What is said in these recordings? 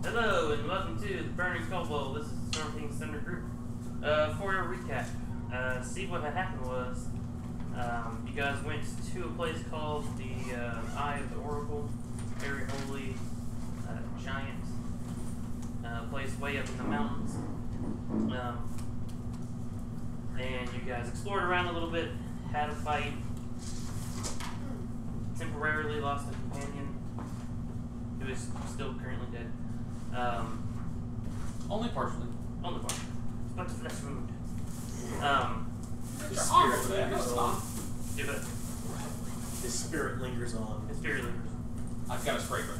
Hello and welcome to the Burning Skull Bowl. This is the Storm King Center Group. For a recap, see what had happened was you guys went to a place called the Eye of the Oracle, very holy, giant place way up in the mountains. And you guys explored around a little bit, had a fight, temporarily lost a companion who is still currently dead. Only partially. Only partially. But the flesh wound. His spirit lingers on. Do it. His spirit lingers on. His spirit lingers. I've got a spray for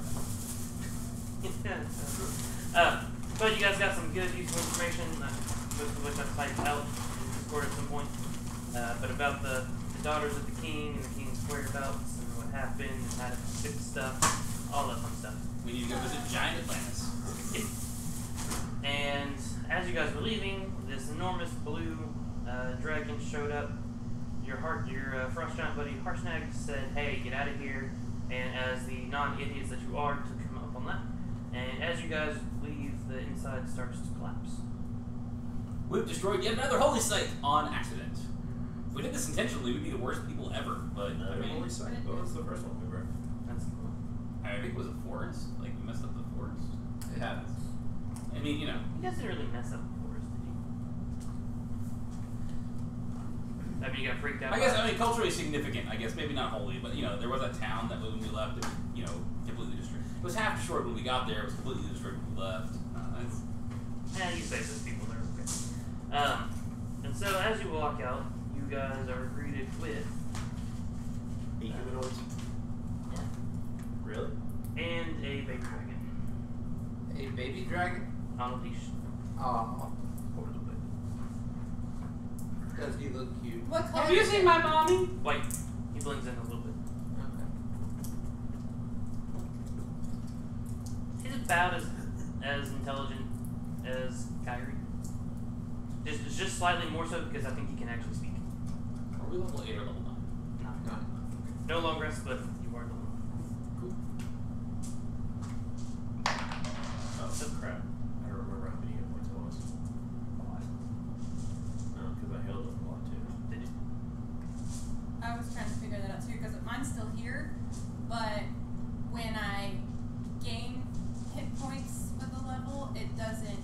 that. But you guys got some good, useful information, which I've typed out in Discord at some point. But about the daughters of the king and the king's whereabouts and what happened and how to fix stuff, all that fun stuff. We need to go visit giant Atlantis. Yeah. And as you guys were leaving, this enormous blue dragon showed up. Your frost giant buddy Harshnag said, "Hey, get out of here!" And as the non-idiots that you are, took him up on that. And as you guys leave, the inside starts to collapse. We've destroyed yet another holy site on accident. If we did this intentionally, we'd be the worst people ever. But Another holy site? What was the first one we were? That's the one. I think it was a forest. Like we messed up the forest. It happens. I mean, you know. You guys didn't really mess up the forest, did you? I mean, you got freaked out. I guess, culturally significant, I guess. Maybe not holy, but, you know, there was a town that when we left, it was, you know, completely destroyed. It was half destroyed when we got there. It was completely destroyed when we left. Yeah, you say there's people there. Okay. And so as you walk out, you guys are greeted with... humanoids? Yeah. Really? And a baby dragon. A baby dragon? On a leash. Oh, poor little baby. Does he look cute? What color? Have you seen my mommy? White. He blends in a little bit. Okay. He's about as intelligent as Kyrie. Just slightly more so because I think he can actually speak. Are we level 8 or level 9? No. No long rest, but you are the one. Cool. Oh, crap. I don't remember how many hit points it was. 5. No, because I healed him a lot too. Did you? I was trying to figure that out too because mine's still here, but when I gain hit points with a level, it doesn't.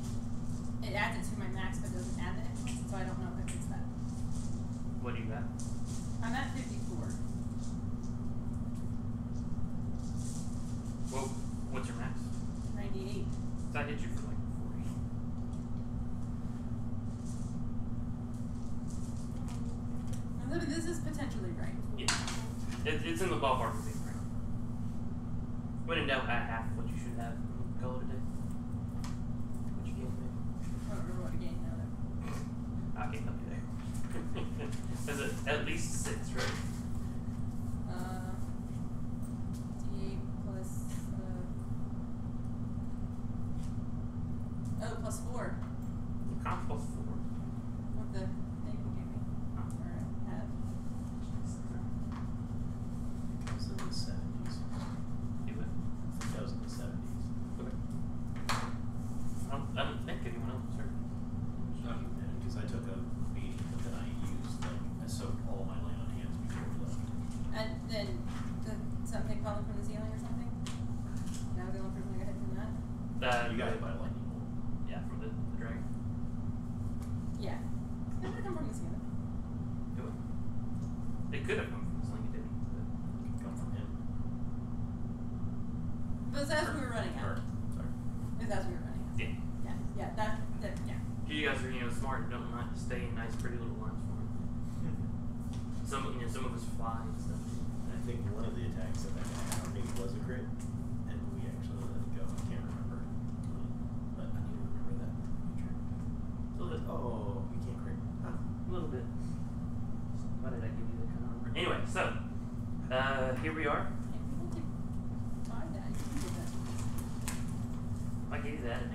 It adds it to my max, but doesn't add the hit points, so I don't know if it fits that. What do you got? I'm at 54. Well, what's your max? 98. So I hit you for like 40. I mean, this is potentially right. Yeah. It's in the ballpark of being right. When in doubt, at half what you should have. Call it a day. What you gave me? I don't remember what I gained now though. I can't help you there. Is it at least 6, right? D8 plus. Plus 4. Comp plus 4. What the thing you gave me? Or have. It was in the 70s. You would. I think that was in the 70s. Okay. I don't think anyone else heard. Because I took a beating, but then I used, like, I soaked all my lay on hands before we left. And then something falling from the ceiling or something? That was the only person that got hit from that? You got hit by lightning. Yeah, from the dragon. Yeah. It could come from the ceiling. Do it. It could have come from something you didn't. It could come from him. But it's as we were running out. Sorry. It's as we were running out. Yeah. Yeah, yeah. You guys are, smart and don't mind stay in nice, pretty little lines for him. Some of us fly and stuff. I think one of the attacks that I think was a crit, and we actually let it go. I can't remember. But I need to remember that in the future. A little bit. Oh, we can't crit. A little bit. Why did I give you that kind of number? Anyway, so, here we are. And people did buy that. You can do that. I gave you that and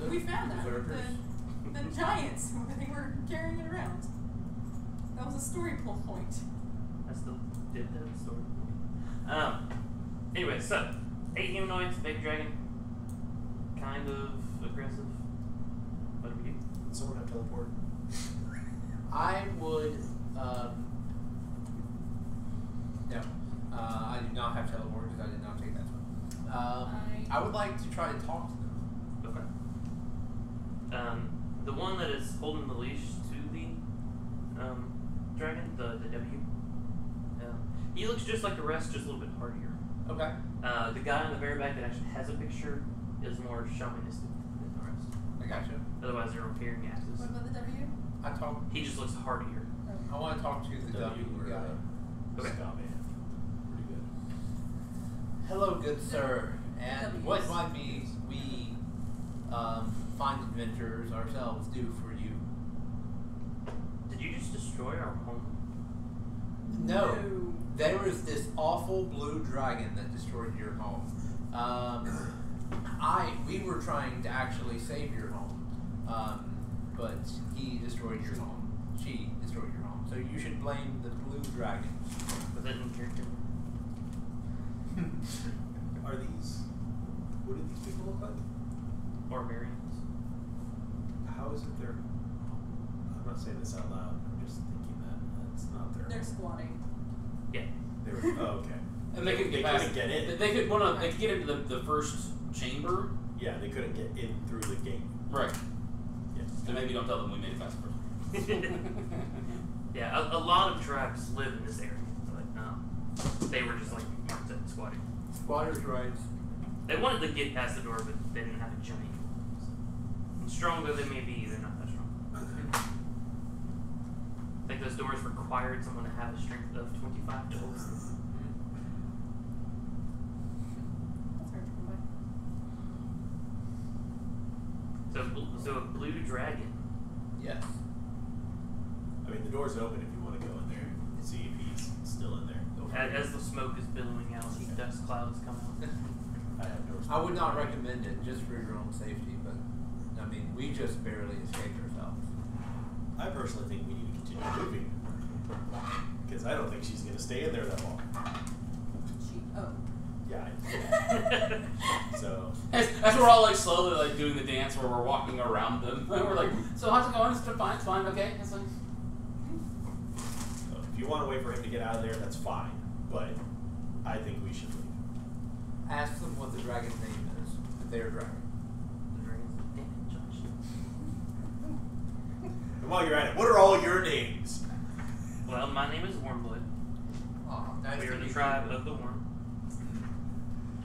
We found that. Berserkers. The giants. They were carrying it around. That was a story point. I still did that story. Anyway, so 8 humanoids, big dragon. Kind of aggressive. What do we do? Does someone have teleport? I would. No. I do not have teleport because I did not take that one. I would like to try to talk to them. Okay. The one that is holding the leash to the dragon, the W. He looks just like the rest, just a little bit hardier. Okay. The guy in the very back that actually has a picture is more shamanistic than the rest. I gotcha. Otherwise, they're repairing axes. What about the W? I talk. He just looks hardier. I want to talk to the W guy. Okay. Ska man. Pretty good. Hello, good sir. And W's. what might we fine adventurers ourselves do for you? Did you just destroy our home? No. There was this awful blue dragon that destroyed your home. We were trying to actually save your home, but he destroyed your home. She destroyed your home. So you should blame the blue dragon. Was that in character? Are these? What do these people look like? Barbarians. How is it they're? I'm not saying this out loud. I'm just thinking that that's not their. They're squatting. Yeah. They were. Oh, okay. And they couldn't They get past. couldn't get in. They could. They could get into the first chamber. Yeah, they couldn't get in through the gate. Right. Yeah. So maybe don't tell them we made it fast first. Yeah, a lot of tribes live in this area. They were just like Mark said, squatting. Squatters' rights. They wanted to get past the door, but they didn't have a giant door. And strong though they may be, they're not that strong. I think those doors required someone to have a strength of 25 to open them. That's hard to come by. So a blue dragon. Yes. I mean, the door's open if you want to go in there and see if he's still in there. As the smoke is billowing out, these dust clouds come out. I have no. I would not recommend it just for your own safety, but I mean, we just barely escaped ourselves. I personally think we need to continue moving because I don't think she's going to stay in there that long. Yeah. So. As we're all like slowly like doing the dance where we're walking around them. We're like, so how's it going? It's fine. It's fine. Okay. It's like. If you want to wait for him to get out of there, that's fine. But I think we should leave. Ask them what the dragon's name is. Their dragon. The dragon's like, damn it, Josh. And while you're at it, what are all your names? Well, my name is Wormblood. Oh, nice We to are the meet tribe you. of the worm.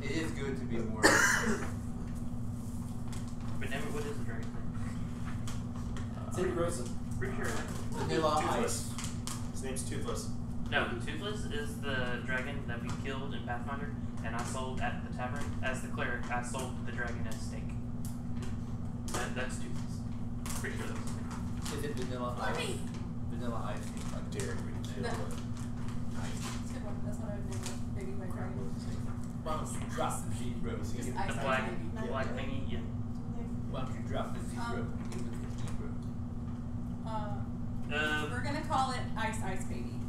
It is good to be more. But damn it, what is the dragon's name? Cindy Rosa. Pretty sure. Vanilla Toothless. Ice. His name's Toothless. No, Toothless is the dragon that we killed in Pathfinder, and I sold at the tavern. As the cleric, I sold the dragon as steak. That's Toothless. Pretty sure that was his name. Is it Vanilla Ice? Mommy! Vanilla Ice seems like Derek, we can No. kill it. It's a good one. That's what I would name it. Baby white dragon. Why don't you drop the sheet rope? Just The ice black, baby. black thingy, yeah. Why don't you drop the sheet rope and give it the sheet rope? We're gonna call it Ice Baby.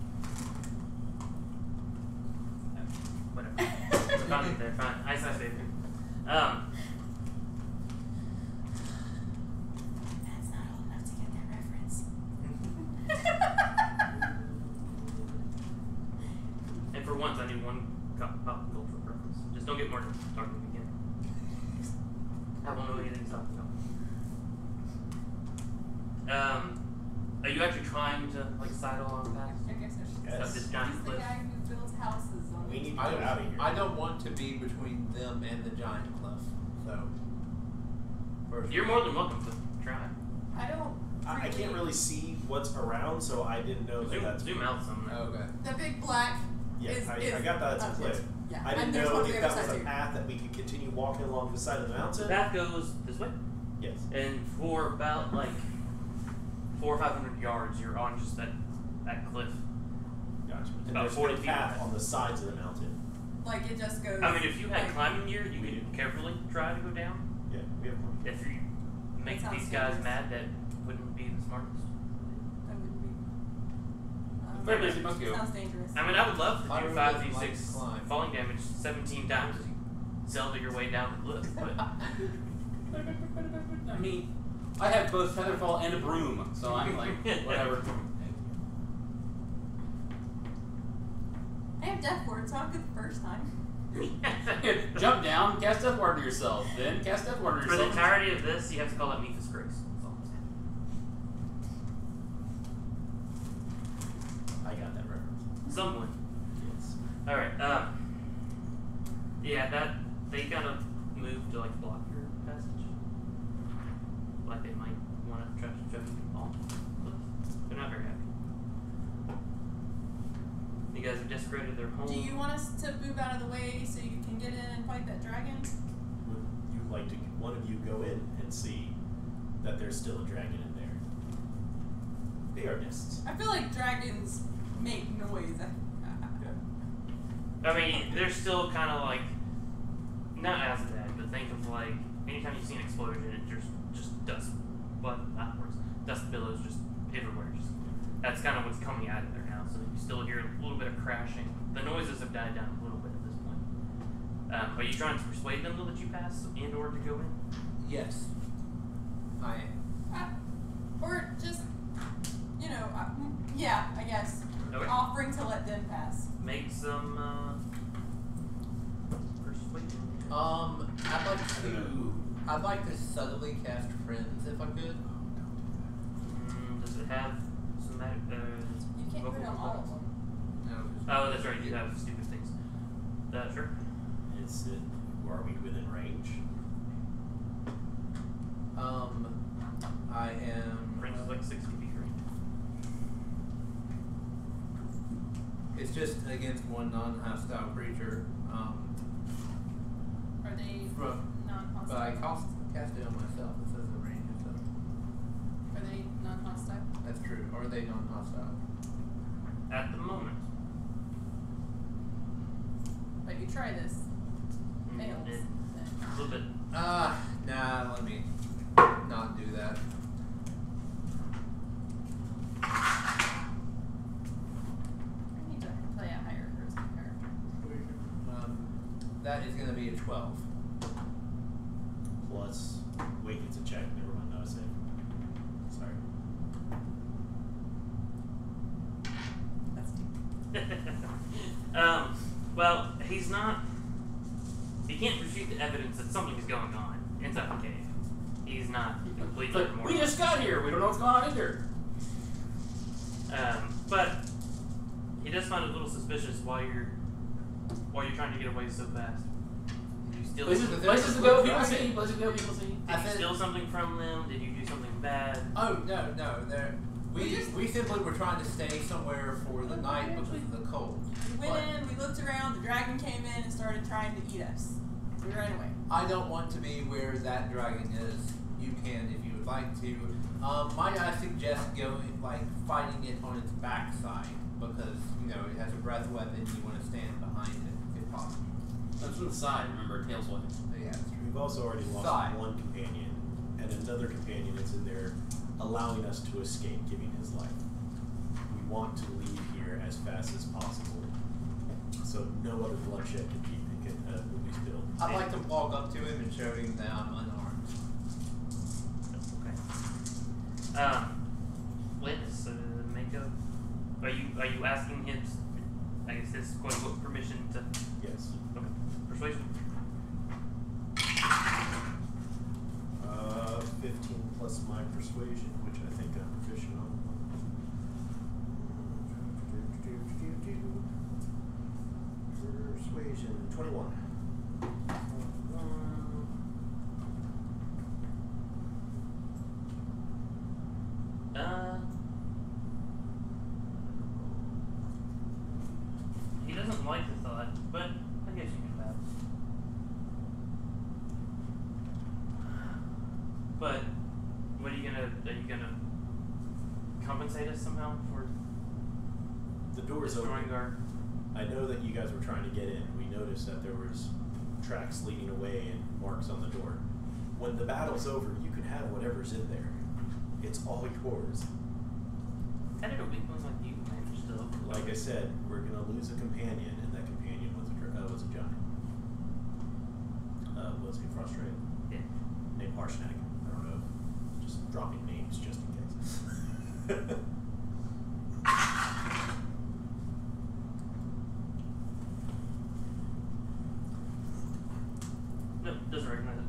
Whatever. Fine, they're fine. Ice baby. That's not old enough to get that reference. And for once, I need one pop cultural reference. Just don't get more talking again. I won't know anything he's talking about. Are you actually trying to like sidle on past? I guess I should. Yes. Up this giant He's the cliff? guy who builds houses on We it. need to get out of here. I don't want to be between them and the giant cliff. So. First You're more than welcome to try. I don't. I can't really see what's around, so I didn't know that that's. Zoom out some. Okay. The big black. Yeah, is, I got that. It's a oh, cliff. Yeah. I didn't and there's know one on if the that other was side a too. path that we could continue walking along the side of the The mountain. path goes this way, Yes. and for about like 400 or 500 yards, you're on just that cliff. Gotcha. And About there's 40 no feet path away. on the sides of the mountain. Like it just goes. I mean, if you had like, climbing gear, you could carefully try to go down. Yeah, we have one. If you make That sounds these guys dangerous. mad, that wouldn't be the smartest. That wouldn't be. Very busy, must go. Sounds dangerous. I mean, I would love to I do really 5d6 like to climb. falling damage 17 times as you Zelda your way down the cliff. But I mean, I have both Featherfall and a broom, so I'm like, whatever. I have Death Ward, so I'm good the first time. Jump down, cast Death Ward on yourself, then cast Death Ward on For yourself. the entirety of this, you have to call out Mephi's Grace. That's all I'm saying. I got that reference. Someone. Yes. Alright, yeah, that, they kind of moved to, like, block your passage. Like they might want to try to shove you off the cliff. They're not very happy. You guys have desecrated their home. Do you want us to move out of the way so you can get in and fight that dragon? Would you like to, one of you go in and see that there's still a dragon in there? They are nests. I feel like dragons make noise. I mean, they're still kind of like, not as bad, but think of like, anytime you see an explosion, it just dust, well, not worse, dust billows just everywhere. That's kind of what's coming out of there now, so you still hear a little bit of crashing. The noises have died down a little bit at this point. Are you trying to persuade them to let you pass and or to go in? Yes. I am. Or just, you know, yeah, I guess. Okay. Offering to let them pass. Make some persuasion. I'd like to subtly cast friends if I could. Does it have some magic? You can't put on all of them. No. Oh, that's right. You have stupid things. Sure. Is it? Are we within range? I am. Friends is like 60 feet range. It's just against one non-hostile creature. Are they But non-hostile? I cast it on myself. It says the range is up. Are they non-hostile? That's true. Are they non-hostile? At the moment. But you try this. Fails. A little bit. Nah. Let me not do that. I need to play a higher charisma character. That is going to be a 12. Plus, wait, it's a check. Never mind. Not a save. Sorry. That's deep. Well, he's not. He can't refute the evidence that something is going on inside the cave. He's not completely But we just got here. We don't know what's going on either. But he does find it a little suspicious why you're trying to get away so fast. Did you steal Places something? to go, people see. Places to go, people see. Did you steal something from them? Did you do something bad? Oh, no. We simply were trying to stay somewhere for the night because of the cold. We went in, we looked around, the dragon came in and started trying to eat us. We ran away. I don't want to be where that dragon is. You can if you would like to. Might I suggest going, fighting it on its backside because, it has a breath weapon. You want to stand behind it if possible. That's from the side, remember, tail swiping. Yeah, that's true. We've also already lost Side. one companion, and another companion that's in there allowing us to escape, giving his life. We want to leave here as fast as possible, so no other bloodshed will be spilled. I'd like to walk up to him and show him that I'm unarmed. Okay. Witness, makeup. Are you asking him? I guess his quote unquote permission to. Yes. Okay. Persuasion. 15 plus my persuasion, which I think I'm proficient on. Persuasion 21. He doesn't like the thought, but I guess you can pass. But what are you gonna compensate us somehow for The door is destroying open. our? I know that you guys were trying to get in. We noticed that there was tracks leading away and marks on the door. When the battle's over, you can have whatever's in there. It's all yours. How did a weakling like you manage to open the door? Like I said, we're gonna lose a companion, and that companion was a giant. was he frustrated? Yeah. Named Harshnag. I don't know. Just dropping names just in case. No, doesn't recognize it.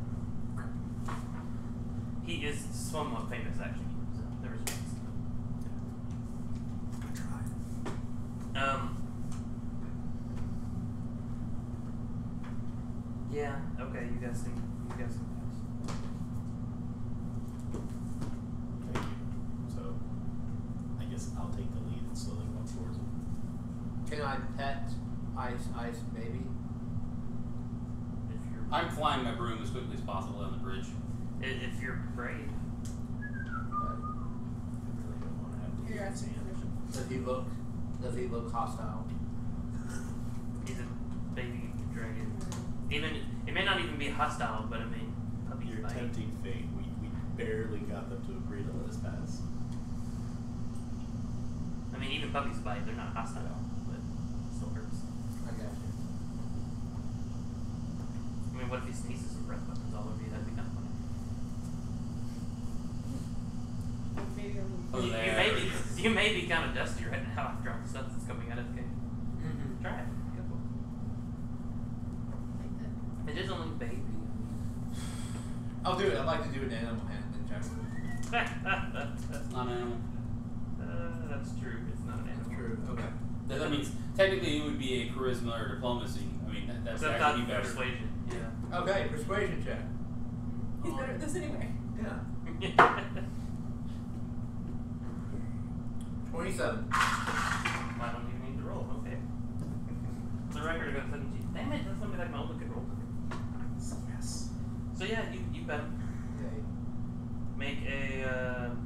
He is somewhat famous, actually. So there is chance. Good try. Yeah. Okay. You guys can pass. Thank you. So, I guess I'll take the lead and slowly walk towards him. Can I pet Ice Baby? If you're I'm flying my broom as quickly as possible down the bridge. if you're brave. I really don't want to have to You're get asking sand. permission. Does he look hostile? He's a baby dragon. Even it may not even be hostile, but I mean, puppies You're bite. tempting fate. We barely got them to agree to let us pass. I mean, even puppies bite. They're not hostile, but it still hurts. I got you. I mean, what if he sneezes some breath weapons all over you? That'd be kind of funny. Maybe a little. Oh, there. You may be kind of dusty right now after all the stuff that's coming out of the cave. Mm-hmm. Try it. Go for Like that. it. It is only baby. I'll do it. I'd like to do an animal handling check. It's not an animal. That's true. It's not an That's animal. true. Okay. That means technically it would be a charisma or diplomacy. I mean, that's Except actually not better. persuasion. Yeah. Okay, persuasion check. He's better at this anyway. Yeah. 27. I don't even need to roll. Okay. For the record, I got 17. Damn it, that's something like my own good roll. Yes. So yeah, you bet him. Okay. Make a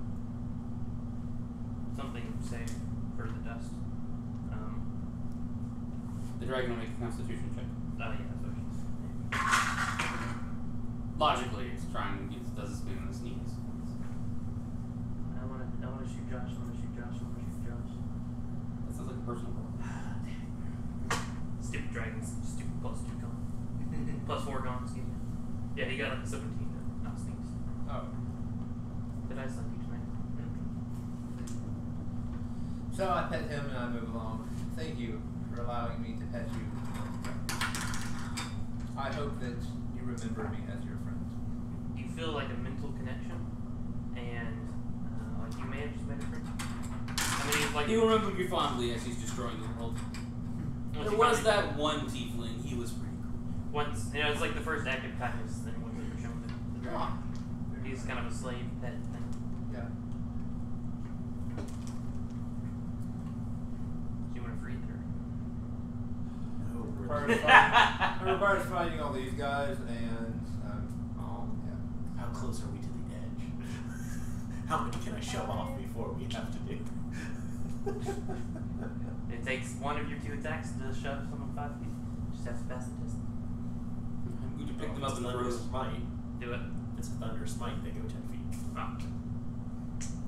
something save for the dust. The dragon will make a constitution check. Oh yeah, that's what it is. Logically, it's trying, it does its big on its knees. I wanna shoot Josh. I wanna shoot Josh. I wanna shoot Josh. That sounds like a personal goal. Stupid dragons. Stupid +2 con. +4 con. Excuse me. Yeah, he got like a 17 to not sneeze. Oh. Did I suck you tonight? So I pet him and I move along. Thank you for allowing me to pet you. I hope that you remember me as your friend. You feel like a mental connection, and like you may have just made a friend. I mean, it's like He will remember me fondly as he's destroying the world. once There you was finally- that one tiefling, he was pretty cool. Once it's like the first act of kindness that anyone's ever shown to the dragon. Ah. He's kind of a slave pet thing. Yeah. Do you want to free it or? No, we're Everybody's fighting all these guys, and yeah. How close are we to the edge? How many can I shove off before we have to do? It takes one of your 2 attacks to shove someone 5 feet. Just have to pass the test. We could pick them up in the Thunder road. Smite. Do it. It's a Thunder Smite, they go 10 feet. Oh.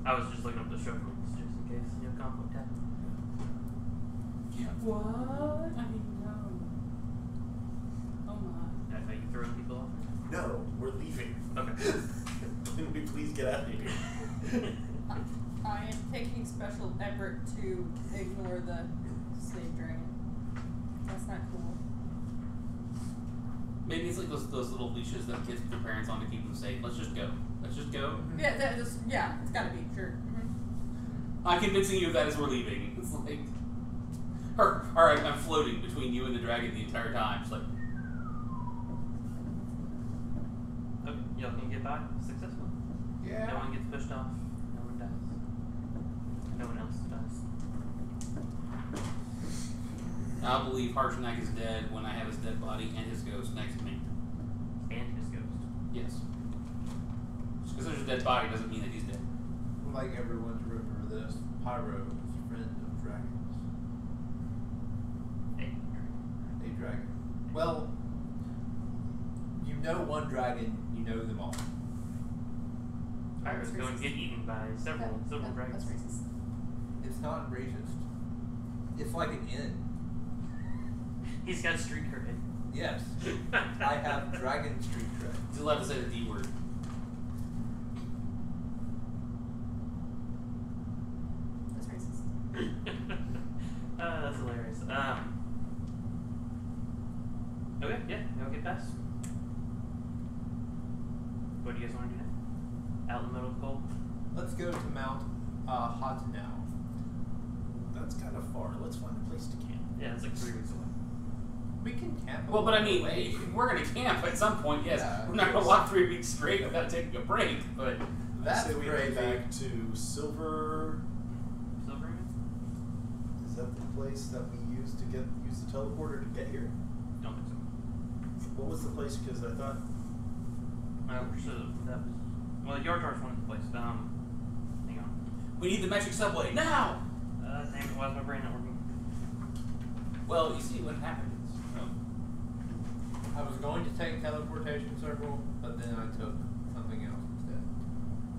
I was just looking up the shove rules just in case conflict happens. What? I mean, no. Oh my. That's how you throw people off. No, we're leaving. Okay. Can we please get out of here? I am taking special effort to ignore the slave dragon. That's not cool. Maybe it's like those little leashes that kids put their parents on to keep them safe. Let's just go. Let's just go. Yeah, yeah, it's gotta be, sure. Mm-hmm. I'm convincing you of that as we're leaving. It's like, alright, I'm floating between you and the dragon the entire time. Just like, Okay, y'all can get by successfully. Yeah. No one gets pushed off. No one dies. No one else dies. I'll believe Harshnag is dead when I have his dead body and his ghost next to me. And his ghost. Yes. Just because there's a dead body doesn't mean that he's dead. I'd like everyone to remember this. Pyro is a friend of dragons. Hey. A dragon. Well, you know one dragon, you know them all. Pyro's That's going to racist. get eaten by several dragons. That's racist. It's not racist. It's like an inn. He's got street cred. Yes. I have dragon street cred. Still have to say the D word. That's racist. That's hilarious. Okay, yeah, y'all get past. What do you guys want to do now? Out in the middle of the cold? Let's go to Mount Hotenow. That's kind of far. Let's find a place to camp. Yeah, it's like 3 weeks away. We can camp. Well, but I along the mean, way. we're gonna camp at some point. Yes, Yeah, we're not of gonna course. walk 3 weeks straight without taking a break. But That's I say we crazy. head back to Silver. Silverman? Is that the place that we use to use the teleporter to get here? Don't think so. What was the place? Because I thought. So that was. Well, Yartar's one of the places. Hang on. we need the magic subway now. Damn it, why is my brain not working? Well, you see what happens. I was going to take teleportation circle, but then I took something else instead.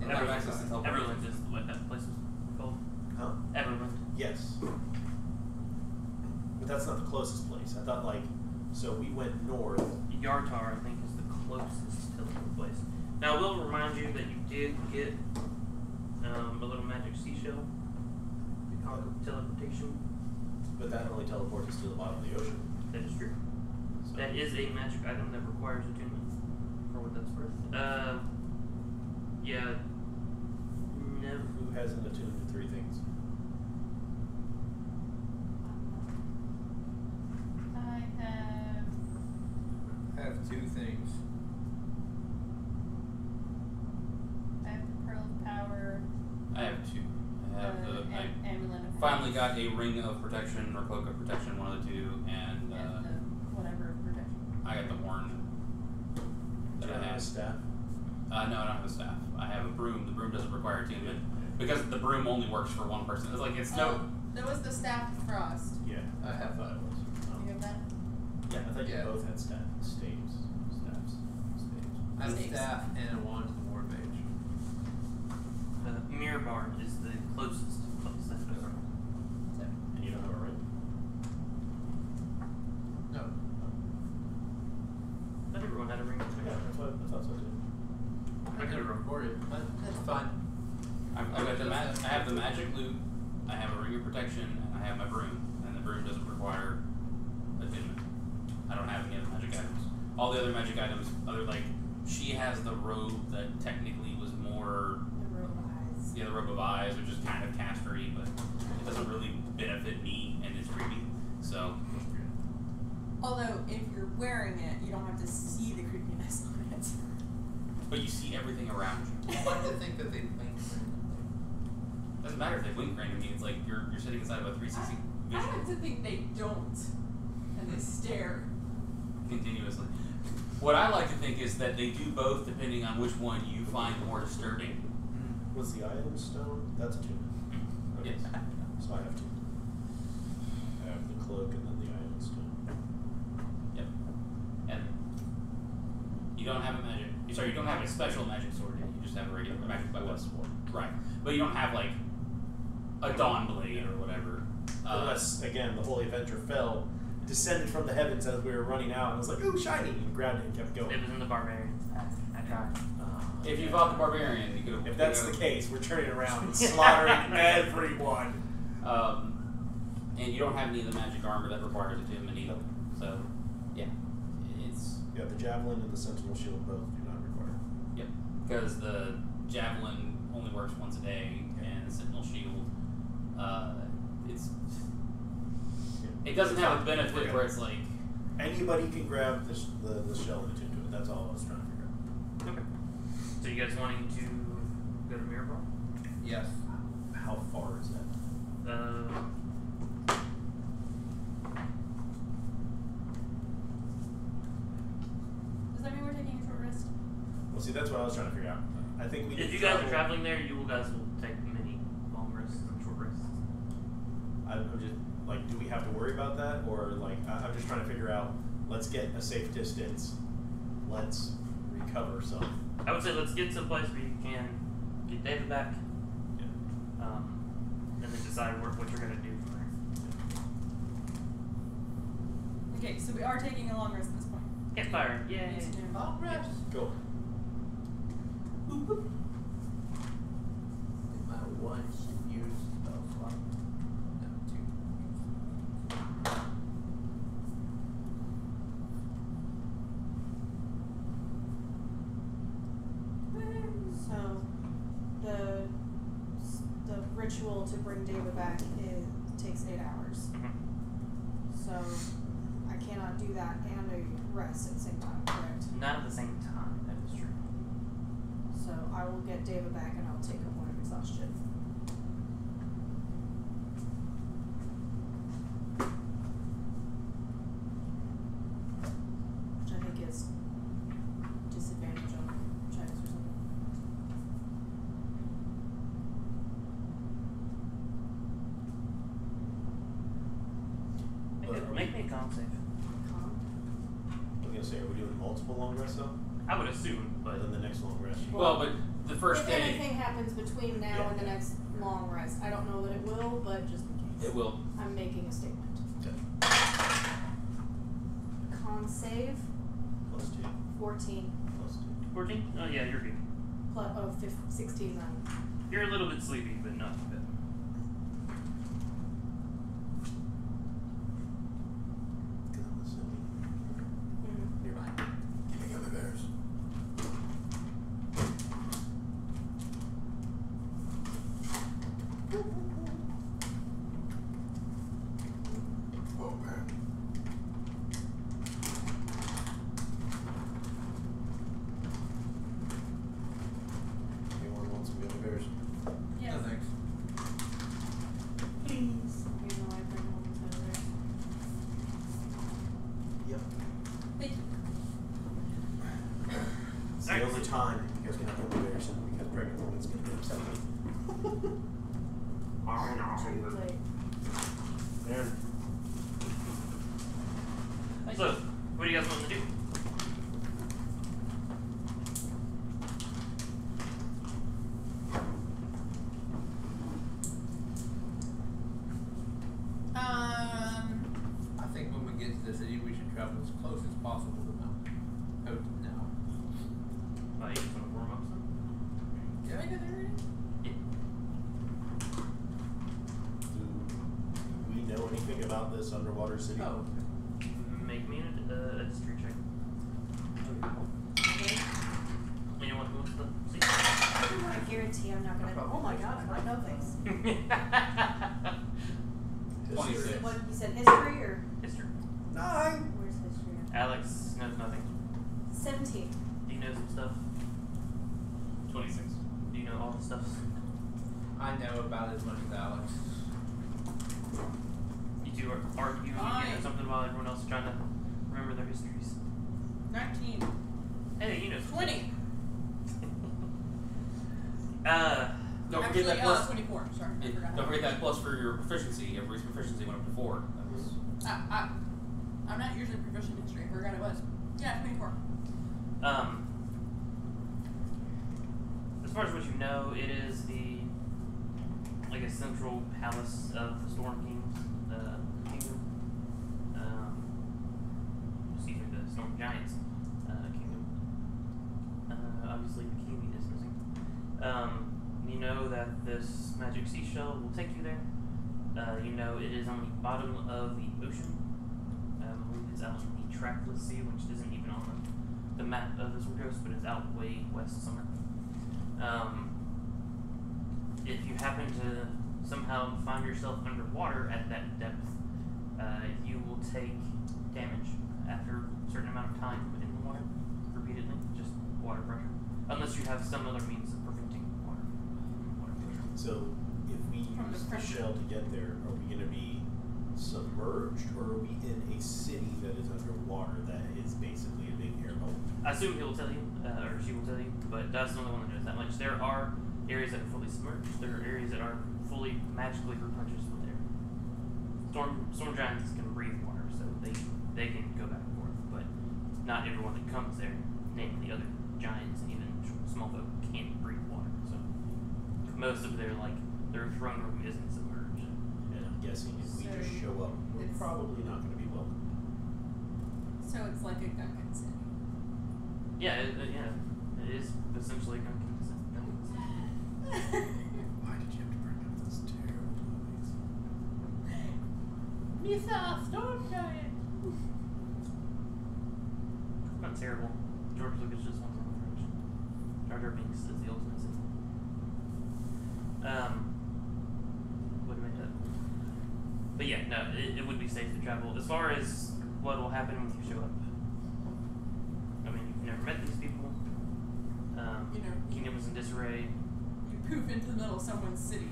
Don't have access to teleportation. Everland is what that place is called. Huh? Everland. Yes. But that's not the closest place. I thought so we went north. Yartar, I think, is the closest teleport place. Now, I will remind you that you did get a little magic seashell. The conquer teleportation. But that only teleports us to the bottom of the ocean. That is true. So. That is a magic item that requires attunement, for what that's worth. Yeah. No. Who hasn't attuned to 3 things? I I have 2 things. have the Pearl of Power. I have 2. I have I Amulet of finally Haste, got a ring of protection or cloak of protection, one of the 2, and and the whatever of protection. I got the horn Do that you I have a have. staff? No, I don't have a staff. I have a broom. The broom doesn't require attunement because the broom only works for one person. It's like it's no. Oh, there was the Staff of Frost. Yeah. I have thought it was. You have that? Yeah, I thought Yeah. you both had staves. Staves. I have a Snakes. staff and a wand to the war mage. Mirror Bar is the closest place. That's what I So, And you don't have a ring? No. thought everyone had a ring. Yeah, I thought so too. I could have recorded, but that's fine. I got the I have the magic loot. I have a ring of protection, and I have my broom. And the broom doesn't require attunement. I don't have any other magic items. All the other magic items, she has the robe that technically was more. the Robe of Eyes. Yeah, the robe of eyes, which is kind of castery, but it doesn't really benefit me, and it's creepy. So. Although, if you're wearing it, you don't have to see the creepiness on it. But you see everything around you. I like to think that they blink randomly. Doesn't matter if they blink randomly. It's like you're sitting inside of a 360 I vision like to think they don't. And they stare. continuously. What I like to think is that they do both depending on which one you find more disturbing. Was the item stone? That's attunement. Okay. Yes. So I have 2. I have the cloak and then the item stone. Yep. And you don't have a magic. Sorry, you don't have a special magic sword yet. You just have a regular magic weapon. Plus 1. Right. But you don't have like a dawn blade or whatever. Unless, again, the Holy Avenger fell, descended from the heavens as we were running out, and was like, ooh, shiny, and grabbed it and kept going. It was in the Barbarians. I tried. If you fought the barbarian, you could have. If that's the case, we're turning around and slaughtering everyone. And you don't have any of the magic armor that requires attunement either. So, yeah, it's Yeah, the javelin and the sentinel shield both do not require. yep. Because the javelin only works once a day, and the sentinel shield, it's Yeah. it doesn't have a We're benefit good. where it's like Anybody can grab the shell and attune to it. That's all I was trying to figure Okay. So you guys wanting to go to Mirror Bar? Yes. out. How far is that? Does that mean we're taking a short rest? Well, see, that's what I was trying to figure out. I think we If need you to guys are travel- traveling there, you guys will take many long rests and short rests. I'm just like, do we have to worry about that, or like, I'm just trying to figure out. Let's get a safe distance. Let's recover some. I would say let's get to a place where you can get David back, Yeah. and then decide what you're gonna do from there. Okay, so we are taking a long rest at this point. Campfire, yay! Yes, no. Long rest. Cool. My one use spell slot. No, 2. So the ritual to bring David back takes 8 hours. So I cannot do that and a rest at the same time, correct? Not at the same time, that is true. So I will get David back and I'll take a point of exhaustion. Which I think is disadvantage on checks or something. Make me a con save. Con. I was gonna say, are we doing multiple long rests though? I would assume, but Then the next long rest. Well, but the first if day anything happens between now Yeah. and the next long rest, I don't know that it will, but just in case. it will. I'm making a statement. Okay. Con save, Plus 2. 14. Plus 2. 14? Oh yeah, you're good. Plus, 16 then. You're a little bit sleepy, but not too bad. Good listening. You're right. Give me gummy bears. Oh man. Anyone want some gummy bears? Yes. No thanks. Please. Even though I bring home the feathers. Yep. Thank you. It's the only time you guys can have gummy bears because pregnant woman's gonna get upset with me. Too late. There. So, what do you guys want to do? I think when we get to the city, we should travel as close as possible to Mount Houghton now. You just want to warm up some? Did I do that already? Do we know anything about this underwater city? Oh. Make me a history check. Anyone who wants to see? I guarantee I'm not gonna. Oh my god, I might know things. 26. What you said, history or? History. 9. Where's history at? Alex knows nothing. 17. Do you know some stuff? 26. Do you know all the stuff? I know about as much as Alex. You two are arguing again or something while everyone else is trying to remember their histories. 19. Hey, you know some 20. Don't Actually, forget that plus. 24. Sorry, I forgot. Don't forget that plus for your proficiency. Everybody's proficiency went up to 4. That was. I'm not usually proficient in history. I forgot it was. Yeah, 24. As far as what you know, it is like a central palace of the Storm King's kingdom. Excuse me, the Storm Giants kingdom. Obviously, the king is missing. You know that this magic seashell will take you there. You know it is on the bottom of the ocean. I believe it's out in the Trackless Sea, which isn't even on the map of this coast, but it's out way west somewhere. If you happen to somehow find yourself underwater at that depth, you will take damage after a certain amount of time in the water, repeatedly, just water pressure. Unless you have some other means of preventing water pressure. So, if we From the use the pressure. shell to get there, are we going to be submerged, or are we in a city that is underwater that is basically a big airboat? I assume he'll tell you, or she will tell you, but that's the only one that knows that much. There are areas that are fully submerged. There are areas that are fully magically replenished with air. Storm giants can breathe water, so they can go back and forth, but not everyone that comes there, namely other giants and even small folk, can't breathe water. So most of their throne room isn't submerged. And I'm guessing if we So just show up, we're it's- probably not going to be welcome. So it's like a Gungan city. Yeah, yeah. It is essentially inconsistent. Why did you have to bring up those terrible movies? Misa, storm giant. Not terrible. George Lucas just went the wrong direction. Jar Jar Binks is the ultimate sin. Would make that. But yeah, no, it would be safe to travel. As far as what will happen when you show up. I mean, you've never met these people. You know, Kingdom is in disarray. you poof into the middle of someone's city.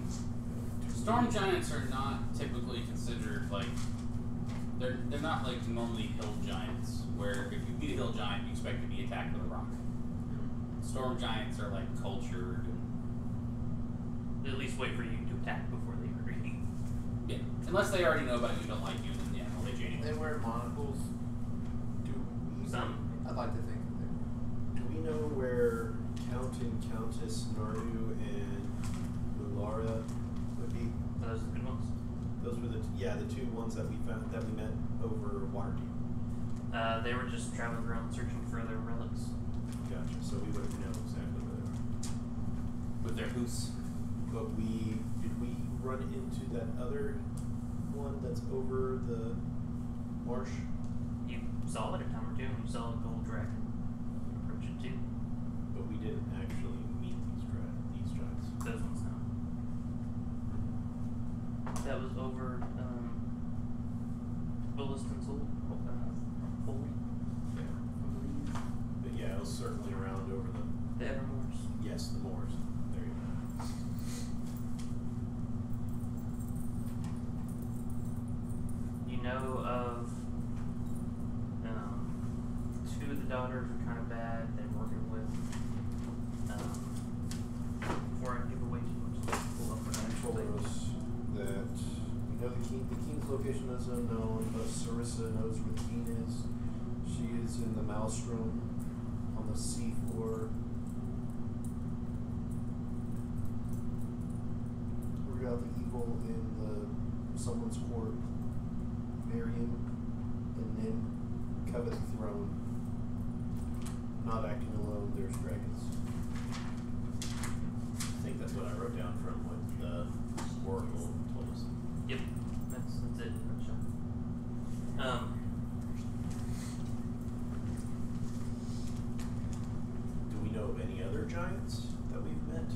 Storm giants are not typically considered like they're not like normally hill giants where if you beat a hill giant you expect to be attacked with a rock. Storm giants are like cultured and They at least wait for you to attack before they murder you. yeah. Unless they already know about you, don't like you, then yeah, they'll hit you anyway. They wear monocles. Do we Some. I'd like to think that they Do we know where Count and Countess Nardu and Lulara would be? So those are the good ones. Those were the two ones that we met over Waterdeep. They were just traveling around searching for other relics. Gotcha. So we would know exactly where they were. With their hoose. But did we run into that other one that's over the marsh? You saw it a time or two, and you saw a gold dragon approach it too. But we didn't actually meet these giants. Those ones now. That was over Williston's old Holy, Yeah. I believe. But yeah, it was certainly around over The Evermores. yes, the moors. There you go. You know of two of the daughters are kind of bad. They're working with. Before I give away too much, let's pull up what I You actually told us that we know the king's location is unknown, but Sarissa knows where the king is. She is in the maelstrom on the seafloor. We got the eagle in someone's court. Miriam and Nim covet the throne. Not acting alone, there's dragons. I think that's what I wrote down from what the oracle told us. Yep, that's it. In a nutshell. Do we know of any other giants that we've met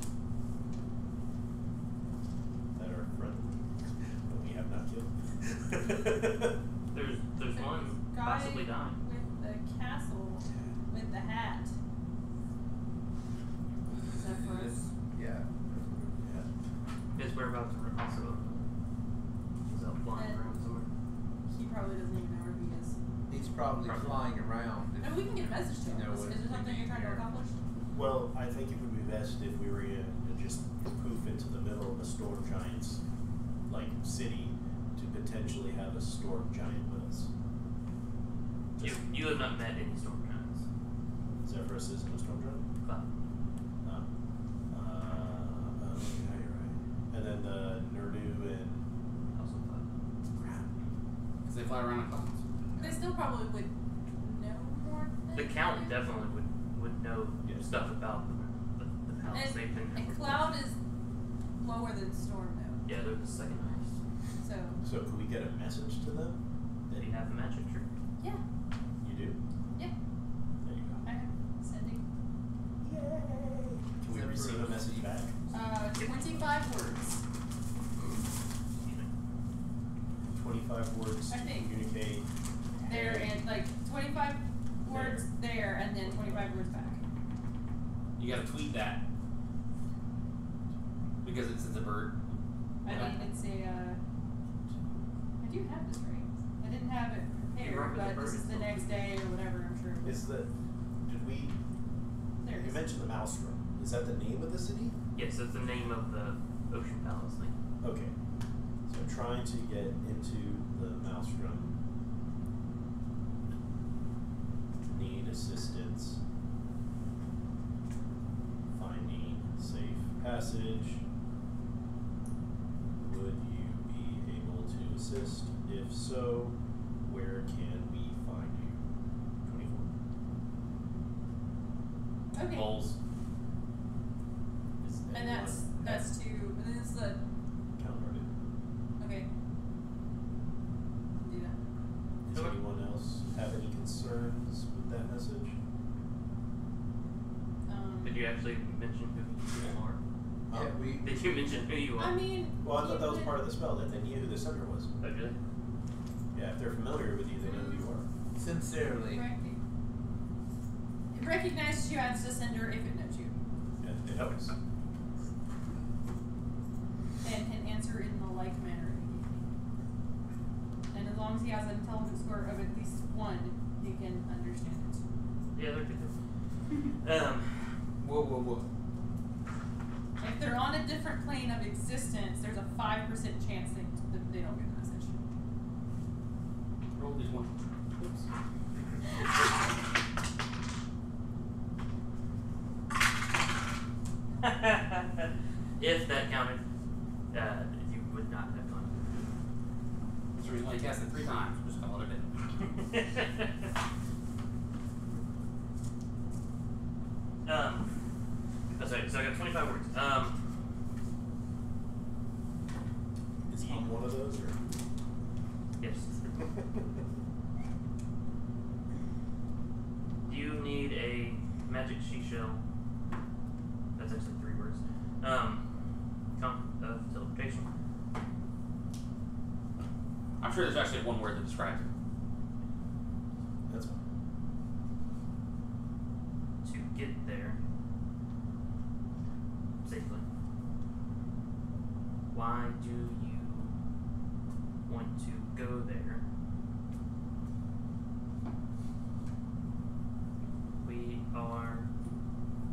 that are friendly that we have not killed? There's one guy possibly dying. with the castle with the hat. Is that for us? yeah. Yeah. His whereabouts are also is out flying And- around somewhere. He probably doesn't even know where he is. He's probably Probably. flying around. And we can get a message to You him. know Is what there we something you're need trying to here. accomplish? Well, I think it would be best if we were in to just poof into the middle of a storm giant's city to potentially have a storm giant with us. You have not met any storm giants. Zephyrus isn't a storm giant? Cloud. Yeah, you're right. And then the Nerdu and Also cloud. crap. Because they fly around in clouds. They still probably would know more than The Count definitely would know Yes. stuff about the palace. They've been And Cloud is lower than Storm though. yeah, they're the second highest. So could we get a message to them? Did he have the magic trick? Yeah, You do? yeah. There you go. I am sending Yay! Can we receive a message back? 25 words. Excuse me. 25 words I to think. communicate. There and 25 words there and then 25 words back. You gotta tweet that. Because it's a bird. I mean, it's a, I do have this right. I didn't have it You prepared, remember the but this bird is the itself. next day or whatever, I'm sure. Did we, There it you is. mentioned the Maelstrom. Is that the name of the city? Yes, that's the name of the Ocean Palace thing. Okay. So trying to get into the Maelstrom. Need assistance. Finding safe passage. Would you be able to assist? If so, where can we find you? 24. Okay. bowls. Is And that's anyone two. And then it's the countered it? okay. Do that. Does anyone else have any concerns with that message? Did you actually mention who you are? Yeah, we. Did you mention who you are? I mean. Well, I thought that was part of the spell, that they knew who the sender was. Oh, really? Yeah, if they're familiar with you, they know who you are. Sincerely. It recognizes you as the sender if it knows you, Yeah, it helps. and can answer in the like manner. And as long as he has an intelligence score of at least 1, he can understand it. Yeah, they're good. Whoa. If they're on a different plane of existence, there's a 5% chance that they don't get the message. Roll these one. Oops. If that counted, you would not have gone. That's the reason why you cast it 3 times. Just call it a day. Sorry, so I got 25 words. Is he one of those, or? Yes. Do you need a magic seashell? That's actually 3 words. Of teleportation. I'm sure there's actually one word that describes it. That's fine. To get there safely. Why do you want to go there? We are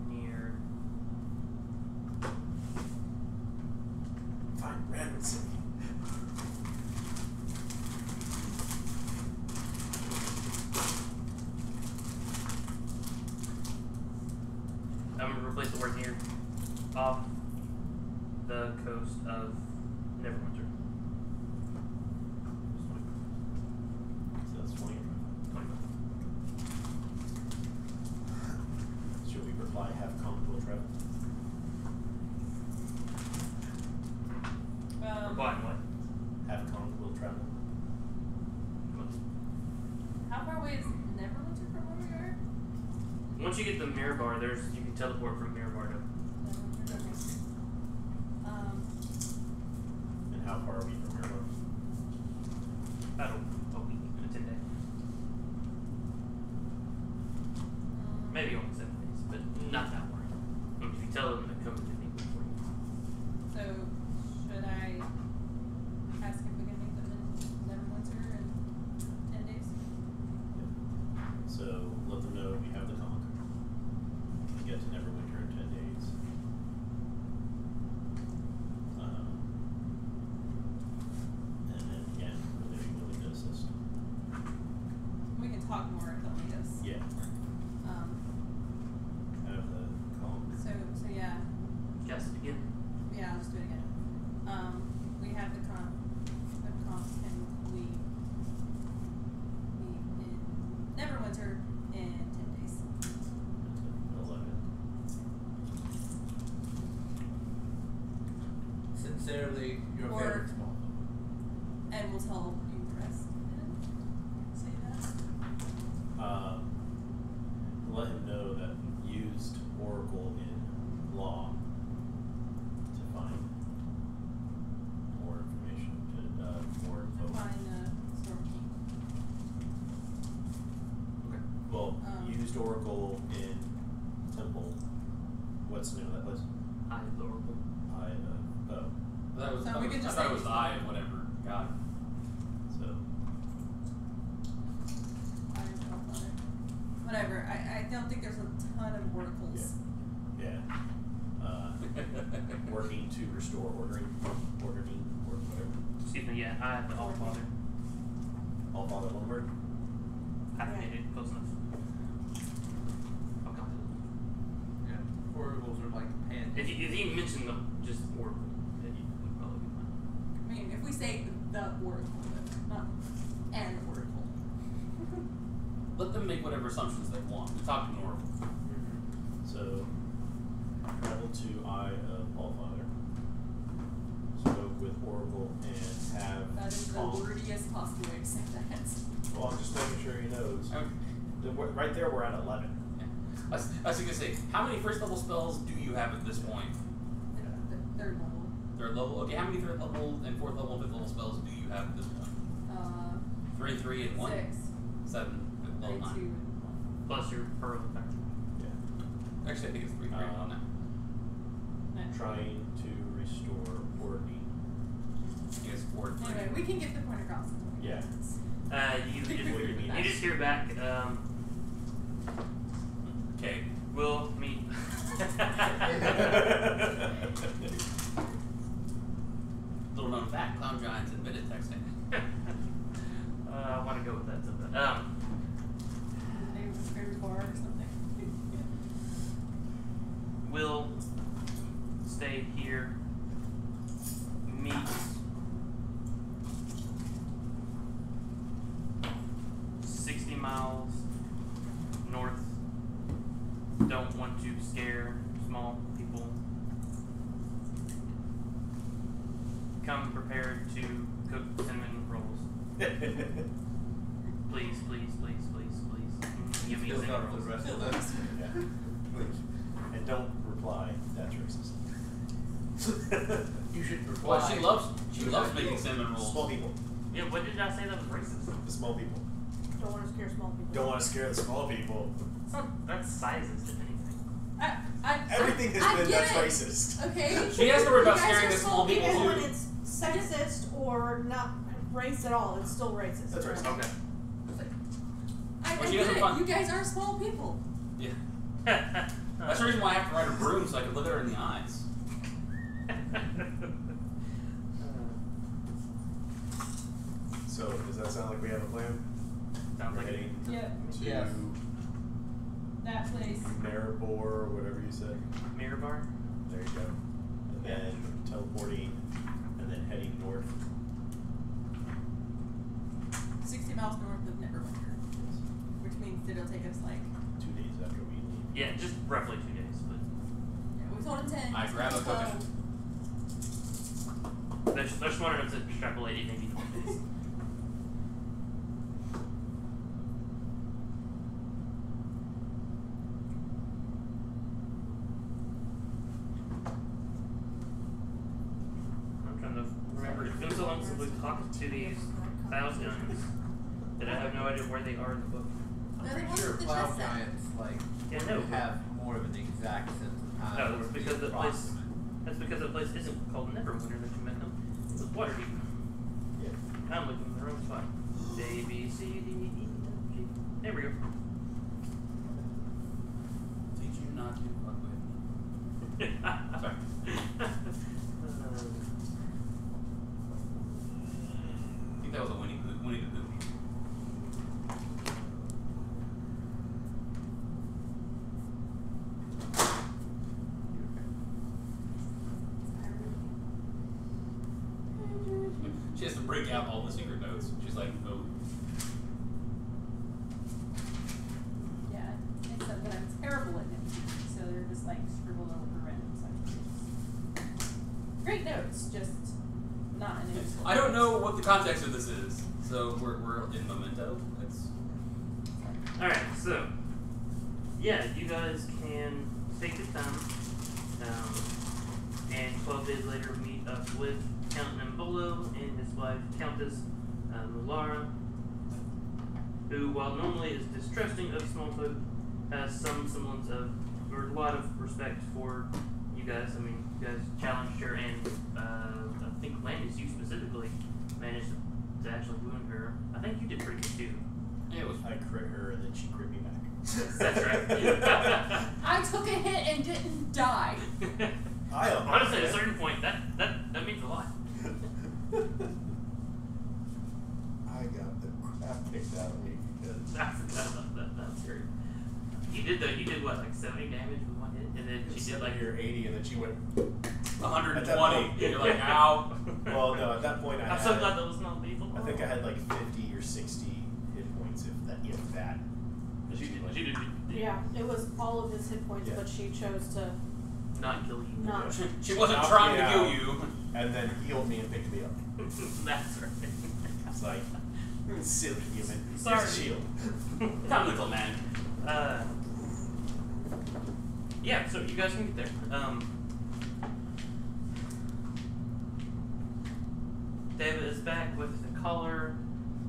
near. Fine, random city. I'm going to replace the word near off the coast of Neverwinter. So that's 20. 25. Should we reply, have come, will travel? Reply what? Have come, will travel? How far away is Neverwinter from where we are? Once you get the mirror bar, you can teleport from mirror bar to. Neverwinter, okay. And how far are we from your boat? About a week, 10 days. Maybe only 7 days, but not that long. If you tell them to come to me before you. So, should I ask if we can meet them in Neverwinter in 10 days? So let them know we have the conch. We get to Neverwinter in 10 days. And then again, will they be willing to assist? We can talk more if they'll need us. Yeah. Have the conch. So yeah, Cast it again. yeah, I'll just do it again. We have the comp. Can we meet in Neverwinter in 10 days? 11. Sincerely, your Or- favorite small. And we'll tell you the rest. Say that. Let him know that we used Oracle in law to find more information, more info. Find Storm King. Okay. Well, used Oracle in Temple. What's the name of that place? I have the Oracle. That was, So that we was, could I just thought say- it was the eye of whatever god. So, Whatever. I don't think there's a ton of oracles. yeah. Working to restore ordering, or whatever. Excuse me, yeah, I have the Allfather. All Father one word. I made it close enough. I'll come to Yeah. Oracles are like pan. it. If you mention them, just Oracle, then you would probably be fine. I mean, if we say the oracle, but not an oracle. Let them make whatever assumptions they want. We talked to an oracle. So, right there, we're at 11. Yeah. I was gonna say, how many first level spells do you have at this point? Third level. Third level. Okay, how many third level and fourth level and fifth level spells do you have at this point? 3, and 1. 6. 7, level 3, 2, 9. Plus your pearl effect. Yeah. Actually, I think it's 3, 3, and 1 now. Trying to restore order. You guys 4, 3. Anyway, we can get the point across. Yeah. You What do you mean? you just hear back. Okay. We'll meet. Little known fact: clown giants invented texting. I want to go with that sometime. Maybe it was very far or something. We'll stay here. Meet. Miles north. Don't want to scare small people. Come prepared to cook cinnamon rolls. Please, please, please, please, please. Give me Build cinnamon up the rolls. rest of those. Yeah. And don't reply, that's racist. You should reply. Well, she loves making cinnamon rolls. Small people. Yeah, what did I say that was racist? The small people. Don't want to scare small people. Don't want to scare the small people. It's not, that's sizes, if anything. Everything has I been get that's it. racist. Okay. She has to worry about You guys scaring are the small people Even too. when it's sexist or not race at all, it's still racist. That's racist. Okay. I Well, she get doesn't it. fun- You guys are small people. Yeah. That's the reason why I have to ride a broom so I can look at her in the eyes. So, does that sound like we have a plan? Sounds like it. Heading Yep. to Yes. That place. Maribor, whatever you said. Mirror bar? There you go. And then teleporting, and then heading north. 60 miles north of Neverwinter, which means that it'll take us like 2 days after we leave. Yeah, just roughly 2 days, but we told him 10. I grab a so- cookie. they're smart enough to extrapolate it maybe 12 days. I'm trying to remember. It's been so long since we've talked to these thousands that I have no idea where they are in the book. I'm No, they pretty wanted sure the cloud chest set. giants like Yeah, would no. have more of an exact sense of time. Oh, or it's be because the place. approximate. That's because the place isn't called Neverwinter that you met them. It's Waterdeep. Yeah. I'm looking in the wrong spot. A, B, C, D, E, F, G. There we go. Did you not do fuck with me? Sorry. I think that was a Winnie the Pooh. She has to break out all the secret notes. She's like, oh. Yeah, except that I'm terrible at notes, so they're just like scribbled over random sections. Great notes, just not in notes. I don't know what the context of this is, so we're in memento. It's Alright, so. Yeah, you guys can take the time. And 12 days later, meet up with Count Nimbolo and his wife, Countess Mulara, who, while normally is distrusting of small folk, has some semblance of, or a lot of respect for you guys. I mean, you guys challenged her, and I think Landis, you specifically, managed to actually wound her. I think you did pretty good too. it was I crit her, and then she crit me back. That's right. I took a hit and didn't die. Honestly, at a certain point, that means a lot. I got the crap kicked out of me because I forgot about that. That's scary. You did what, like 70 damage with one hit, and then she did like your 80, and then she went. 120. And you're like, ow. Well, no, at that point I I'm had. so glad that was not lethal. I think I had like 50 or 60 hit points, if that. She did Yeah, it was all of his hit points, Yeah. but she chose to not kill you. not. She wasn't Knocked trying me to kill out. you. And then healed me and picked me up. That's right. It's like, silly human. Sorry. Here's a shield. Come, little man. Yeah, so you guys can get there. David is back with the collar.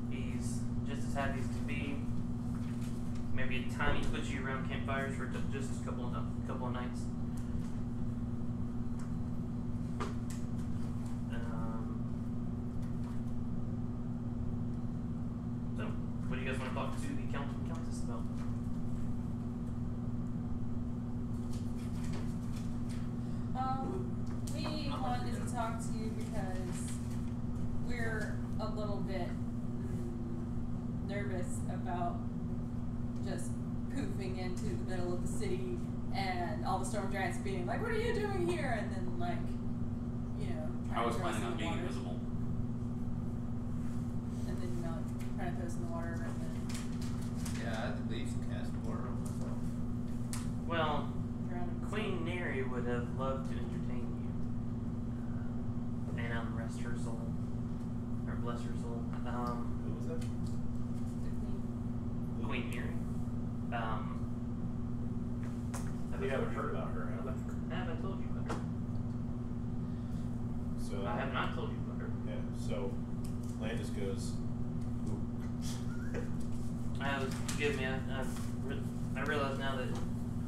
He's just as happy as can be. Maybe a tiny twitchy around campfires for just a couple of nights. So, what do you guys want to talk to the countess about? We wanted to talk to you because we're a little bit nervous about just poofing into the middle of the city and all the storm giants being like, "What are you doing here?" And then like, you know, I was trying to planning throw us on in the being water. invisible. And then, you know, like, trying to throw us in the water and then Yeah, I'd at least cast water on myself. Well, drown in Queen Neri would have loved to entertain you. And rest her soul. Or bless her soul. Who was that? Queen Neri. We haven't heard about her, have we? Have I told you about her? So I have not told you about her. Yeah. So Landis goes. Ooh. Forgive me. I realize now that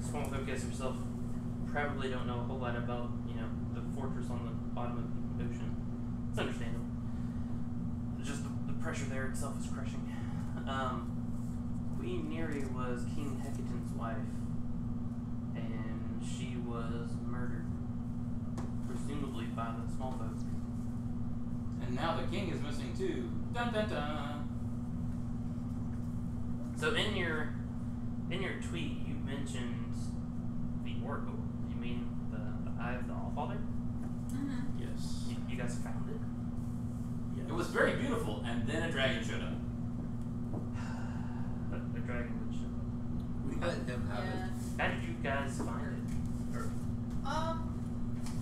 Swamp Focus herself probably don't know a whole lot about, you know, the fortress on the bottom of the ocean. It's understandable. Just the pressure there itself is crushing. Queen Neri was King Hecaton's wife, and she was murdered, presumably by the small folk. And now the king is missing too. Dun dun dun. So in your tweet, you mentioned the oracle. You mean the Eye of the Allfather? Mm-hmm. Yes. You guys found it? Yes. It was very beautiful, and then a dragon showed up. The dragon would show up. We let them have Yeah. it. How did you guys find it?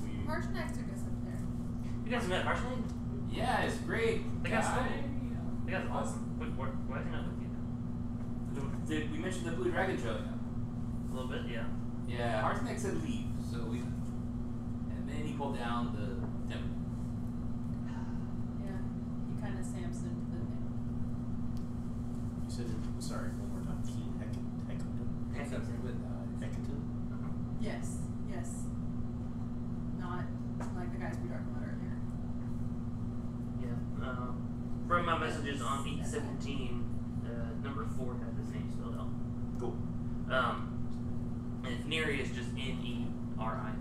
We. Harshnag took us up there. You guys met Harshnag? Yeah, it's great. They got guy. stolen. You guys are awesome. Why is he not with you then? Did we mention the blue dragon showing up? A little bit, yeah. Yeah, Harshnag said leave, so we. And then he pulled down the temple. Yeah. He kind of Samsoned the thing. You said it. Sorry, one more time. King Hecaton. Except for with eyes. Hecaton. Yes. Yes. Not like the guys we talked about earlier. Yeah. From my messages on 817, number 4 had his name spelled out. Cool. And Neri is just Neri. Yeah.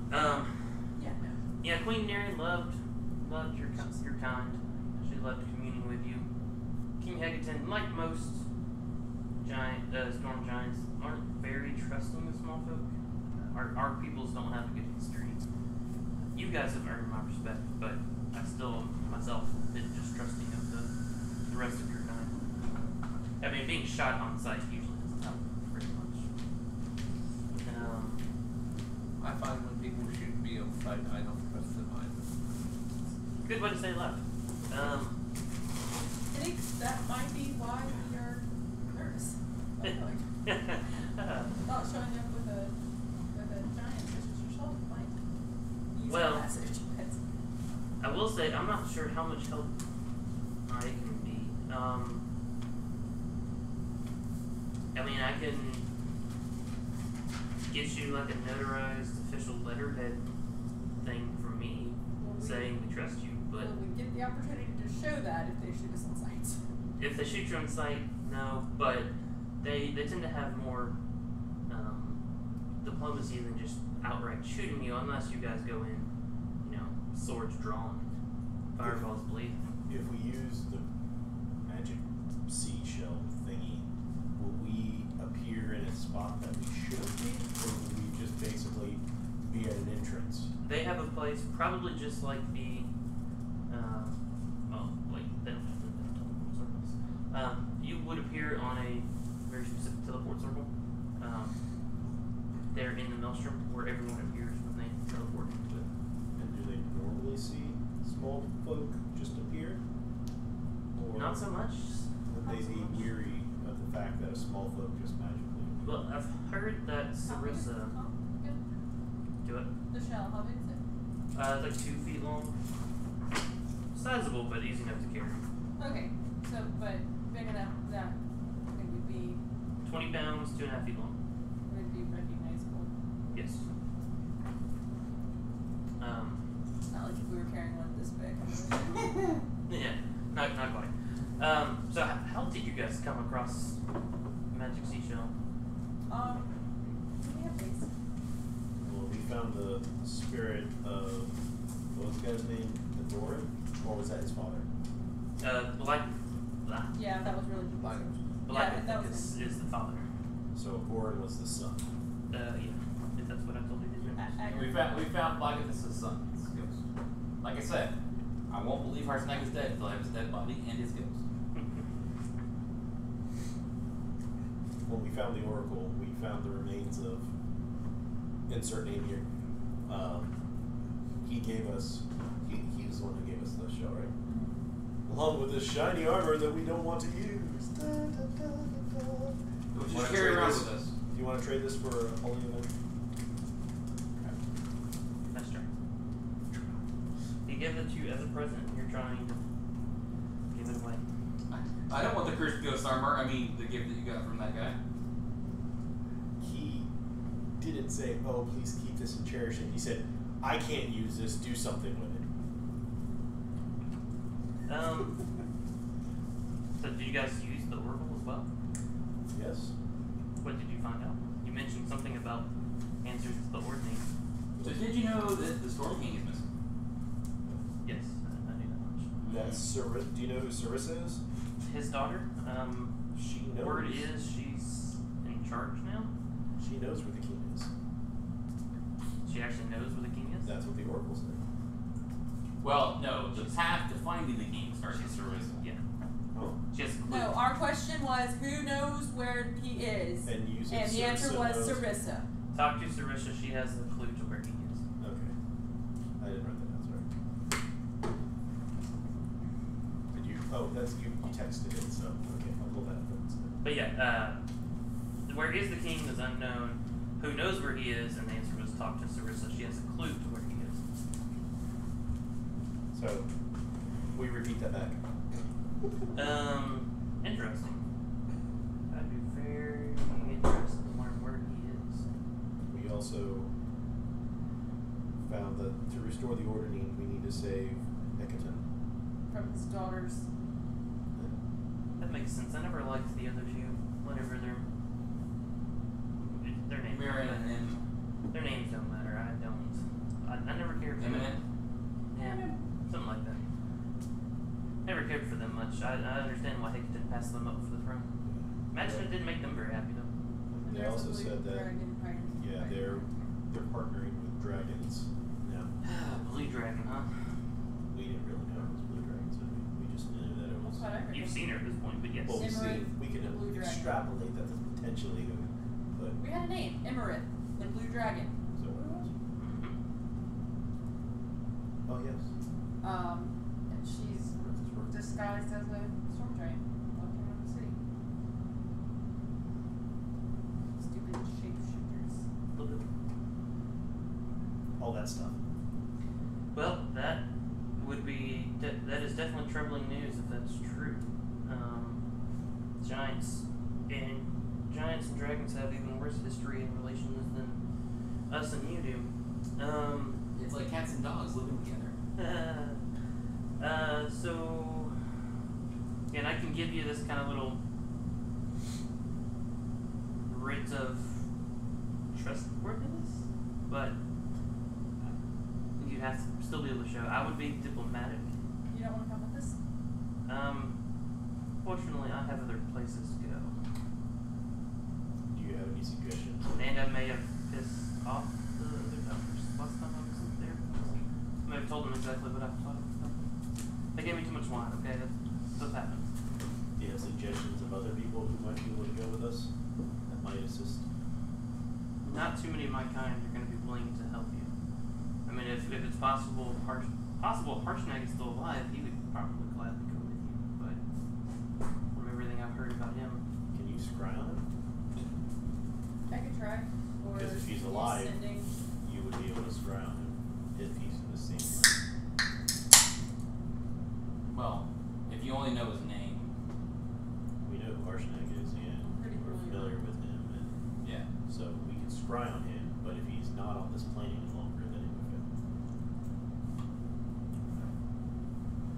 No. Yeah, Queen Neri loved your kind. She loved communing with you. King Hecaton, like most storm giants, aren't very trusting of small folk. Our peoples don't have a good history. You guys have earned my respect, but I still myself been distrusting of the rest of your kind. I mean, being shot on sight usually doesn't help very much. I find when people shoot me on sight, I don't trust them either. Good way to say left. I think that might be why we are nervous. Not showing up with a giant such as yourself might use Well, that message. I will say I'm not sure how much help I can be. I mean, I can get you like a notarized official letterhead thing from me saying we trust you, but Will we get the opportunity to show that if they shoot us on sight? if they shoot you on sight, no. But they tend to have more diplomacy than just outright shooting you, unless you guys go in, you know, swords drawn, fireballs blazing. If we use the magic seashell thingy, will we appear in a spot that we should be, or will we just basically be at an entrance? They have a place, probably just like the, they don't have teleport circles. You would appear on a very specific teleport circle. They're in the maelstrom where everyone appears when they teleport into it. And do they normally see small folk just appear? Or Not so much. would they Not so be much. weary of the fact that a small folk just magically. Well, I've heard that Sarissa. Do it. The shell, how big is it? It's like 2 feet long. Sizable, but easy enough to carry. Okay, so, but big enough that it would be 20 pounds, 2.5 feet long. recognizable. Yes. It's not like if we were carrying one this big. Yeah, not quite. So how did you guys come across Magic Seashell? We have these. Well, we found the spirit of what was the guy's name? The Doran? Or was that his father? Yeah, that was really good. Black. Black Yeah, that was is the father. So Goran was the son. Yeah, if that's what I told you. Didn't We found Blackethus' son. His ghost. Like I said, I won't believe Harsnag is dead until I have his dead body and his ghost. When we found the Oracle, we found the remains of insert name here. He gave us. He was the one who gave us the shell, right? Along with this shiny armor that we don't want to use. Da, da, da, da, da. We'll Wanna just carry trade around this? with us. Do you want to trade this for a holy event? That's true. He gave it to you as a present. You're trying to give it away. I don't want the cursed ghost armor. I mean, the gift that you got from that guy. He didn't say, "Oh, please keep this and cherish it." He said, "I can't use this. Do something with it." So did you guys use the Oracle as well? Yes. What did you find out? You mentioned something about answers to the ordning. So did you know that the Storm King is missing? Yes, I knew that much. That's Sarissa. Do you know who Sarissa is? His daughter. She knows. Word is she's in charge now. She knows where the king is. She actually knows where the king is. That's what the Oracle said. Well, no. The path to finding the king starts with Sarissa. Yeah. Oh. She has a clue. No, our question was who knows where he is? And you said And the answer Sarissa was knows. Sarissa. Talk to Sarissa. She has the clue to where he is. Okay. I didn't write that down. Sorry. Did you? Oh, that's you. You texted it. So okay, I'll pull that up instead. But yeah, where is the king is unknown. Who knows where he is? And the answer was talk to Sarissa. She has a clue to where he is. So we repeat that back. Interesting. That'd be very interesting to learn where he is. We also found that to restore the ordering, we need to save Ekaton. From his daughters. That makes sense. I never liked the other two. Whatever their names. Mirren and then Their names don't matter. I never cared for them. Eminent. Yeah, something like that. Never cared for them much. I understand why Hecate didn't pass them up for the throne. Imagine it didn't make them very happy though. They also said that they're partnering with dragons now. Blue dragon, huh? We didn't really know it was blue dragons, did we? We just knew that it was. That's what I heard. You've seen her at this point, but yes. Well, we Emerald, we can blue dragon. extrapolate that that's potentially who, but We had a name, Emerith, the blue dragon. is that what it was? Mhm. Oh yes. And she's disguised as a storm giant walking around the city. Stupid shapeshifters. Little bit. All that stuff. Well, that would be that is definitely troubling news if that's true. Giants and dragons have even worse history and relations than us and you do. It's like cats and dogs living together. So, and I can give you this kind of little writ of trustworthiness, but you have to still be able to show. I would be diplomatic. You don't want to come with us? Fortunately, I have other places to go, Do you have any suggestions? and I may have pissed off the other governors last time I was there. I may have told them exactly what I thought of them. They gave me too much wine. Okay, that stuff happens. Do you have suggestions of other people who might be able to go with us that might assist? Not too many of my kind are going to be willing to help you. I mean, if it's possible, Harshnag is still alive, he would probably gladly go with you. But from everything I've heard about him, Can you scry on him? I could try. Or Because if he's alive, sending. you would be able to scry on him if he's in the same room. Well, if you only know his name. We know who Harshnag is, and Pretty we're familiar. familiar with him, and Yeah. so we can scry on him. But if he's not on this plane any longer, then it would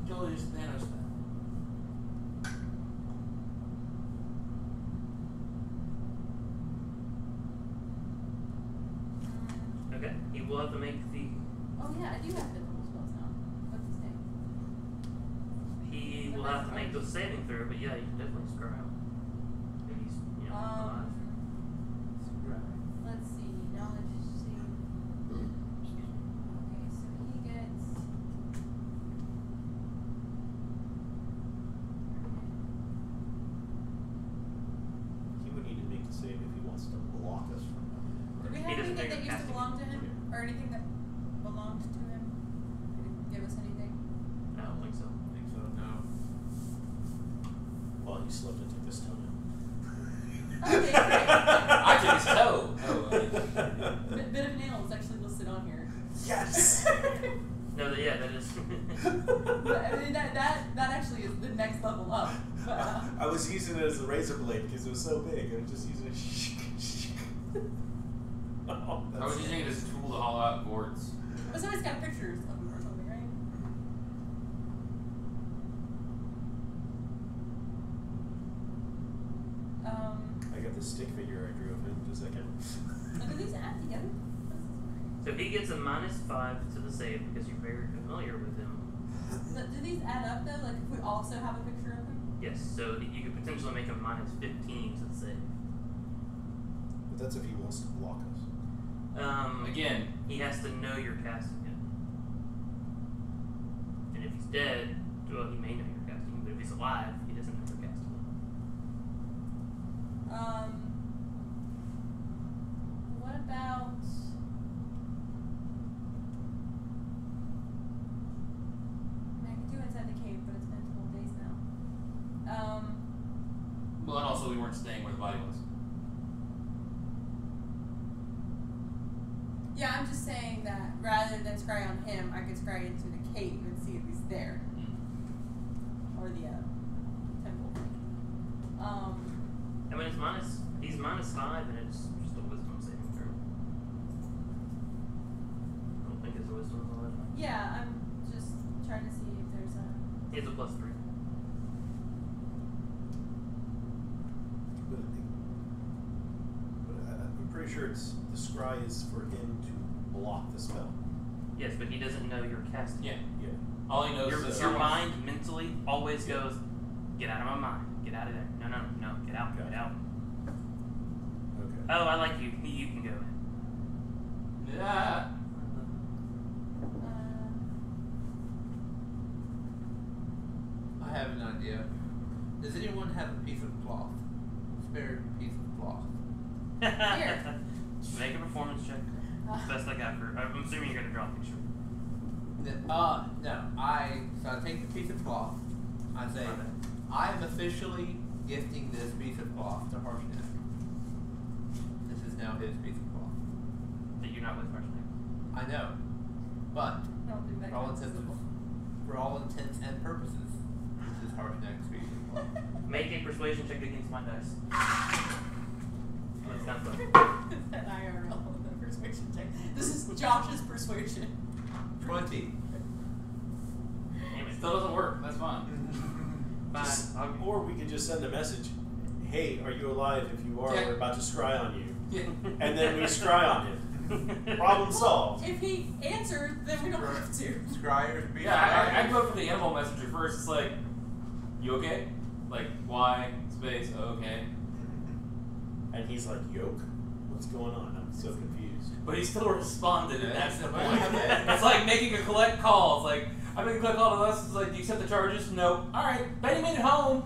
fail. Joel used Thanos that. Okay. He will have to make the. Oh yeah, I do have physical spells now. What's his name? He will have to make the saving throw, but yeah, you can definitely scry him. If he's, alive. Let's see. Knowledge save. Okay, so he gets. He would need to make the save if he wants to block us from Do we He have doesn't anything take that a used to casting. belong to him, or anything that belonged to him? Did he give us anything? I don't think so. I think so. No. Well, he slipped and took this toenail. Okay, great. I took his toe. Bit of nail is actually listed on here. Yes! No, yeah, that is. But, I mean, that actually is the next level up. But, I was using it as a razor blade because it was so big. I was just using it. Oh, I was using it as a tool to hollow out boards. but somebody's got pictures of him or something, right? I got the stick figure I drew of him. Does that count? Do these add together? So he gets a -5 to the save because you're very familiar with him. Do these add up though? Like if we also have a picture of him? Yes, so you could potentially make him -15 to the save. But that's if he wants to block us. Again, he has to know you're casting it. And if he's dead, well, he may know you're casting him, but if he's alive, he doesn't know you're casting him. What about? I mean, I could do inside the cave, but it's been 12 days now. well, and also we weren't staying where the body was. Yeah, I'm just saying that rather than scry on him, I could scry into the cave and see if he's there. Or the temple. I mean, he's -5, and it's just a wisdom saving throw. I don't think it's a wisdom all that high. Yeah, I'm just trying to see if there's a. He has a +3. But I'm pretty sure it's the scry is for him to block the spell. Yes, but he doesn't know you're casting. Yeah. Yeah. All he knows is that Your someone's- mind mentally always goes, get out of my mind. Get out of there. No, get out, Okay. get out. Okay. Oh, I like you. You can go in. Yeah. I have an idea. Does anyone have a piece of cloth? Spare piece of cloth. Here. Make a performance check. Best I got for. I'm assuming you're gonna draw a picture. No. So I take the piece of cloth. I say, I am officially gifting this piece of cloth to Harshnag. This is now his piece of cloth. That you're not with Harshnag. I know, but Don't do that. for all kind of intents symbol. for all intents and purposes, this is Harshnag's piece of cloth. Make a persuasion check against my dice. That's not fun. It's that IRL, the persuasion check. This is Josh's persuasion. 20. Damn it. Still doesn't work. That's fine. Just- Fine. or we could just send a message. Hey, are you alive? If you are, Yeah. we're about to scry on you. Yeah. And then we scry on him. Problem solved. If he answered, then we don't have to. Scryer's piece Yeah, I of go for the animal messenger first. It's like, you okay? Like, Y space, okay. And he's like, yoke? What's going on? I'm so confused. But he still responded, and that's the point. Yeah. It's like making a collect call. It's like, I make a collect call to us. It's like, do you accept the charges? No. Alright, Benny made it home.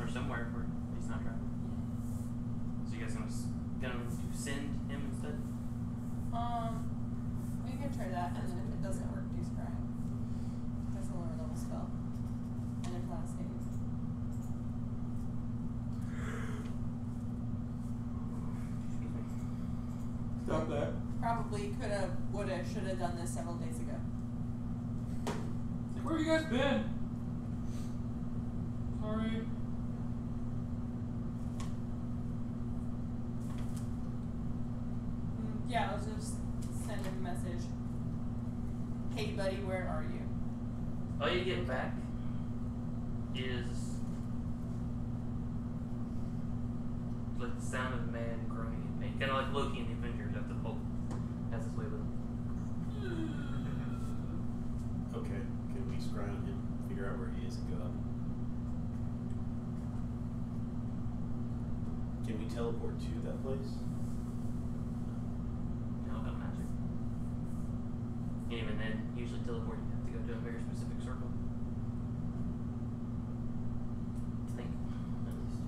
Or somewhere where he's not driving. So you guys gonna send him instead? We can try that, and then if it doesn't work, do scry. That's a lower level spell. And if last save. Stop that. Probably coulda, woulda, shoulda done this several days ago. Where have you guys been? Sorry. Yeah, I'll just send him a message. Hey buddy, where are you? All you get back is like the sound of a man groaning at me. Kind of like Loki in the Avengers after the Hulk has his way with him. Okay, can we scry on him, figure out where he is, and go up? Can we teleport to that place? No, not magic. And even then, usually teleporting, you have to go to a very specific circle. I think, at least.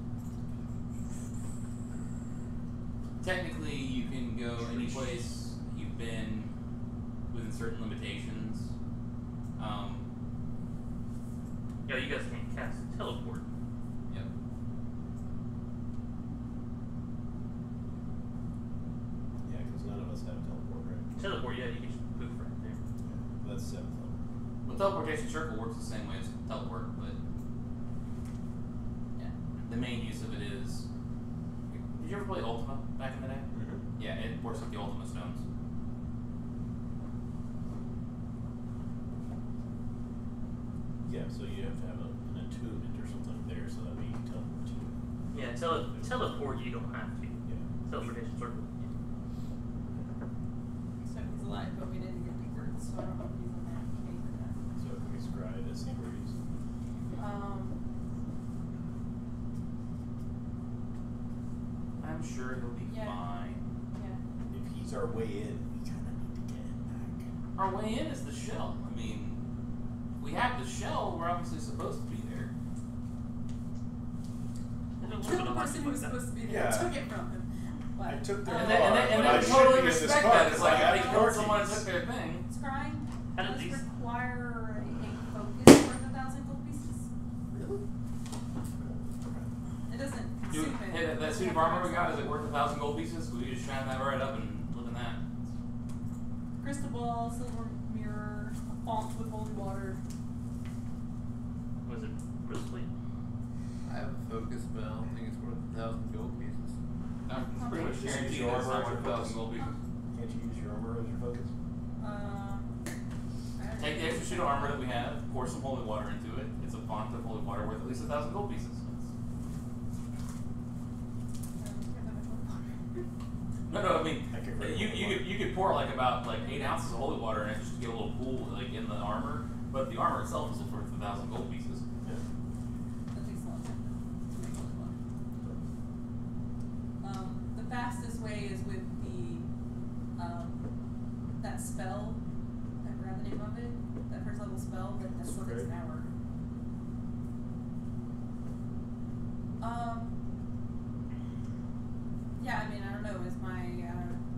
Technically, you can go any place you've been within certain limitations. Yeah, you guys can't cast teleport. Yep. Yeah, because none of us have teleport, right? Teleport, yeah, you can just poof right there. Yeah, that's 7th level. Well, teleportation circle works the same way as teleport, but yeah, the main use of it is. Did you ever play Ultima back in the day? Mm-hmm. Yeah, it works with the Ultima stones. Yeah, so you have to have an attunement or something there so that we can teleport to it. Yeah, teleport you don't have to. Yeah. Teleportation circle. So he's alive, but we didn't get the words, so I don't know if he's in that cave or not. So can we scry to see where he's? I'm sure he'll be Yeah. fine. Yeah. If he's our way in, we kind of need to get him back. Our way in is the shell. I mean, if we have the shell, we're obviously supposed to be there. You're the person who was supposed to be there. Yeah. Took it from him. But, I took their And car, they but I we should totally be in this respect car that. It's 'cause like, I have I the killed car someone and keys. took their thing. Scrying How did does these- require a focus worth 1,000 gold pieces. Really? It doesn't Dude, consume it. hey, that suit of armor we got, is it worth 1,000 gold pieces? We just shine that right up and live in that. Crystal ball, silver mirror, a font with holy water. Was it wristplate? I have a focus, but I don't think it's worth 1,000 gold pieces. I'm pretty much Just use guaranteed your it's armor not as worth your 1,000 gold pieces. Can't you use your armor as your focus? Take the extra sheet of armor that we have, pour some holy water into it. It's a font of holy water worth at least 1,000 gold pieces. No, I mean, I could create you holy water. could pour like about 8 ounces of holy water in it just to get a little pool like in the armor, but the armor itself is worth 1,000 gold pieces. Yeah. That takes a long time to make holy water. The fastest way is with the that spell. I forgot the name of it. That first level spell, but that still takes an hour. Yeah, I mean, I don't know. Is my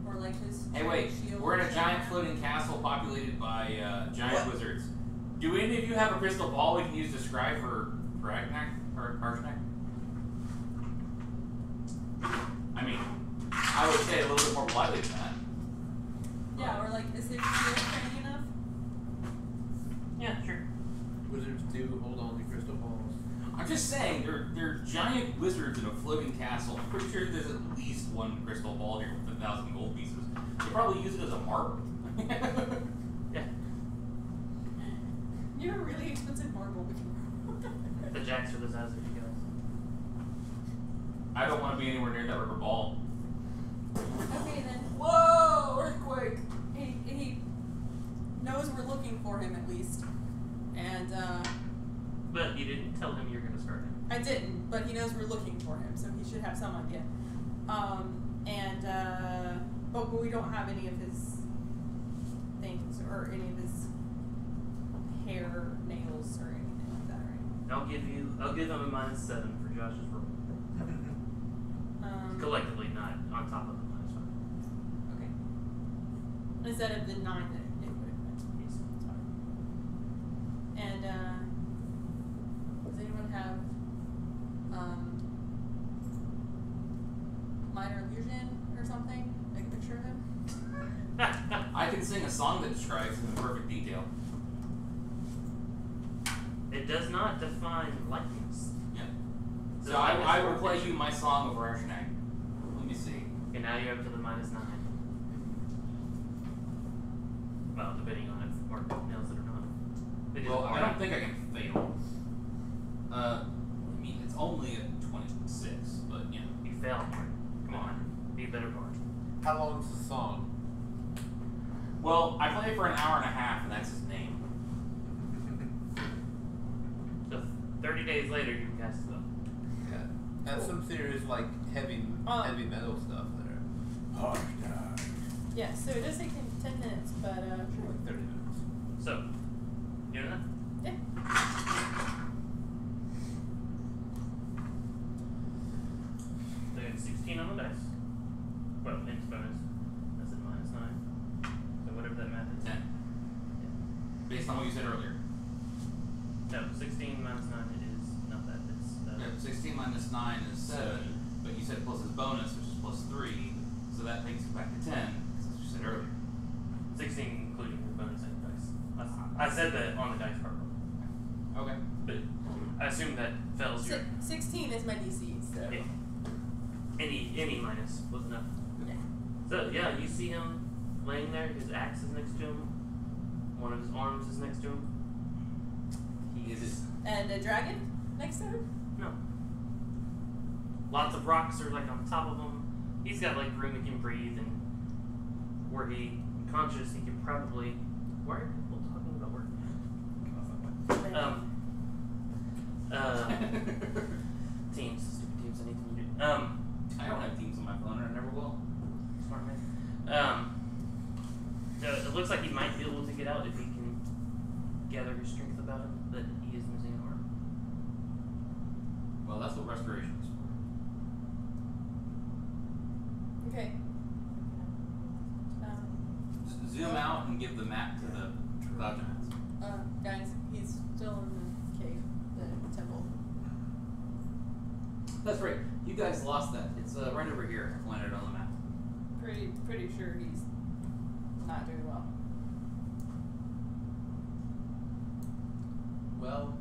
or like his Hey, wait, shield? we're in a giant floating castle populated by giant wizards. Do any of you have a crystal ball we can use to scry for Ragnak or Harsnak? I mean, I would say a little bit more politely than that. Yeah, or like, is his shield training enough? Yeah, sure. Wizards do hold on to crystal balls. I'm just saying, they're giant wizards in a floating castle. I'm pretty sure there's at least one crystal ball here with 1,000 gold pieces. They probably use it as a marble. Yeah. You have a really expensive marble. The jacks are the size of you guys. I don't want to be anywhere near that rubber ball. Okay then. Whoa! Earthquake! He knows we're looking for him at least. And But you didn't tell him you're going to start him. I didn't, but he knows we're looking for him, so he should have some idea. But we don't have any of his things or any of his hair, nails, or anything like that, right? I'll give him a -7 for Josh's roll. Collectively, not on top of the -5. Okay. Instead of the 9 that it would have been. Yes. Sorry. And does anyone have my minor illusion or something? Like a picture of him? I can sing a song that describes him in perfect detail. It does not define likeness. Yeah. So So I will play you my song of Arshnag. Let me see. Okay, now you're up to the -9. Well, depending on if Mark nails it or not. They did Well, I fine. don't think I can fail. I mean, it's only a 26, but you know. You failed, Mark. Come on. Be a better Mark. How long's the song? Well, I play for an hour and a half, and that's his name. So 30 days later, you can cast it up. Yeah. That's some serious like heavy metal stuff there. Yeah, so it does take 10 minutes, but Sure, like 30 minutes. So, you know that? yeah. So you got 16 on the dice. Well, into bonus. That's at -9. So whatever that math is. 10. Based on what you said earlier. No, 16 minus 9 is not that. It's Yeah, 16 minus 9 is 7, but you said plus his bonus, which is plus 3, so that takes it back to 10, as you said earlier. 16 including the bonus and the dice. I said that on the dice card. Okay. But I assume that fails your 16 is my DC, so. yeah. Any minus was enough. Yeah. So yeah, you see him laying there, his axe is next to him, one of his arms is next to him. Is it? And a dragon next to him? No. Lots of rocks are like on top of him. He's got like room he can breathe, and were he conscious, he could probably. Why are people talking about work? Teams, stupid teams, anything you do. I don't have Teams on my phone, and I never will. Smart man. So it looks like he might be able to get out if he can gather his strength about him, but he is missing an arm. Well, that's what restoration is for. Okay. Zoom out and give the map to the cloud giants. Guys, he's still in the cave, the temple. That's right. You guys lost that. It's right over here. I've landed on the map. Pretty sure he's not doing well. Well,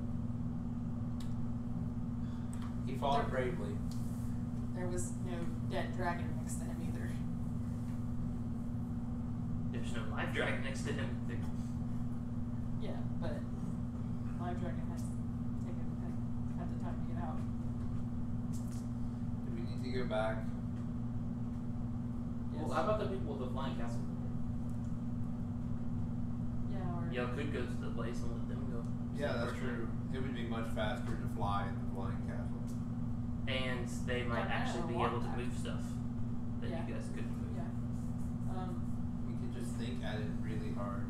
he fought bravely. There was no dead dragon next to him either. There's no live dragon next to him. Yeah, but live dragon has had the time to get out. Do we need to go back? Well, how about the people with the flying castle? Yeah, or Y'all could go to the place and let them go. Yeah, that's true. It would be much faster to fly in the flying castle. And they might I actually don't be want able to that. move stuff that Yeah. you guys couldn't move. yeah. We could just think at it really hard.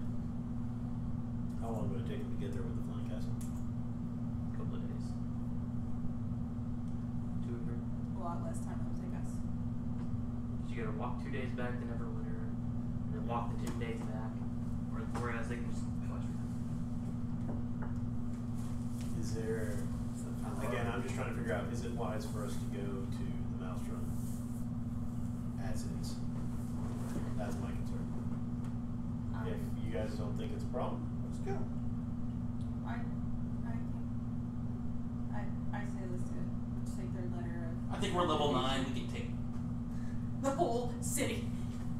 How long would it take them to get there with the flying castle? A couple of days. 2 or 3. A lot less time it would take us. You gotta walk 2 days back to Neverwinter, and then walk the 10 days back. Whereas they can just flash through them. Is there, again, I'm just trying to figure out, is it wise for us to go to the Maelstrom as is? That's my concern. If you guys don't think it's a problem, let's go. I say let's do it. Let's take their letter of I think we're level 9. We can take. the whole city.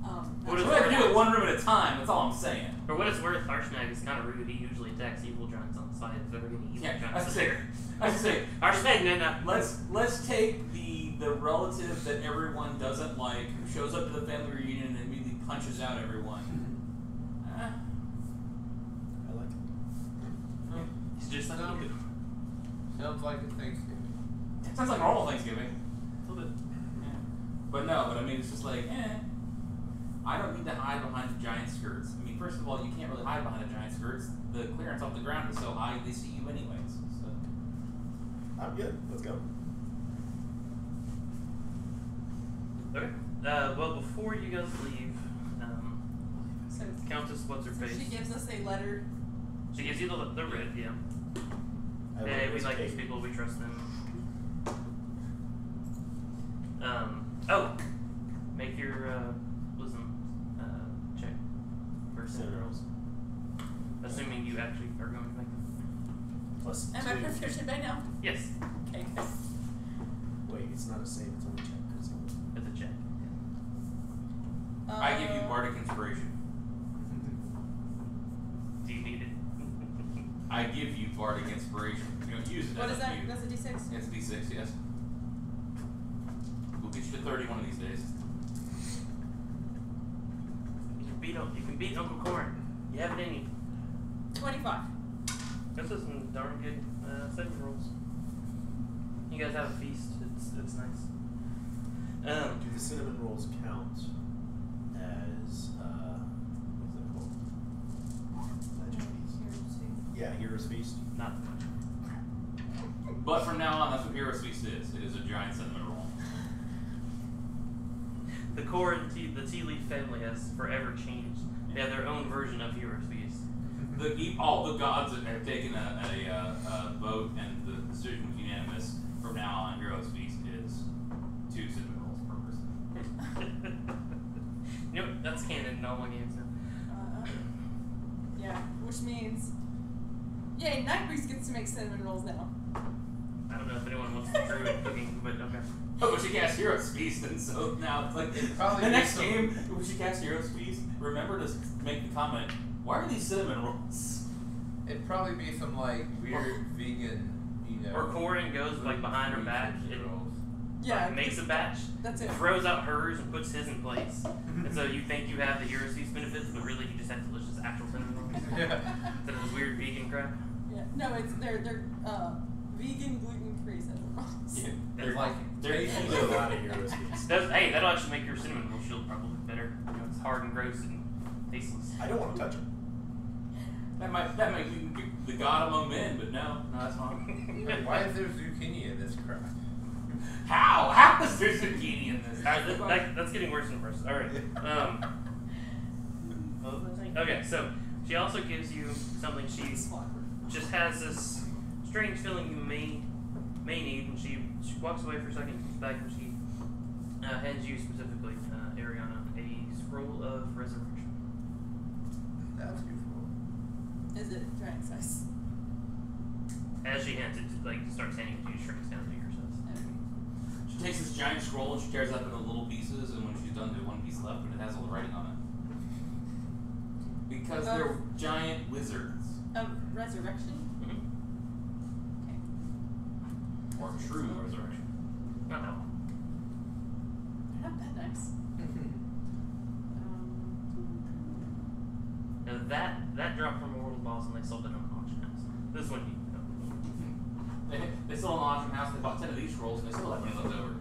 What We're is gonna do it one room at a time. That's all I'm saying. For what it's worth, Arshnag is kind of rude. He usually attacks evil giants on the side if they're getting evil Yeah, I giants was saying. there. I was saying. Arshnag, no. Let's take the relative that everyone doesn't like, who shows up to the family reunion and immediately punches out everyone. I like it. He's just like you. Sounds like it's Thanksgiving. Sounds like normal Thanksgiving. A little bit. Yeah. But no, I mean, it's just like, I don't need to hide behind the giant skirts. I mean, first of all, you can't really hide behind the giant skirts. The clearance off the ground is so high, they see you anyways. So. I'm good. Let's go. Okay. Well, before you guys leave, So Countess, what's her so face? she gives us a letter. She gives you the writ, yeah. I Hey, we this like cake. these people, we trust them. your wisdom check for cinnamon rolls. Assuming you actually are going to make them. Plus Am 2. I proficient by now? Yes, Okay, good. Wait, it's not a save, it's only a check. it's a check. I give you bardic inspiration. Do you need it? I give you bardic inspiration. You don't use it. What as is a that? few. That's a D6? It's D6, yes. We'll get you to 30 one of these days. You can beat Uncle Corn. You have it in you. 25. This is some darn good cinnamon rolls. You guys have a feast. It's nice. Do the cinnamon rolls count as what's it called? Magic feast. Yeah, Hero's Feast. Not much. But from now on, that's what Hero's Feast is. It is a giant cinnamon roll. The core and the tea leaf family has forever changed. They have their own version of Heroes Feast. All the gods have taken a vote, and the decision was unanimous. From now on, Hero's Feast is 2 cinnamon rolls per person. You know, that's canon in all my games now. Yeah, which means, yay, Nightbreeze gets to make cinnamon rolls now. I don't know if anyone wants to drew in cooking, but okay. Oh, but she cast Hero's Feast, and so now it's like Probably the next some- game when she casts Hero's Feast, remember to make the comment, why are these cinnamon rolls? It'd probably be some like weird vegan, Or Corin goes like behind her back and Yeah, makes a batch, that's it. throws out hers and puts his in place. And so you think you have the Heroes Feast benefits, but really you just have delicious actual cinnamon rolls. Yeah. Instead of this weird vegan crap. Yeah, no, it's they're vegan gluten-free cinnamon rolls. Yeah, They're like they're You usually do a lot of Hero's Feast. Hey, that'll actually make your cinnamon roll shield probably better. You know, it's hard and gross and tasteless. I don't want to touch it. that might be the god among men, but no, that's fine. Why is there zucchini in this crap? How is there zucchini in this? That's getting worse and worse. All right. What was I saying? Okay, so she also gives you something. She just has this strange feeling you may need, and she walks away for a second, comes back, and she hands you specifically, Ariana, a scroll of resurrection. That's useful. Is it giant size? As she hands it, starts handing it to you, shrinks down to your size. She takes this giant scroll and she tears it up into little pieces, and when she's done, there's one piece left, but it has all the writing on it. Because they're giant wizards. Of resurrection? Or true resurrection. No. Not that nice. Now that dropped from a world boss and they sold it on auction house. This one you They sold an auction house, they bought 10 of these scrolls, and they still have money left over.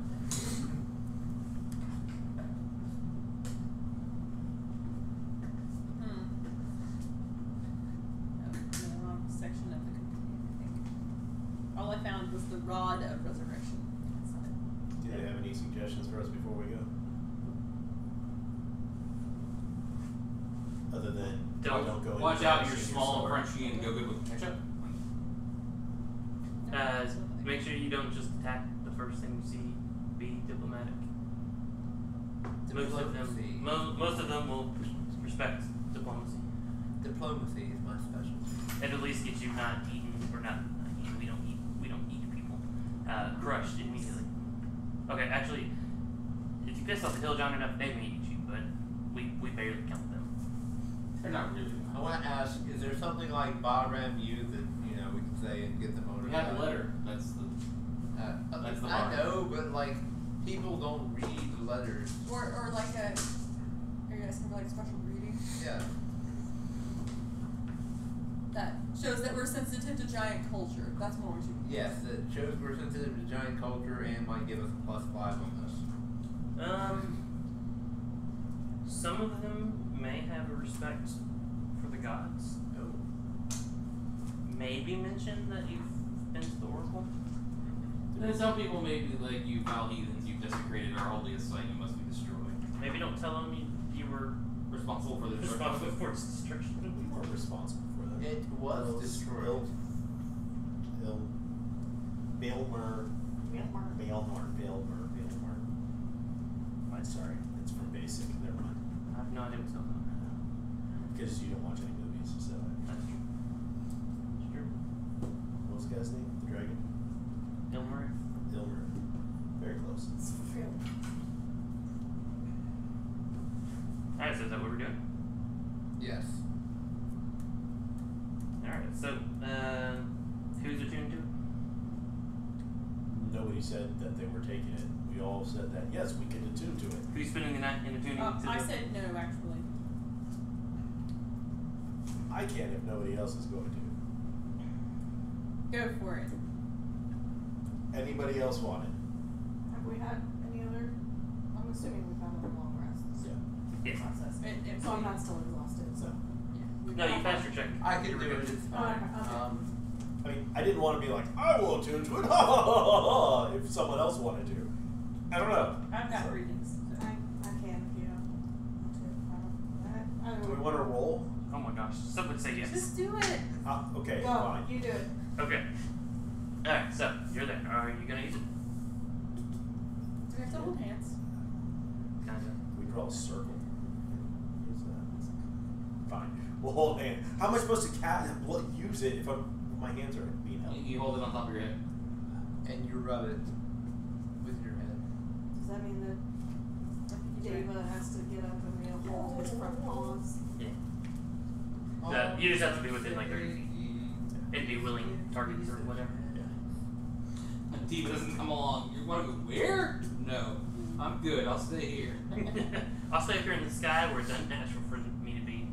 I'm in the wrong section of the computer, I think. All I found was the rod of resurrection. Do they have any suggestions for us before we go? Other than don't go. Watch into out, you're your small sword. and crunchy and go good with ketchup. make sure you don't just attack the first thing you see. Be diplomatic. Diplomacy. Most of them will respect diplomacy. Diplomacy is my specialty. And at least get you not eaten or not eaten. We don't eat people. Crushed immediately. Okay, actually, if you piss off the hill John enough, they may eat you, but we barely count them. They're not really. I want to ask: is there something like Bahram you that we can say and get them over? We have a letter. That's the. That's the I bar. know, but like people don't read letters. Or like a. Are you asking for like special reading? Yeah. That shows that we're sensitive to giant culture. That's more what you. Yes, that shows we're sensitive to giant culture and might give us a +5 on this. Some of them may have a respect for the gods. Oh. Maybe mention that you've been to the Oracle. Then some people may be like, you foul heathens, you've desecrated our holiest site, you must be destroyed. Maybe don't tell them you were Responsible for the responsible destruction. for its destruction. We weren't responsible for that. It was destroyed. Baelmer. I'm sorry, it's from Baelmer. no idea what's going on. Because you don't watch any movies, so. That's true. It's true. What was the guy's name? The dragon? Ilmer. Ilmer. Very close. It's real. Alright, so is that what we're doing? Yes. Alright, so, who's attuned to it? Nobody said that they were taking it. We all said that, yes, we can attune to it. Who's spending the night in attuning to I the... said no, actually. I can if nobody else is going to. Go for it. Anybody else want it? Have we had any other? I'm assuming we've had other long rests. Yes. Process. So I'm not still exhausted. So. No, you passed your check. I can You were do good. it. It's Oh, fine. okay. I mean, I didn't want to be like, I will attune to it, if someone else wanted to. I don't know. I've got readings. So. I can if you don't want to. Do we want to roll? Oh my gosh. Someone say yes. Just do it. Okay, Go. fine. You do it. Okay. Alright, so, you're there. Are you gonna use it? Do we have to hold hands? Kinda. We draw a circle. Use that. Fine. We'll hold hands. How am I supposed to use it if my hands are being held? You hold it on top of your head. And you rub it with your head. Does that mean that Deva has to get up and hold his front paws? Yeah. You just have to be within like 30 feet. And be willing targets or whatever. Diva doesn't come along. You want to go where? No. I'm good. I'll stay here. I'll stay up here in the sky where it's unnatural for me to be,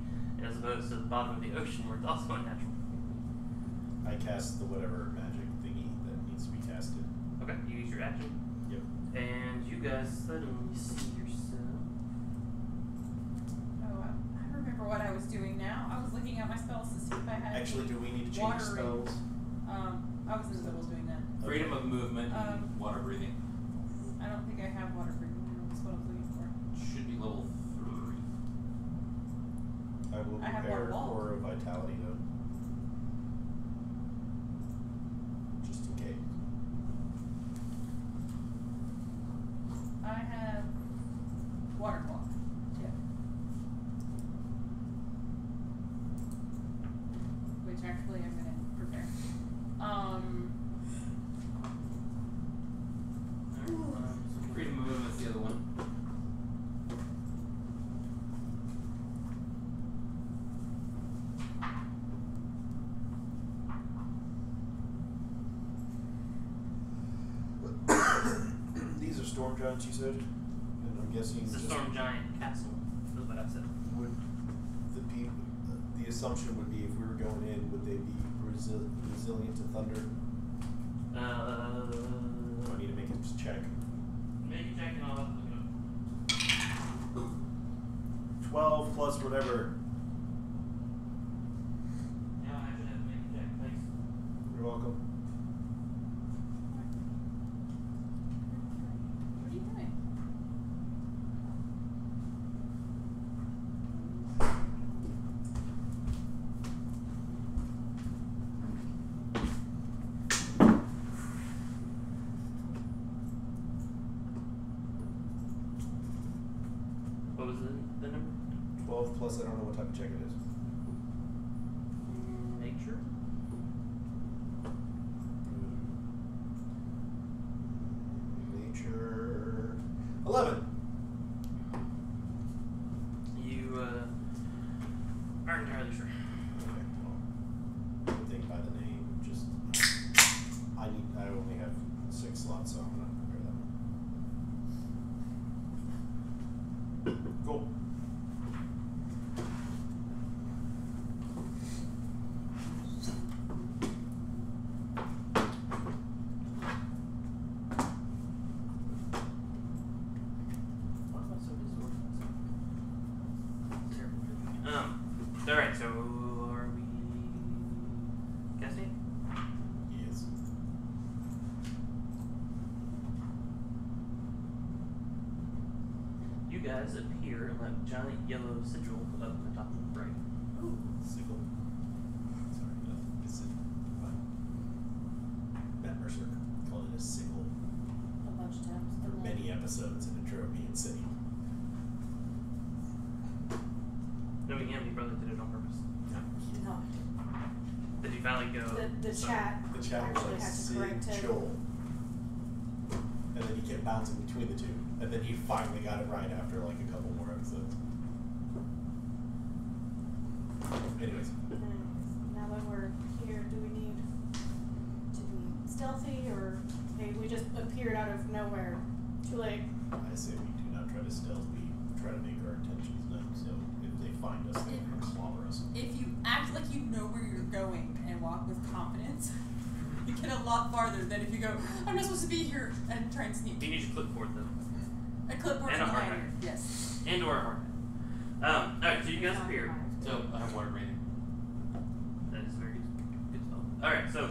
as opposed to the bottom of the ocean where it's also unnatural. I cast the whatever magic thingy that needs to be casted. Okay, you use your action. Yep. And you guys suddenly see yourself. Oh, I remember what I was doing now. I was looking at my spells to see if I had Actually, any do we need to change watering. spells? I was in the middle of doing that. Freedom of movement and water breathing. I don't think I have water breathing. That's what I was looking for. Should be level 3. I will I have prepare one wall. Aura of Vitality though. Just in case. I have water clock. Yeah. Which actually I'm gonna prepare. Freedom of movement's the other one. These are storm giants, you said? And I'm guessing It's a just storm giant castle. That's what I said. would the assumption would be if we were going in, would they be resilient to thunder? Do I need to make a check? Make a check and I'll have to look it up. 12 plus whatever. Yeah, I should have to make a check. Thanks. You're welcome. What are you doing? What was the number? 12 plus, I don't know what type of check it is. Nature? Nature. 11. You aren't entirely sure. Okay, well, good thing by the name, just I only have 6 slots, so I'm gonna prepare that one. Cool. Why am I so disorganized? Terrible. Alright, so are we guessing? Yes. You guys appear in that giant yellow sigil up in the top of the right. Ooh, sickle. Sorry, it's Matt Mercer called it a sickle A bunch of times. for many episodes, and it drove me insane. him, he probably did it on purpose. No, Did you finally go? the sorry. chat The chat was actually like had to Sig correct him. Joel. And then he kept bouncing between the two. And then he finally got it right after like a couple more episodes. Anyways. Now that we're here, do we need to be stealthy or hey, we just appeared out of nowhere? Too late. I say we do not try to stealth, we try to make our intentions known, so if they find us, they can clobber us. If you act like you know where you're going and walk with confidence, you get a lot farther than if you go, I'm not supposed to be here, and try and sneak. You need your clipboard though. A clipboard And and a a hard lanyard, hat. yes. And or a hard hat. Alright, so you guys are here. So I have water breathing. That is very good spell. Alright, so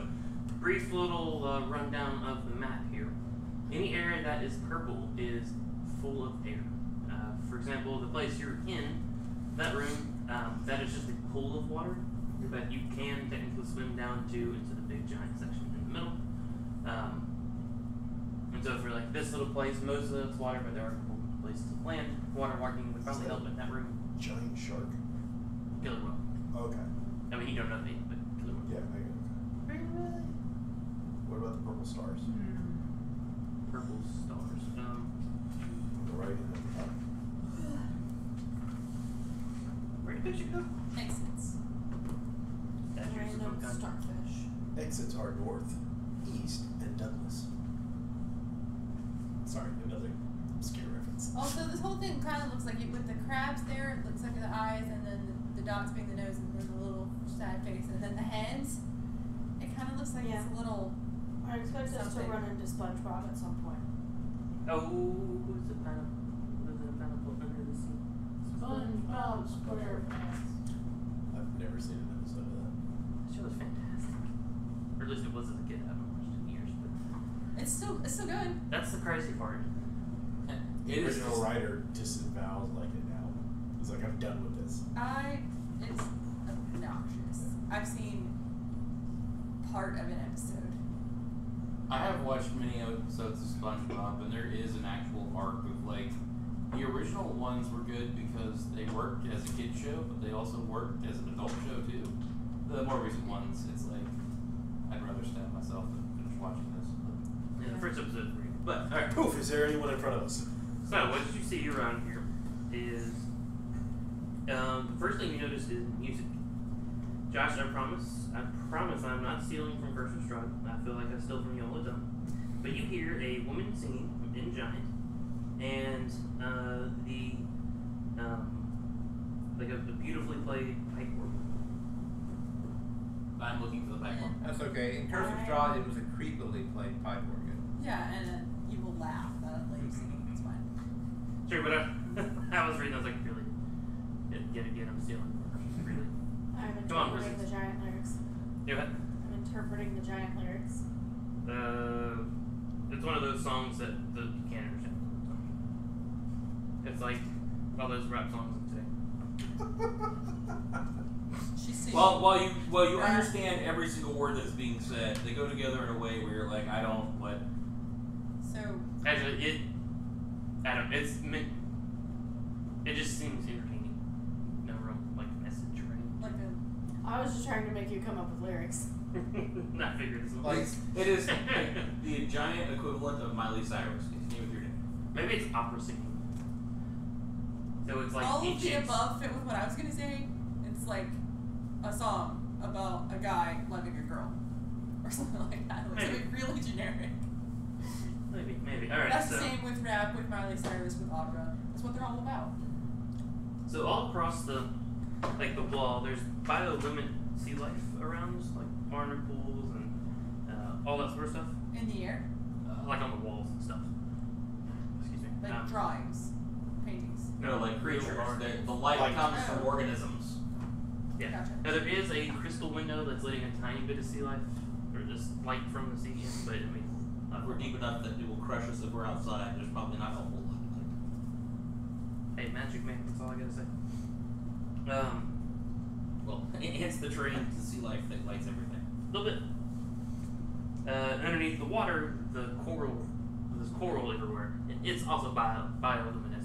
brief little rundown of the map here. Any area that is purple is full of air. For example, the place you're in, that room, that is just a pool of water, but you can technically swim down into the big giant section in the middle. And so for like this little place, most of it's water, but there are a couple places of land. Water walking would probably help in that room. Giant shark. Killer whale. Okay. I mean, you don't know me, but killer whale. Yeah, I got it. Really? What about the purple stars? Purple stars. On the right and at the top. Where did you go? Exits. Statues of Random some kind. starfish. Exits are north, east, and Douglas. Sorry, another obscure reference. Also, this whole thing kind of looks like it, with the crabs there, it looks like the eyes, and then the dots being the nose, and then the little sad face, and then the heads. It kind of looks like Yeah. it's a little. I expect us to Something. run into SpongeBob at some point. Oh, who's the pineapple? Who's the pineapple under the sea? SpongeBob SquarePants. I've never seen an episode of that. That show was fantastic. Or at least it was as a kid. I haven't watched it in years, but It's still good. that's the crazy part. The It is original just- writer disavows like it now. He's like, I'm done with this. It's obnoxious. I've seen part of an episode. I have watched many episodes of SpongeBob, and there is an actual arc of like the original ones were good because they worked as a kid show, but they also worked as an adult show too. The more recent ones, it's like I'd rather stab myself than finish watching this. Yeah, the first episode is pretty good. But alright. Poof, is there anyone in front of us? So what you see around here is the first thing you notice is music. Josh, I promise I'm not stealing from Cursor Stride. I feel like I steal from you all the time. But you hear a woman singing in Giant, and like a beautifully played pipe organ. I'm looking for the pipe one. That's okay. In Curse of Strahd, it was a creepily played pipe organ. Yeah, and then you will laugh at a lady singing. It's fine. Sure, but I was reading, I was like, really? Yet again, I'm stealing. Really? I'm Come on, interpreting the Wizards. giant lyrics. Do it. I'm interpreting the giant lyrics. It's one of those songs that you can't understand. It's like all those rap songs of today. She's singing. While you understand every single word that's being said, they go together in a way where you're like, I don't what. So Actually, it's meant. It just seems entertaining. No real like message or anything. like a I was just trying to make you come up with lyrics. Not figured this Like- It is the giant equivalent of Miley Cyrus. Continue with your name. Maybe it's opera singing. So it's like all of the ancient. above fit with what I was gonna say. It's like a song about a guy loving a girl, or something like that. It's Maybe. like really generic. Maybe. All right. That's so. the same with rap, with Miley Cyrus, with opera. That's what they're all about. So all across the wall, there's bioluminescent sea life around, like barnacles and all that sort of stuff, In the air, like on the walls and stuff. Excuse me. like drawings, paintings. No, like creatures. The light Like- comes from organisms. Yeah. Gotcha. Now there is a crystal window that's letting a tiny bit of sea life, or just light from the sea in, but I mean, We're deep enough that it will crush us if we're outside. There's probably not a whole lot of light. hey, magic man, that's all I gotta say. Well, hence the terrain to sea life that lights everything. A little bit. Underneath the water, there's coral everywhere. And it's also bioluminescent.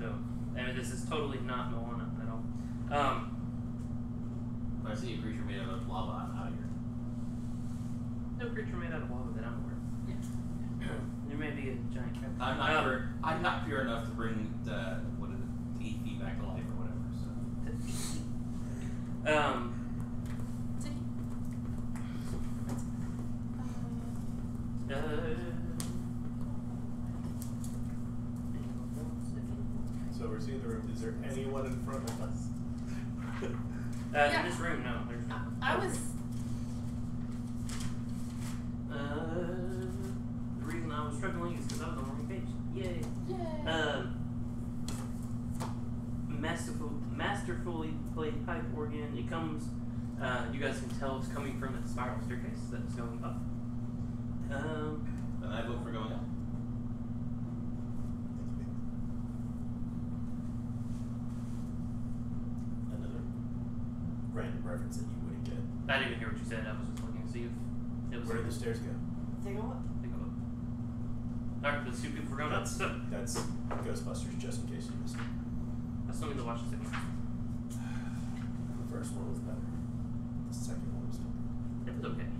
So, I mean, this is totally not Moana at all. see a creature made out of lava, I'm out of here. No creature made out of lava that I'm aware of. There may be a giant crab. I'm not pure enough to bring the 8 feet back to life or whatever. So. So we're seeing the room. Is there anyone in front of us? In this room, no. There's no. I was. The reason I was struggling is because I was on the wrong page. Yay. Masterfully played pipe organ. It comes. You guys can tell it's coming from a spiral staircase that's going up. And I vote for going up. Another random reference that you wouldn't get. I didn't even hear what you said. I was just looking to see if it was. Where did the stairs go? They go up. They go up. Alright, let's see people for going up. So, That's Ghostbusters, just in case you missed it. I still need to watch the second one. The first one was better. The second one was better. It was okay.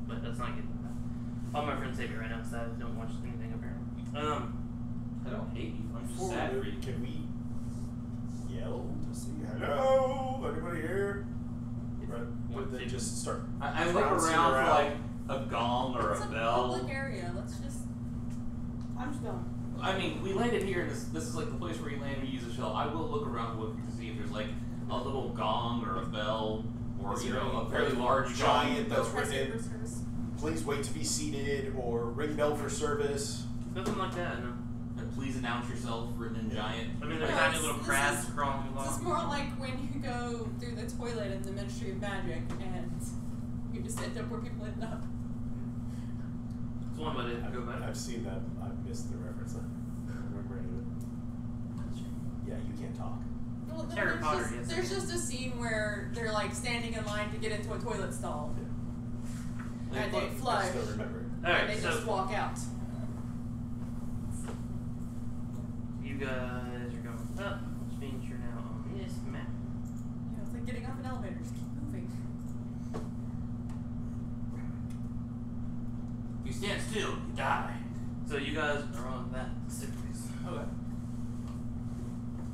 But that's not good. All my friends hate me right now because I don't watch anything apparently. I don't hate you. I'm just Before sad we for you. can we yell to see hello? Anybody here? Right. Would they just start? I look trouncing around for around? like a gong or It's a a bell. public area. Let's just. I'm just going. I mean, we landed here, and this is like the place where you land and you use a shell. I will look around to see if there's like a little gong or a bell or Is you there know any a fairly large giant gong. that's written, please wait to be seated, or ring bell for service? Nothing like that, no. And please announce yourself, written in giant. I mean, there's No, tiny this- little this crabs is- crawling along. This is more like when you go through the toilet in the Ministry of Magic and you just end up where people end up. It's one way to go about it. I've seen that. I've missed the reference. I don't remember any of it. Yeah, you can't talk. Well, then Harry Potter, there's, yes. there's just a scene where they're like standing in line to get into a toilet stall. And they I flush. still remember it. And Alright, they so just walk out. you guys are going up, which means you're now on this map. You know, it's like getting off an elevator. Just keep moving. If you stand still, you die. So you guys are on that staircase. Okay.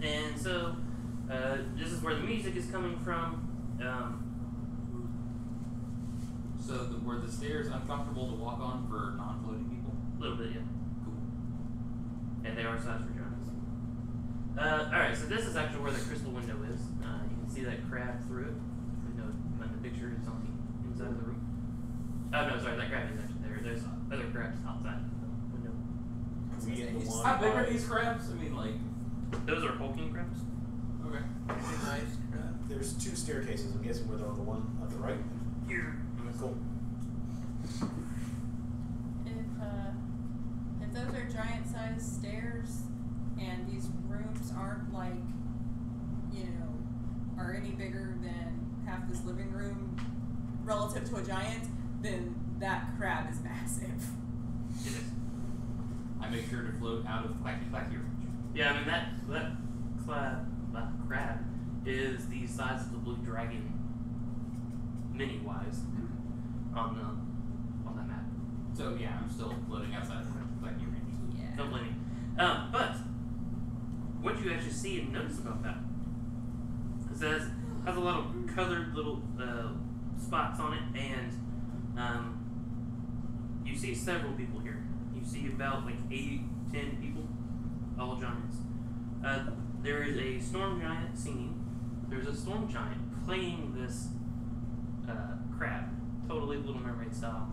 And so, this is where the music is coming from. So were the stairs uncomfortable to walk on for non-floating people? A little bit, yeah. Cool. And they are sized for giants. Alright, so this is actually where the crystal window is. You can see that crab through it. You know, when the picture is on the inside of the room. Oh, no, sorry, that crab is actually there. There's other crabs outside the window. We in the one How big are by- these crabs? I mean, like. Those are hulking crabs. Okay. Nice crap. There's 2 staircases. I'm guessing we're on the one on the right. Here. Cool. If those are giant-sized stairs, and these rooms aren't like, you know, are any bigger than half this living room relative to a giant, then that crab is massive. It is. I make sure to float out of Clacky Clacky range. Yeah, I mean, that crab is the size of the blue dragon, mini-wise, on that map. So yeah, I'm still floating outside of Clacky range. Yeah. Don't blame me. But what you actually see and notice about that is that it has a lot of colored little spots on it, and you see several people here. You see about like 8-10 people, all giants. There is a storm giant singing. There's a storm giant playing this crab, totally Little Mermaid style.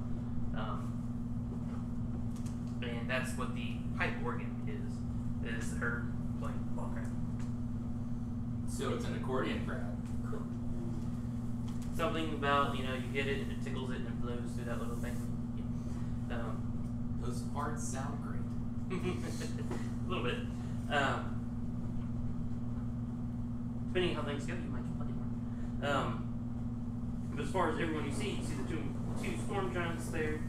And that's what the pipe organ is her playing ball crab. So it's an accordion crab. Something about, you hit it and it tickles it and it blows through that little thing. Yeah. Those parts sound great. A little bit. Depending on how things go, you might play more. But as far as everyone you see the two storm giants there.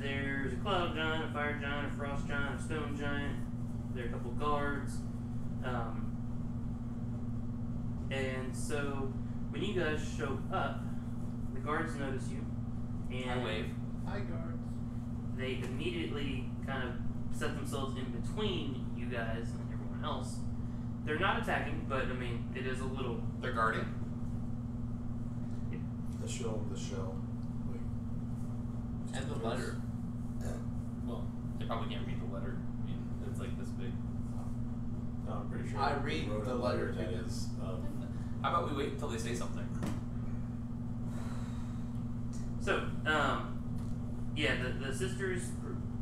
There's a cloud giant, a fire giant, a frost giant, a stone giant. There are a couple guards. And And so when you guys show up, the guards notice you, and I wave. Hi, guards. they immediately kind of set themselves in between you guys and everyone else. They're not attacking, but I mean, it is a little. They're guarding. The shell. Like, And the letter. Well, they probably can't read the letter. I mean, it's like this big. No, I'm pretty sure. I he read wrote the a letter that to them. is. How about we wait until they say something? So, yeah, the sisters,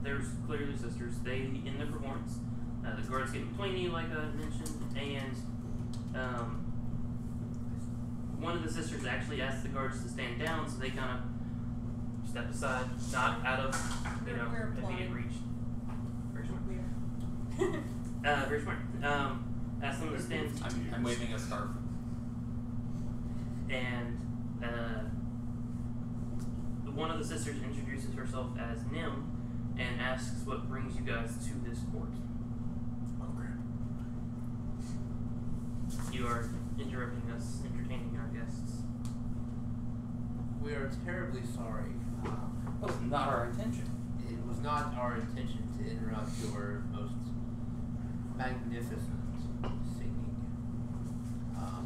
there's clearly sisters. They in the performance. The guards get in between you, like I mentioned, and one of the sisters actually asks the guards to stand down, so they kind of step aside, not out of We're immediate applying. reach. Very smart. Weird. Very smart. Ask them to stand. I'm waving a scarf. And one of the sisters introduces herself as Nim and asks what brings you guys to this court. Oh crap. You are interrupting us, entertaining our guests. We are terribly sorry. That was not our intention. It was not our intention to interrupt your most magnificent singing.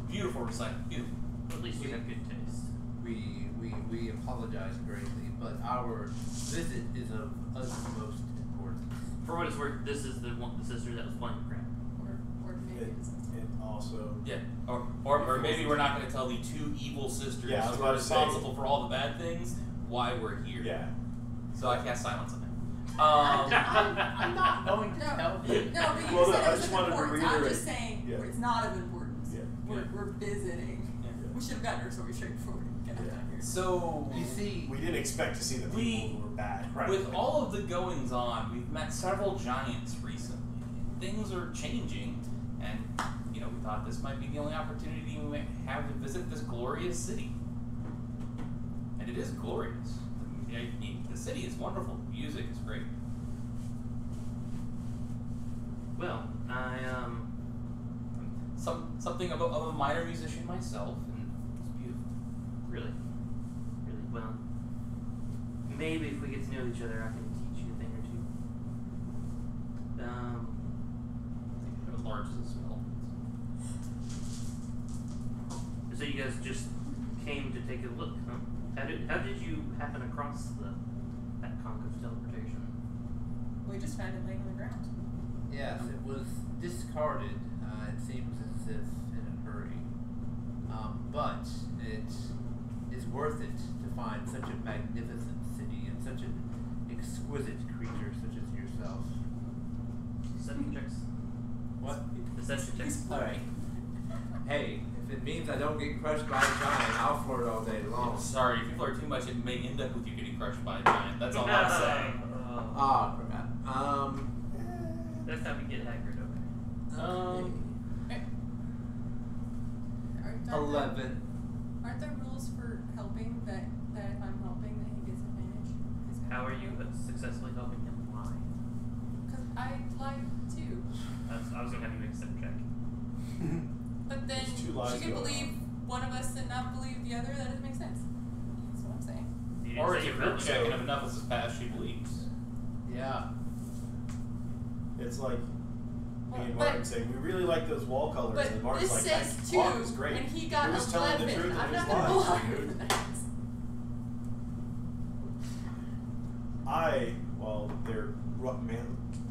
Beautiful recital. Beautiful. At least you have good taste. We apologize greatly, but our visit is of utmost importance. For what it's worth, this is the sister that was playing the crap. Or maybe It, it's it also. Yeah. Or maybe we're not going to tell the two evil sisters Yeah, I was who are about to say. responsible for all the bad things why we're here. Yeah. So I cast silence on him. I'm not going to No. tell you. No, but you Well, no, said I it was just of wanted to importance. I'm reiterate. just saying Yeah. it's not of importance. Yeah. We're visiting. Yeah. We should have gotten our story straight before we get out Yeah. here. So You see, We didn't expect to see the people who were bad. Right. with all of the goings on, we've met several giants recently. Things are changing, and we thought this might be the only opportunity we might have to visit this glorious city. And it is glorious. The city is wonderful. The music is great. Well, Something of a minor musician myself, and it's beautiful. really well. Maybe if we get to know each other, I can teach you a thing or two. I think it enlarges as well. So you guys just came to take a look, huh? How did you happen across that conch of teleportation? We just found it laying on the ground. yes, it was discarded. It seems as if in a hurry. But it is worth it to find such a magnificent city and such an exquisite creature such as yourself. Deception checks. What? Deception checks. Alright. Hey, if it means I don't get crushed by a giant, I'll flirt all day long. Sorry, if you flirt too much, it may end up with you getting crushed by a giant. That's all I'm saying. Ah, crap. That's how we get Hagrid over. Aren't 11. Aren't there rules for helping that if I'm helping that he gets advantage? How are you successfully helping him lie? Because I lied too. I was gonna have you make a step check. But then There's two lies she could going believe one of us and not believe the other. That doesn't make sense. That's what I'm saying. You didn't Or say it's a you group felt check, so. and if enough is passed, she believes. Yeah. It's like me and But- Martin saying we really like those wall colors, But and Martin's this like, says that 2, clock is great. and he got You're just telling the 11. truth I'm in not his gonna lies, lie dude. to that. While they're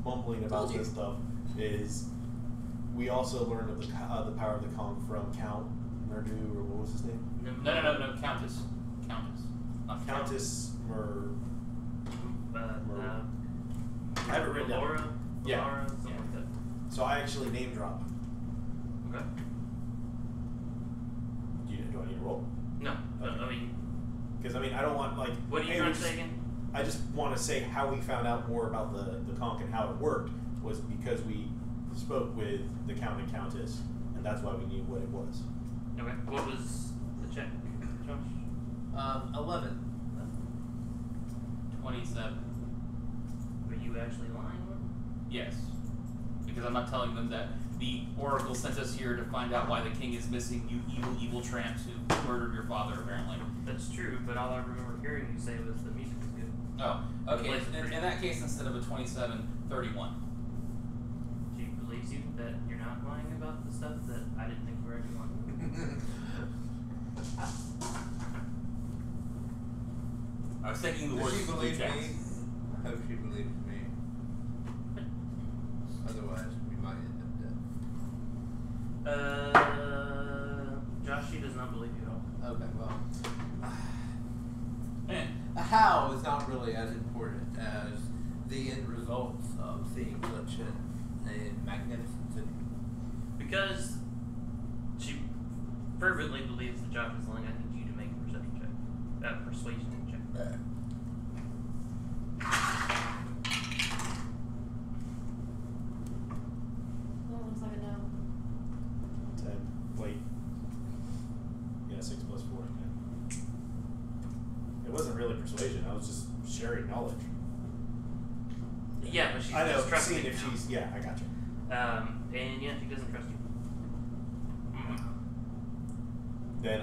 mumbling about Told you. this stuff, is we also learned of the power of the conch from Count Merdu, or what was his name? No, Countess. Countess. Not Count. Countess I have it written down. Laura? Yeah. Laura, something Yeah. like that. So I actually name drop. Okay. Do I need to roll? No, Okay. I mean, Because I don't want like. what are you hey, trying we to say again? I just want to say how we found out more about the conch and how it worked was because we spoke with the Count and Countess, and that's why we knew what it was. Okay. What was the check, Josh? 11. 27. Were you actually lying? Yes. Because because I'm not telling them that the Oracle sent us here to find out why the king is missing, you evil, evil tramps who murdered your father, apparently. That's true, but all I remember hearing you say was the music was good. Oh, okay. In that case, instead of a 27, 31. She believes you that you're not lying about the stuff that I didn't think were actually lying. I was thinking the Does words she believe Jack. me? I hope she believes me. Otherwise, we might end up dead. Josh, she does not believe you at all. Okay, well. Man, The how is not really as important as the end results of seeing bloodshed and magnificent city. Because she fervently believes that Josh is lying, I need you to make a perception check. Persuasion check. That looks like a no. 10. Wait. Yeah, 6 plus 4. 10. It wasn't really persuasion. I was just sharing knowledge. Yeah, but she's I know. just trusting Seeing if now. she's. Yeah, I got you. And yeah, she doesn't trust you. Then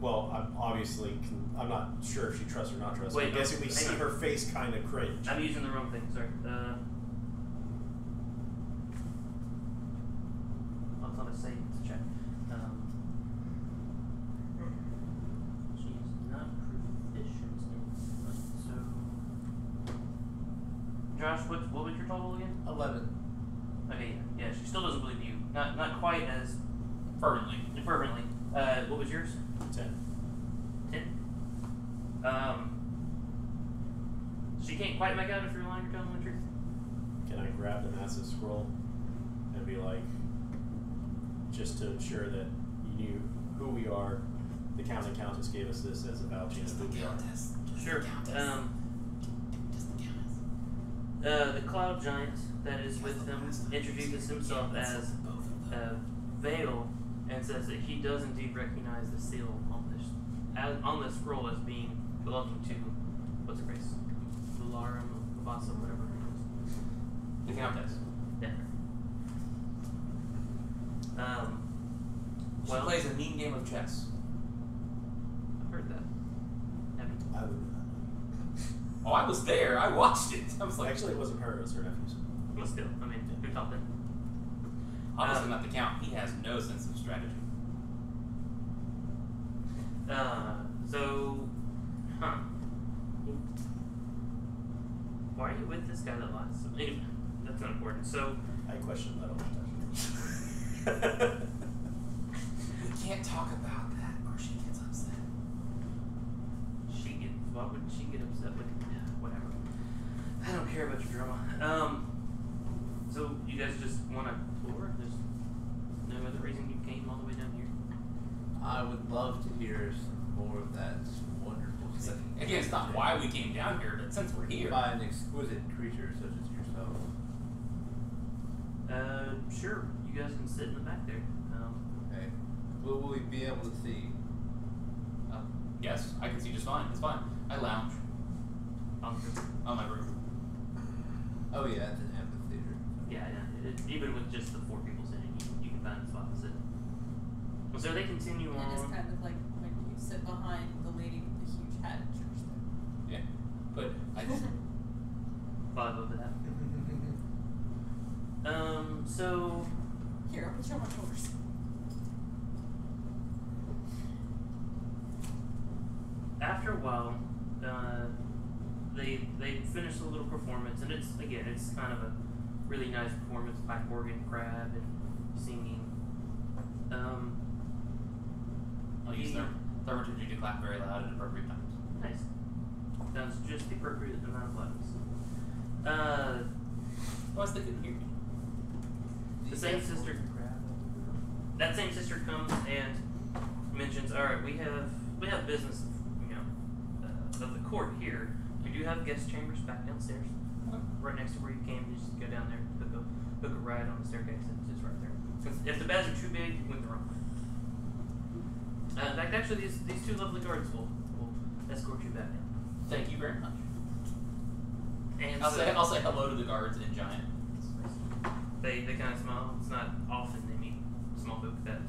well, I'm not sure if she trusts or not trusts. Wait, I'm guessing we hang see on. her face kind of cringe. I'm using the wrong thing, sorry. I thought I saved to check. She's not proficient in it, so. Josh, what was your total again? 11. Okay, yeah, she still doesn't believe you. Not quite as fervently. fervently. What was yours? 10. 10? She can't quite make out if you're lying or telling the truth. Can I grab the massive scroll and be like, just to ensure that you knew who we are? The Count and Countess gave us this as a vouching of who we are. Sure. The cloud giant that is with them introduces himself as Vale and says that he does indeed recognize the seal on this scroll as being belonging to what's her face? Lularum, Vasa, whatever her name is. The Countess. Yeah. She Well, plays a mean game of chess. I've heard that. Haven't. I would. Oh, I was there. I watched it. I was like, Actually, it wasn't her. It was her nephews. Well, still, I mean, who taught them? obviously not the Count. He has no sense of strategy. Why are you with this guy that lies? Anyway, that's not important. So, I question that all the We can't talk about that, or she gets upset. why wouldn't she get upset with whatever? I don't care about your drama. So you guys just want to tour? There's no other reason you came all the way down here? I would love to hear some more of that wonderful singing. Again, it's not why we came down here, but since we're here. By an exquisite creature such as yourself. Sure. You guys can sit in the back there. Okay. Will we be able to see? Yes, I can see just fine. It's fine. I lounge on my roof. Oh yeah, it's an amphitheater. Yeah. Even with just the 4 people sitting, you can find a spot to sit. So they continue It is on. kind of like when you sit behind the lady with the huge hat at church there. Yeah, but I. Follow over that. So Here, I'm gonna show my shoulders. after a while, they finish the little performance, and it's kind of a really nice performance, pipe organ, crab, and singing. I'll use thaumaturgy to clap very loud at appropriate times. Nice. Sounds just the appropriate amount of loudness. Unless they couldn't hear me. The same sister. That same sister comes and mentions, "All right, we have business, of the court here. We do have guest chambers back downstairs, right next to where you came. You just go down there, hook a ride on the staircase, and it's just right there. If the beds are too big, you went the wrong way. In fact, actually, these 2 lovely guards will escort you back down. Thank you very much. And I'll say hello to the guards in giant. they kind of smile. It's not often they meet small folk that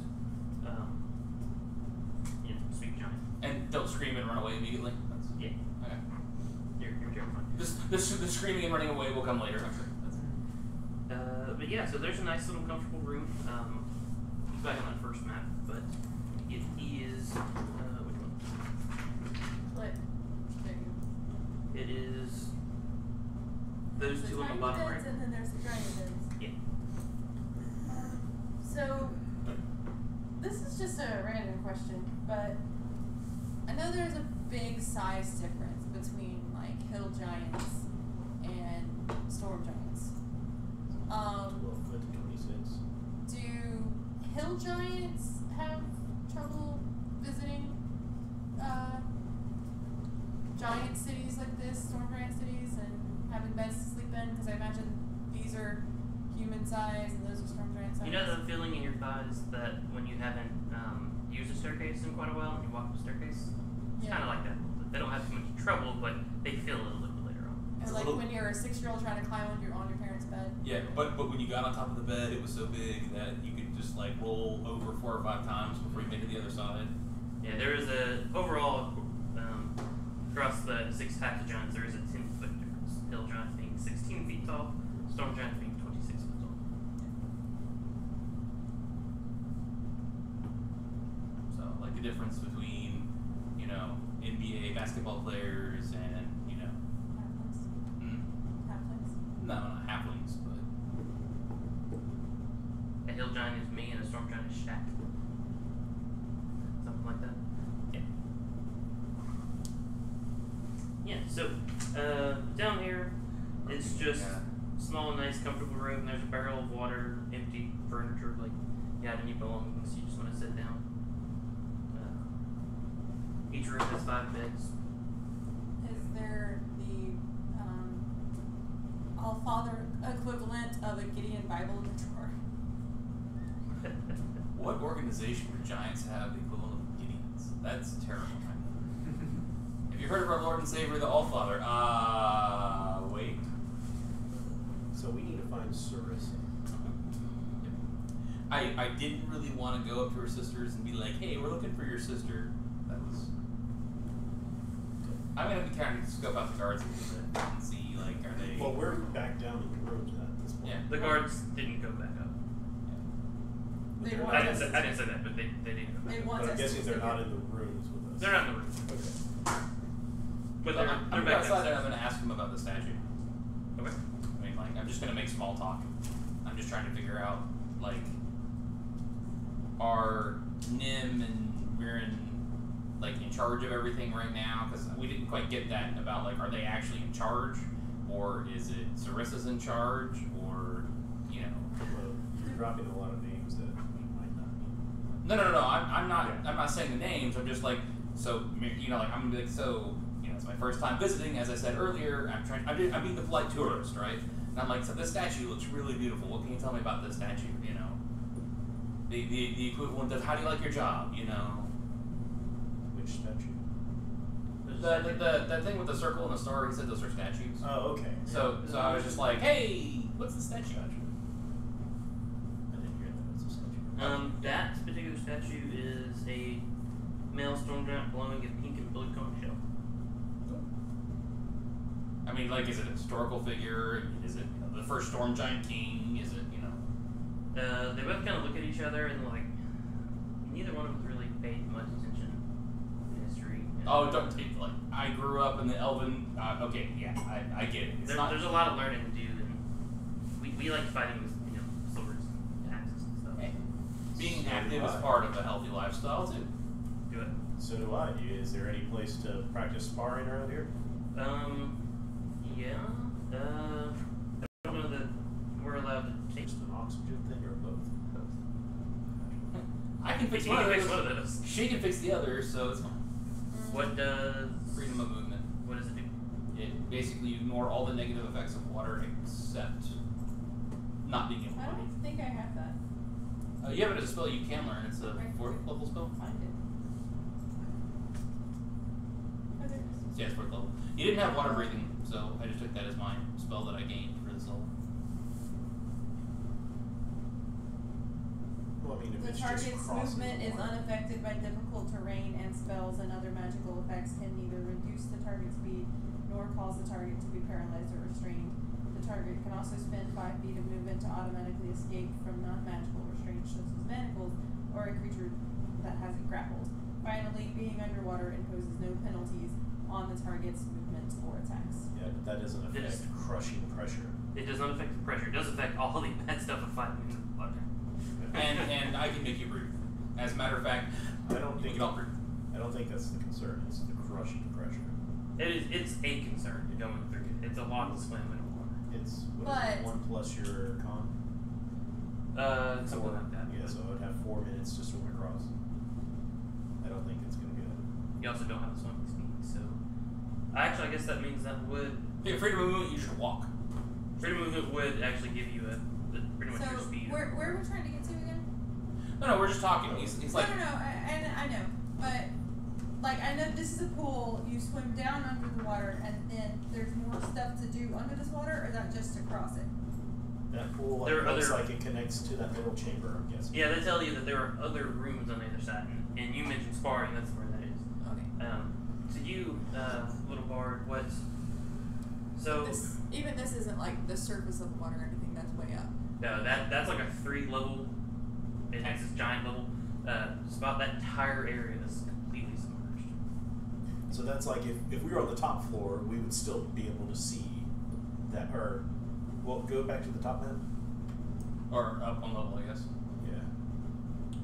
speak giant. And don't scream and run away immediately. That's, Yeah, okay. you're terrifying. The screaming and running away will come later. I'm sure. But yeah, so there's a nice little comfortable room. It's back on that first map, but it is which one? Split. There you go. It is those There's two on the tiny bottom beds right. and then there's the giant beds. Yeah. So, this is just a random question, but I know there's a big size difference between like hill giants and storm giants. 12 foot to 26. Do hill giants have trouble visiting giant cities like this, storm giant cities, and having beds to sleep in? Because I imagine these are human size and those are storm giant size. You know the feeling in your thighs that when you haven't used a staircase in quite a while and you walk up a staircase? It's kind of like that. They don't have too much trouble, but they feel a little bit later on. Or like when you're a 6-year-old trying to climb on your parents' bed. Yeah, but when you got on top of the bed, it was so big that you could just like roll over 4 or 5 times before you made it to the other side. Yeah, there is a overall across the 6 types of giants. There is a 10-foot difference. Hill giants being 16 feet tall, storm giants being 26 feet tall. So like the difference between NBA basketball players and Halflings. Halflings. no, not halflings, but A hill giant is me and a storm giant is Shaq. Something like that. Yeah. Yeah, so down here it's just small, nice, comfortable room. There's a barrel of water, empty furniture, like you have any belongings, you just want to sit down. Each room has 5 beds. Is there the All-Father equivalent of a Gideon Bible in the drawer? what organization would giants have the equivalent of Gideons? That's terrible. Have you heard of our Lord and Savior, the All-Father? Wait. So we need to find Sarissa. I didn't really want to go up to her sisters and be like, hey, we're looking for your sister. That was... I'm going to be trying to scope out the guards a little bit and see, like, are they... Well, we're back down in the rooms at this point. Yeah. The guards didn't go back up. They They're want not- I didn't say that, but they didn't go back They up. want But I'm us to guessing they're stay not here. in the rooms with us. They're not in the room. Okay. But I'm they're going to back go outside and downstairs. I'm going to ask him about the statue. Okay. I mean, like, I'm just going to make small talk. I'm just trying to figure out, like, are Nim and Mirren, like, in charge of everything right now? Because we didn't quite get that about, like, are they actually in charge? Or is it Sarissa's in charge? Or, Well, you're dropping a lot of names that we might not need. No. I'm not. Yeah. I'm not saying the names. I'm just like, so like I'm gonna be like, so it's my first time visiting. As I said earlier, I'm being the polite tourist, right? And I'm like, so this statue looks really beautiful. What can you tell me about this statue? The equivalent of how do you like your job? Which statue? That thing with the circle and the star. He said those are statues. Oh, okay. So I was just like, hey, what's the statue actually? I didn't hear that. It's a statue. That particular statue is a male storm giant blowing a pink and blue conch shell. I mean, like, is it a historical figure? Is it the first storm giant king? Is it They both kind of look at each other and like neither one of them really paid much attention to history. Oh, don't take like I grew up in the Elven. Okay, yeah, I get it. It's not. There's a lot of learning to do, and we like fighting with swords and axes and stuff. Hey, being So active do is I. part of a healthy lifestyle too. Do it. So do I. Is there any place to practice sparring around here? Yeah. I don't know that we're allowed to take Just an oxygen thing or both? I can fix He one can of fix those. one of those. She can fix the other, so it's fine. What does Freedom of movement. what does it do? It basically ignore all the negative effects of water except not being able I to breathe. don't think I have that. You have it as a spell you can learn. It's a 4th level spell. Find it. Oh, there it is. Yeah, it's 4th level. You didn't have water breathing, so I just took that as my spell that I gained for this level. mean, if The it's just target's crossing movement the is water. unaffected by difficult terrain, and spells and other magical effects can neither reduce the target's speed nor cause the target to be paralyzed or restrained. The target can also spend 5 feet of movement to automatically escape from non-magical restraints such as manacles or a creature that has it grappled. Finally, being underwater imposes no penalties on the target's movement or attacks. Yeah, but that doesn't affect Yes. crushing pressure. It does not affect the pressure. It does affect all the bad stuff of fighting in the water. And I can make you breathe. As a matter of fact, I don't think you don't breathe. I don't think that's the concern. It's the crushing pressure. It's a concern going through it. It's a lot to swim in water. It's But- 1 plus your con. Something like that. Yeah, so I would have 4 minutes to swim across. I don't think it's gonna be that. You also don't have swimming speed, so actually I guess that means that would Yeah, freedom of movement, you should walk. freedom of movement would actually give you pretty much So, your speed. where are we trying to get to again? No, we're just talking. He's like, no, I know, but like I know this is a pool. You swim down under the water, and then there's more stuff to do under this water, or is that just to cross it? That pool There are looks other- like it connects to that middle chamber, I'm guessing. Yeah, they tell you that there are other rooms on the other side, and you mentioned sparring. That's where that is. Okay. To you, little bard, what? So Even this isn't like the surface of the water or anything. That's way up. no, that's like a 3 level. It has this giant level. Just about that entire area is completely submerged. So that's like if we were on the top floor, we would still be able to see that. Or, well, go back to the top then. or up one level, I guess. Yeah.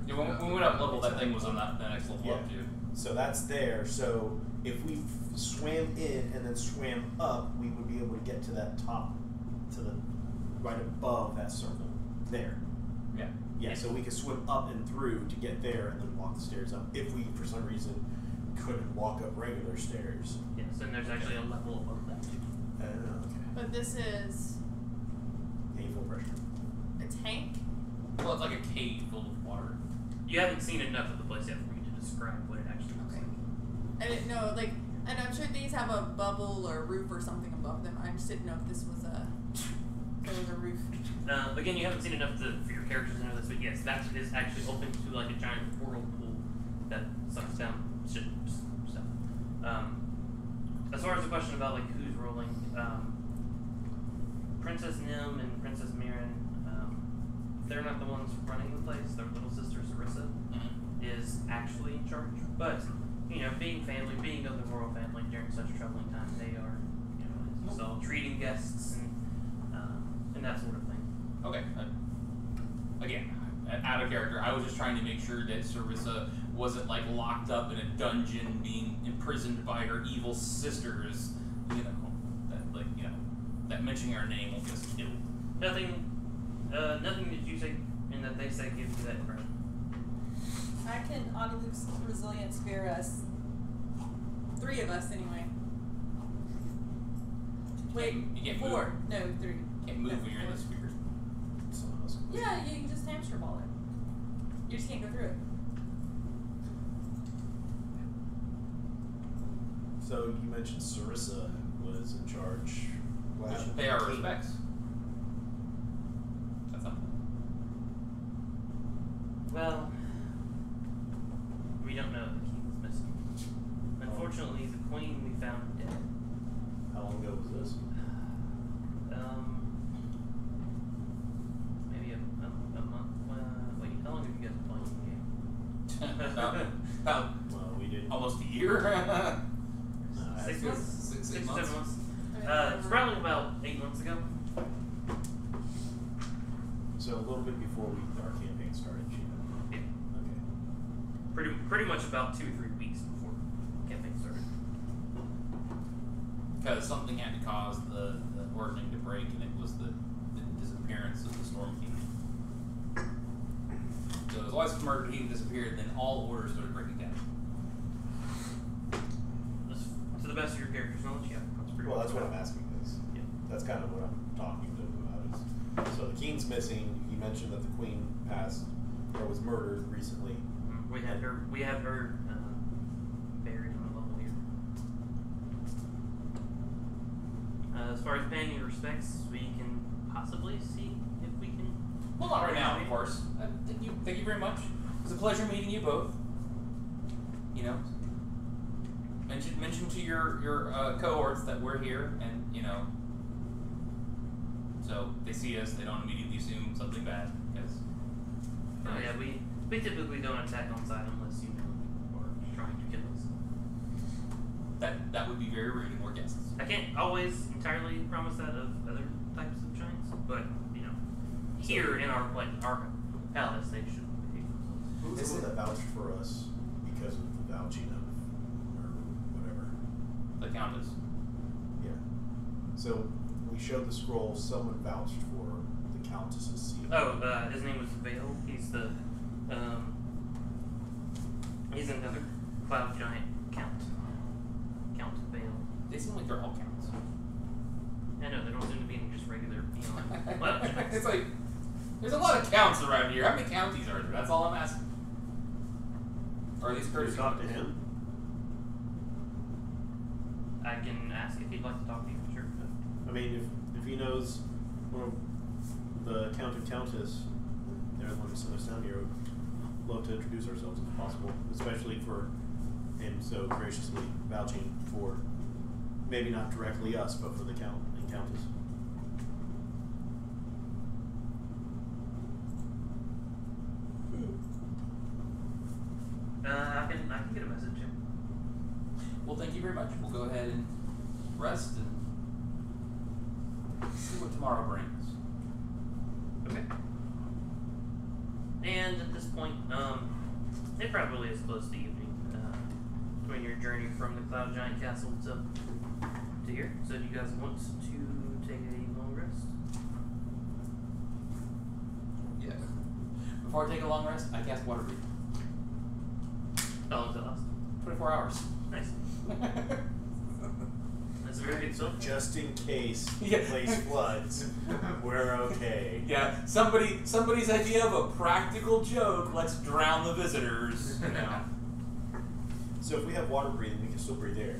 Yeah, when we went up level, that thing was on the next level Yeah. up too. So that's there. So if we swam in and then swam up, we would be able to get to that top, to the right above that circle there. Yeah. Yeah. So we could swim up and through to get there, and then walk the stairs up. If we, for some reason, couldn't walk up regular stairs. Yes, and there's actually a level above that too. Okay. But this is Painful pressure. a tank. Well, it's like a cave filled with water. You haven't seen enough of the place yet for me to describe what it actually looks Okay. like. I didn't know, like, and I'm sure these have a bubble or roof or something above them. I just didn't know if this was a roof. Again, you haven't seen enough for your characters to know this, but yes, that is actually open to like a giant whirlpool that sucks down shit stuff. As far as the question about like who's rolling, Princess Nim and Princess Mirren, they're not the ones running the place. Their little sister Sarissa is actually in charge. But you know, being family, being of the royal family during such a troubling time, they are, you know, so treating guests and that sort of thing. Okay. Again, out of character. I was just trying to make sure that Sarissa wasn't like locked up in a dungeon, being imprisoned by her evil sisters. You know, that mentioning her name will just kill. Nothing that you say and that they say gives you that credit. I can Autoluke's resilient spare us. 3 of us anyway. Wait, You can't 4. move. No, 3. Can't move No, when you're in 4. the sphere. Someone else. Yeah, you can just hamster ball it. You just can't go through it. So you mentioned Sarissa was in charge. What We should happened pay to our the king? respects. That's something. Well, we don't know if the king was missing. Unfortunately, the queen we found dead. How long ago was this? Maybe a month. Wait, how long have you guys been playing the game? About Well, we did. almost a year. 6 months? 6 6 months. 7 months. I It's probably about 8 months ago. So a little bit before our campaign started, she Yeah. Okay. Pretty much about 2 or 3 weeks before campaign started. Because something had to cause the ordering to break, and it was the disappearance of the Storm King. So as Liza Murder King disappeared, then all orders started breaking down. To the best of your character's knowledge, yeah. That's pretty Well, much that's what I'm asking. Is Yeah. that's kind of what I'm talking to him about. Is so the king's missing. He mentioned that the queen passed or was murdered recently. We have her buried on the level here. As far as paying your respects, we can possibly see if we can Well, not right now, of course. Thank you very much. It was a pleasure meeting you both. You know, mention to your cohorts that we're here, and you know, so they see us, they don't immediately assume something bad, because. Oh yeah, we typically don't attack on sight unless you know or trying to kill us. That would be very rude and more guests. I can't always entirely promise that of other types of giants, but you know, here in our palace they should behave themselves. Who's the one that vouched for us because of the vouching of, or whatever? The Countess. Yeah. So we showed the scroll. Someone vouched for the Countess's seal. Oh, his name was Vale. He's another cloud giant count. Count Vale. They seem like they're all counts. I know, there don't seem to be any just regular, cloud giants. It's like, there's a lot of counts around here. How many counties are there? That's all I'm asking. Or at least Can you courtesy. talk to him? I can ask if he'd like to talk to you, sure. I mean, if he knows one of the Count and Countess, they're the one who sent us down here. We'd love to introduce ourselves if possible, especially for him so graciously vouching for maybe not directly us, but for the Count and Countess. I can get a message, yeah. Well, thank you very much. We'll go ahead and rest and see what tomorrow brings. Okay. And at this point, it probably is close to evening between your journey from the Cloud Giant Castle to here. So do you guys want to take a long rest? Yes. Before I take a long rest, I cast water breathing. How long does it last? 24 hours. Nice. That's a very good spell. Just in case the Yeah. place floods, we're okay. Yeah, somebody's idea of a practical joke. Let's drown the visitors. You know. So if we have water breathing, we can still breathe air.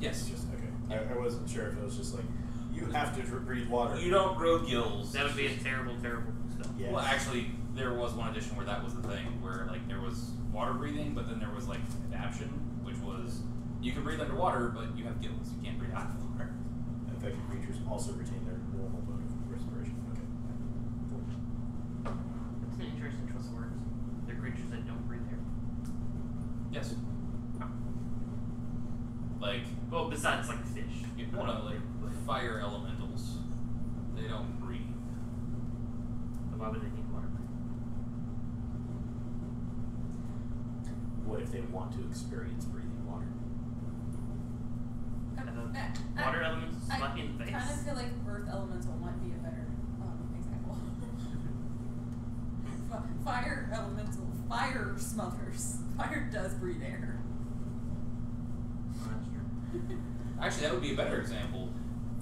Yes. It's just okay. I wasn't sure if it was just like you have to breathe water. You don't grow gills. That would be a terrible, terrible spell. Yes. Well, actually, there was one edition where that was the thing, where like there was water breathing, but then there was like adaption, which was you can breathe underwater, but you have gills. You can't breathe out of water. Infected creatures also retain their normal mode of respiration. Okay. Cool. That's an interesting choice of words. They're creatures that don't breathe air. Yes. Like, Well, besides like fish. you know, like fire elementals, they don't breathe. But why would they need water? What if they want to experience breathing water? Water elements slap you in the I face. kind of feel like Earth Elemental might be a better example. Fire Elemental, fire smothers. Fire does breathe air. Oh, that's true. Actually, that would be a better example.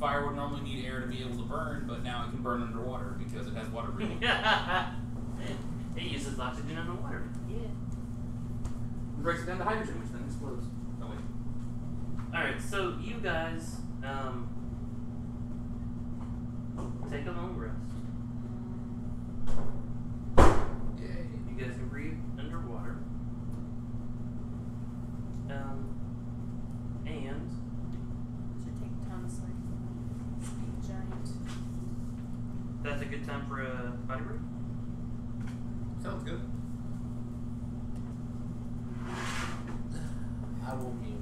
Fire would normally need air to be able to burn, but now it can burn underwater because it has water breathing. It uses oxygen underwater. Yeah. It breaks it down to hydrogen, which then explodes. Oh wait. Alright, so you guys take a long rest. Yay. You guys can breathe underwater. And Should take tons like big giant. that's a good time for a body break. Sounds good. I will mute.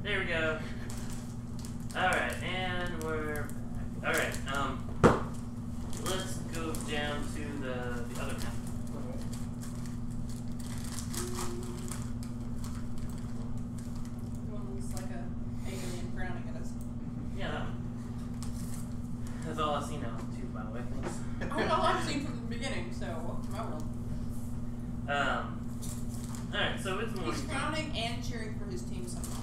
There we go. Alright, and we're back. Alright, let's go down to the other map. The one looks like a alien frowning at us. Yeah, that one. That's all I've seen now, too, by the way. Thanks. That's all I've seen from the beginning, so welcome to my world. Alright, so it's morning. He's frowning and cheering for his team somehow.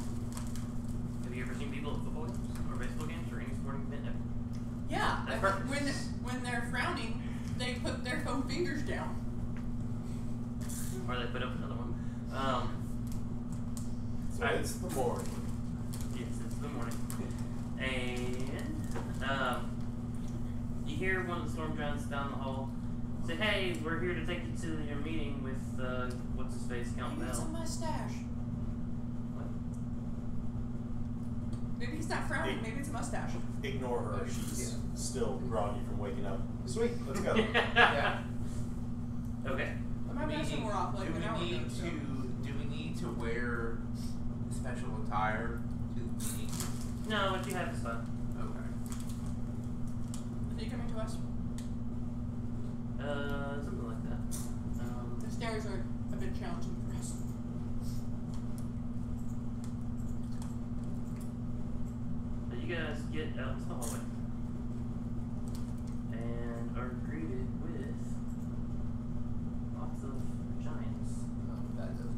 Have you ever seen people at football games or baseball games or any sporting event ever? Yeah, That's perfect. when they're frowning, they put their foam fingers down. Or they put up another one. So Alright. it's the morning. Yes, it's the morning. And you hear one of the storm giants down the hall say, "Hey, we're here to take you to your meeting with what's his face, Count Maybe it's a Bell." mustache. What? Maybe he's not frowning. Maybe it's a mustache. Ignore her. She's still groggy from waking up. Sweet, let's go. Yeah. Okay. My medicine wore off like an hour ago. So. Do we need to wear special attire to the meeting? No, what you have is fine. Okay. Are you coming to us? Something like that. The stairs are a bit challenging for us. But you guys get out into the hallway and are greeted with lots of giants. That doesn't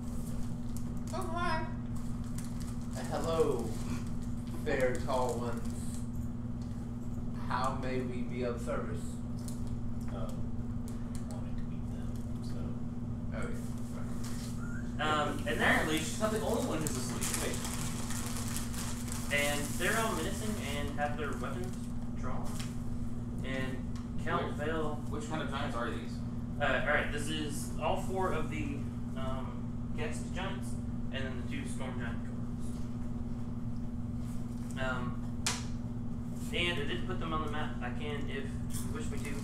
Oh, hi. Hello, fair tall ones. How may we be of service? Wanted to meet them, so. Okay. And they're Apparently, she's not the only one who's asleep. all menacing and have their weapons drawn. And Count Vale. Which kind of giants are these? Alright, this is all four of the guest giants, and then the two storm giant dwarves. And I did put them on the map. I can if you wish me to.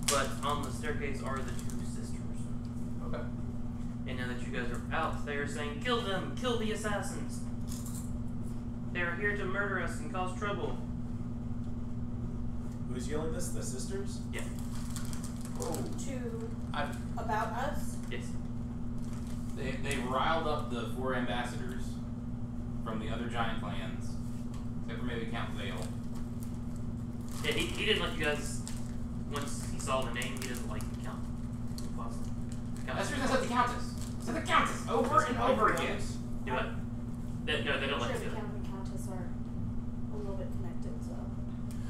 But on the staircase are the two sisters. Okay. And now that you guys are out, they are saying, "Kill them! Kill the assassins! They are here to murder us and cause trouble." Who's yelling this? The sisters? Yeah. Oh. About us? Yes. They riled up the 4 ambassadors from the other giant clans, except for maybe Count Vale. Yeah, he didn't like you guys. Once he saw the name, he doesn't like Count. That's because I said the Countess. I said the Countess over and over again. Do what? No, they don't like Sure, you. the Count and Countess are a little bit connected, so.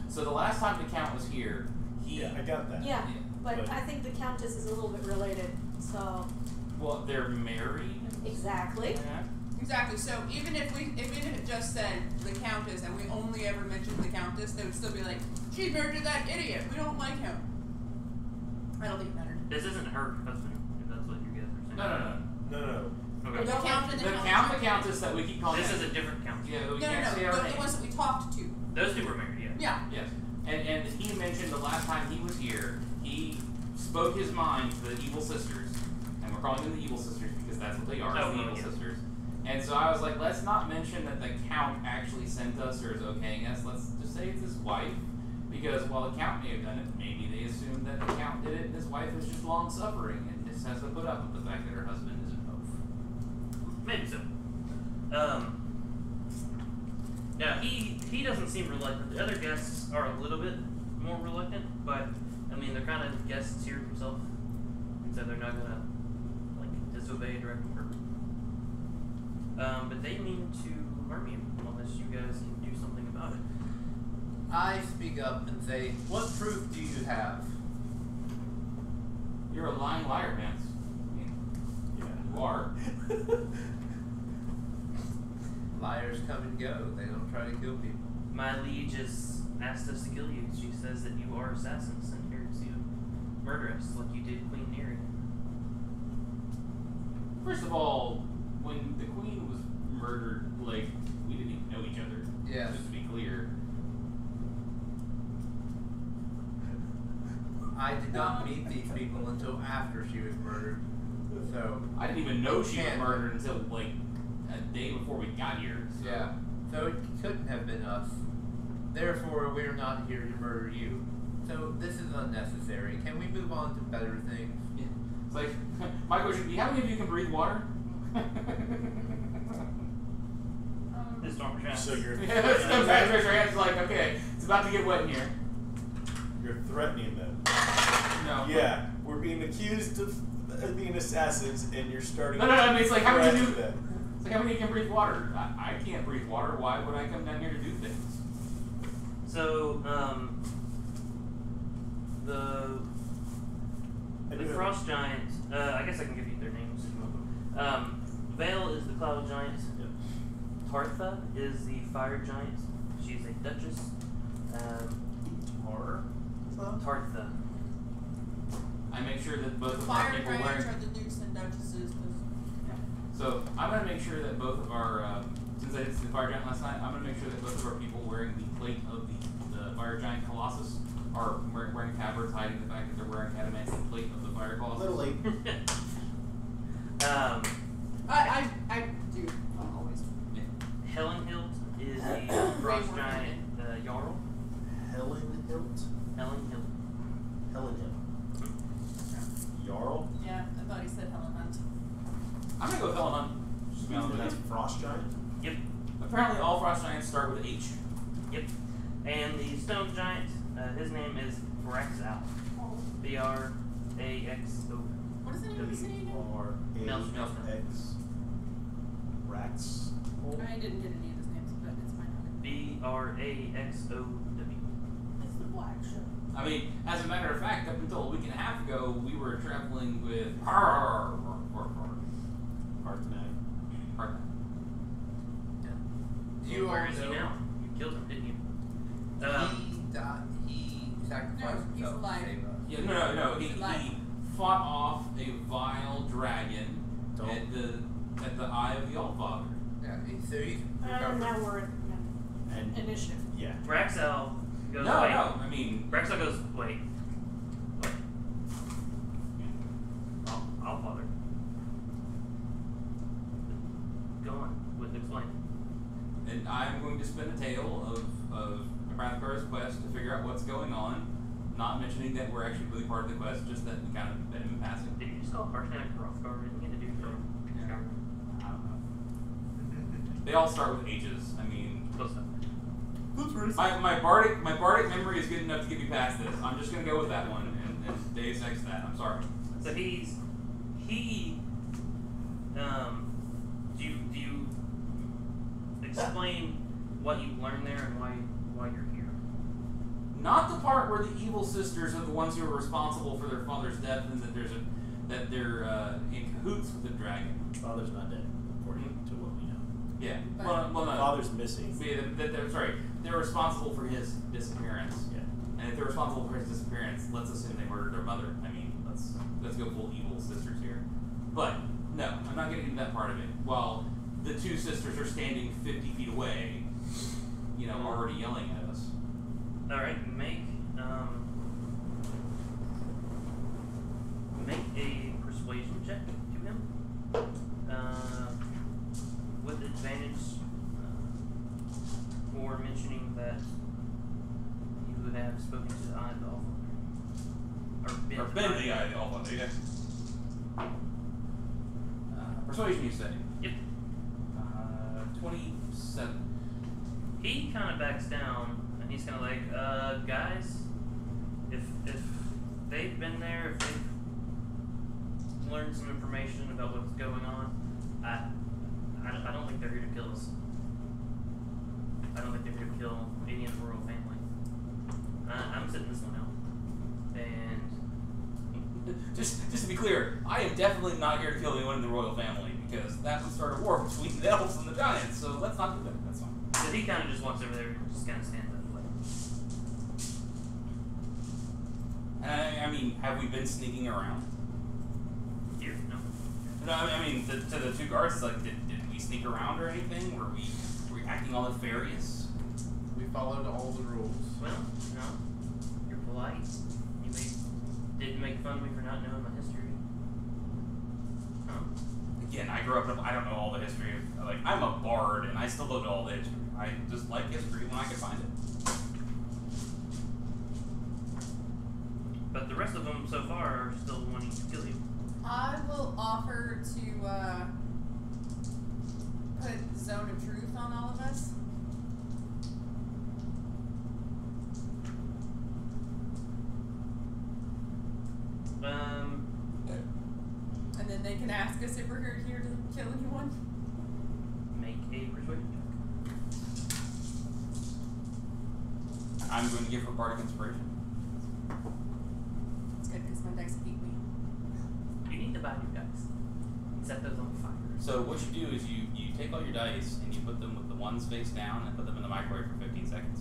So the last time the Count was here, he Yeah, I got that. Yeah, but But- I think the Countess is a little bit related, so. well, they're married. Exactly. Yeah. Exactly. So even if we had just said the Countess and we only ever mentioned the Countess, they would still be like, "She murdered that idiot. We don't like him." I don't think it mattered. This isn't her husband, if that's what you guys are saying. No. No, no. Okay. The Count and The Count. Count, the Countess that we keep calling. This is a different Count. Yeah, we No, can't say our The name. ones that we talked to. Those two were married, yeah. Yeah. Yes, and he mentioned the last time he was here, he spoke his mind to the evil sisters, and we're calling them the evil sisters because that's what they are, Oh, the evil yeah. sisters. And so I was like, let's not mention that the Count actually sent us or is okaying us. Let's just say it's his wife, because while the Count may have done it, maybe they assumed that the Count did it, and his wife is just long suffering and just has to put up with the fact that her husband is an oaf. Maybe so. Yeah, he doesn't seem reluctant. The other guests are a little bit more reluctant, but I mean they're kind of guests here themselves, and so they're not gonna like disobey a direct order. But they mean to harm you unless you guys can do something about it. I speak up and say, "What proof do you have?" You're a lying liar, Vance. I mean, you are. Liars come and go. They don't try to kill people. My liege has asked us to kill you. She says that you are assassins and here to murder us like you did Queen Neri. First of all, when the Queen was murdered, like, we didn't even know each other. Yes. Just to be clear. I did not meet these people until after she was murdered. So I didn't even know she was Can't. murdered until, like, a day before we got here. So. yeah. So it couldn't have been us. Therefore, we're not here to murder you. So this is unnecessary. Can we move on to better things? Yeah. It's like, my question would be, how many of you can breathe water? This storm giant. So you're Yeah, that's no bad treasure hands like, okay, it's about to get wet in here. you're threatening them. No. Yeah, we're being accused of being assassins, and you're starting. No, I mean, it's like, how many threaten do? them. It's like, how many can breathe water? I can't breathe water. Why would I come down here to do things? So, the frost giant. I guess I can give you their names if you want them. Vale is the cloud giant. Yep. Tartha is the fire giant. She's a duchess. Tartha. I make sure that both of our Fire people giants wearing. are the dukes and duchesses. So I'm gonna make sure that both of our, since I did the fire giant last night, I'm gonna make sure that both of our people wearing the plate of the fire giant colossus are wearing tabards, hiding the fact that they're wearing adamantine plate of the fire colossus. Literally. I do always. Helenhild is the frost giant Jarl. Helen Hilt. Helenhild. Helen Hilt. Jarl. Yeah, I thought he said Helen Hunt. I'm gonna go with Helen Hunt. Just to be honest And with that's you. Frost Giant. Yep. Apparently all frost giants start with H. Yep. And the stone giant, his name is Braxal. B-R-A-X-O. What is the name of the city again? R-A-X. Rats. I didn't get any of his names, but it's fine. B-R-A-X-O-W. It's the black show. I mean, as a matter of fact, up until a week and a half ago, we were traveling with Arthnag. You Where is he also- now? You killed him, didn't you? He died. He sacrificed No, he's himself alive. to save us. Yeah, no. He fought off a vile dragon at the eye of the Allfather. Yeah, so he's And recovered. now we're at And initiative. yeah. Braxal goes, No, wait. I mean, Braxal goes, wait. What? I'll bother. Go on. Explain. and I'm going to spin a tale of Rathgar's quest to figure out what's going on. Not mentioning that we're actually really part of the quest, just that we kind of met him in passing. Did you just call Harshnag Hrothgar? Didn't you get to do that? Yeah. I don't know. They all start with H's. I mean, Close enough. my bardic memory is good enough to get me past this. I'm just gonna go with that one and Deus Ex that. I'm sorry. So do you explain what you learned there and why you're here? Not the part where the evil sisters are the ones who are responsible for their father's death and that they're in cahoots with the dragon. Father's not dead, according to what we know. Yeah. But- Well, no. Father's missing. Yeah, they're responsible for his disappearance. Yeah. And if they're responsible for his disappearance, let's assume they murdered their mother. I mean, let's go full evil sisters here. But no, I'm not getting into that part of it. While the two sisters are standing 50 feet away, already yelling at us. All right, make a persuasion check to him with advantage for mentioning that you have spoken to the Eye of the Allfather. Or been the eye of the Allfather, yeah. Persuasion, you say? Yep. 27. He kind of backs down and he's kind of like, guys, if they've been there, if they've learned some information about what's going on, I don't think they're here to kill us. I don't think they're here to kill any of the royal family. I'm sitting this one out. And Just to be clear, I am definitely not here to kill anyone in the royal family because that would start a war between the elves and the giants. So let's not do that. That's fine. so he kind of just walks over there and just kind of stands up like, I mean, have we been sneaking around? here, no. No, I mean, to the two guards, it's like, did we sneak around or anything? Were we acting all nefarious? We followed all the rules. Well, no. You're polite. Didn't make fun of me for not knowing my history. again, I grew up in, I don't know all the history of, like, I'm a bard and I still don't know all the history. I just like history when I can find it. But the rest of them so far are still wanting to kill you. I will offer to put Zone of Truth on all of us. And then they can ask us if we're here to kill anyone. Make a persuasion check. I'm going to give her bardic inspiration. It's good because my dice beat me. You need to buy new dice. Set those on fire. So what you do is you take all your dice and you put them with the ones face down and put them in the microwave for 15 seconds.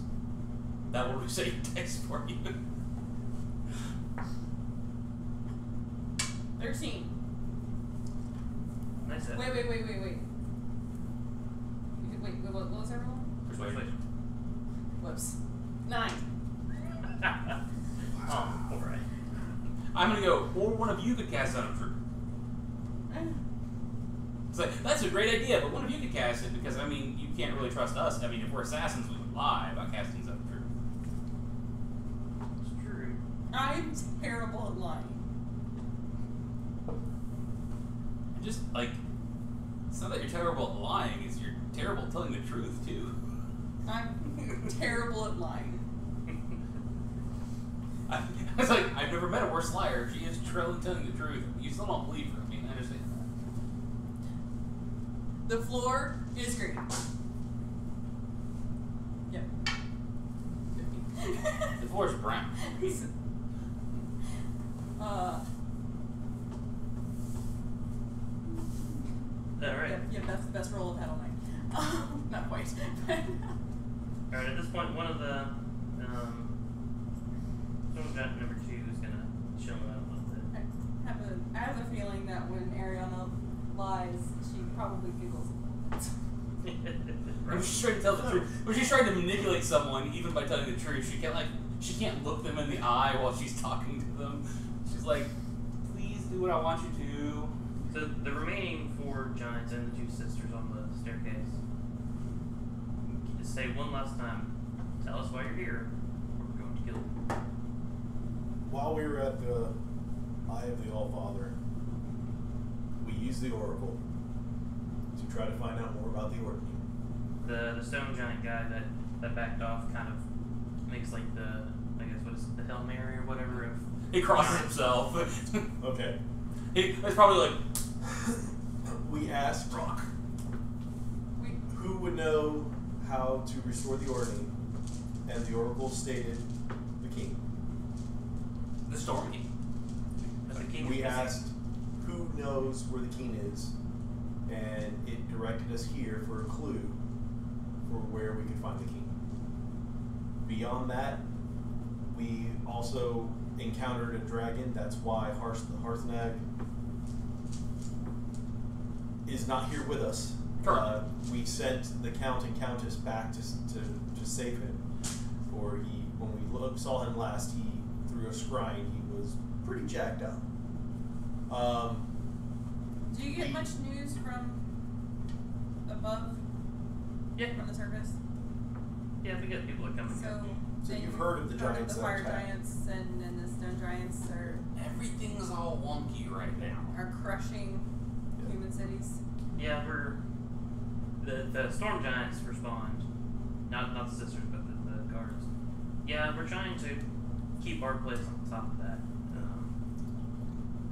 That will reset your dice for you. 13. Nice. Wait. What was that roll? Persuasion. Whoops. 9. Oh, alright. I'm going to go, or one of you could cast Zone of Truth. It's like, that's a great idea, but one of you could cast it because, I mean, you can't really trust us. I mean, if we're assassins, we would lie about casting Zone of Truth. It's true. I'm terrible at lying. Just, like, it's not that you're terrible at lying, it's you're terrible at telling the truth, too. I'm terrible at lying. It's like, I've never met a worse liar. She is truly telling the truth. You still don't believe her. I mean, I understand that. The floor is green. Yep. 15. The floor is brown. Alright. Yep, that's the best roll I've had all night. Not quite. Alright, at this point, one of the Storm Giant number 2 is gonna chill out a little bit. I have a feeling that when Ariana lies, she probably giggles a little bit. When she's trying to tell the truth, when she's trying to manipulate someone, even by telling the truth, she can't look them in the eye while she's talking to them. She's like, please do what I want you to. So the remaining 4 giants and the 2 sisters on the staircase, just say one last time, tell us why you're here, or we're going to kill you. While we were at the Eye of the All-Father, we used the Oracle to try to find out more about the Ordning. The stone giant guy that backed off kind of makes like the, I guess, what is it, the Hail Mary or whatever of... He crosses himself. Okay. It's probably like... We asked Rock. who would know how to restore the Ordning, and the Oracle stated the king. The Storm King. But the king We is missing. asked who knows where the king is, and it directed us here for a clue for where we could find the king. Beyond that, we also encountered a dragon. That's why the Hearthnag is not here with us. Sure. We sent the Count and Countess back to save him. Or when we saw him last, he threw a scry and he was pretty jacked up. Do you get much news from above? Yeah. From the surface? Yeah, we get people that come. So then you've heard of the giants the that fire attack. giants and the stone giants Everything's all wonky right now. are crushing Yeah. human cities. Yeah, the storm giants respond. Not the sisters, but the guards. Yeah, we're trying to keep our place on top of that.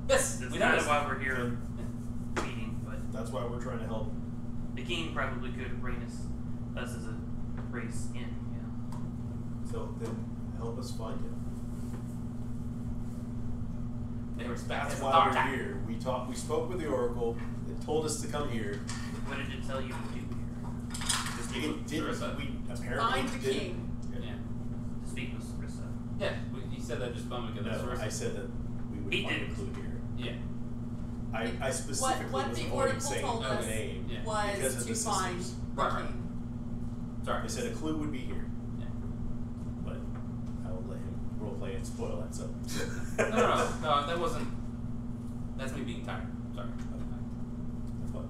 Yes, That's we kind noticed. of why we're here meeting, but That's why we're trying to help. the king probably could bring us as a race in, yeah. So then help us find him. They were That's spasming why the we're here. We spoke with the Oracle. It told us to come here. What did it tell you to do here? To speak It with didn't. Sarissa. We apparently Find the didn't. king. Yeah. To speak with Sarissa. Yeah, you said that just a moment ago. No, That's I said that we would He find a didn't. clue here. Yeah. I specifically what was the avoiding Oracle saying told the us name Yeah. because Was of to the find sisters. the Right, right. king. Sorry. They said a clue would be here, Yeah. but I will let him roleplay and spoil that. So No, that wasn't. That's me being tired. Sorry. That's fine.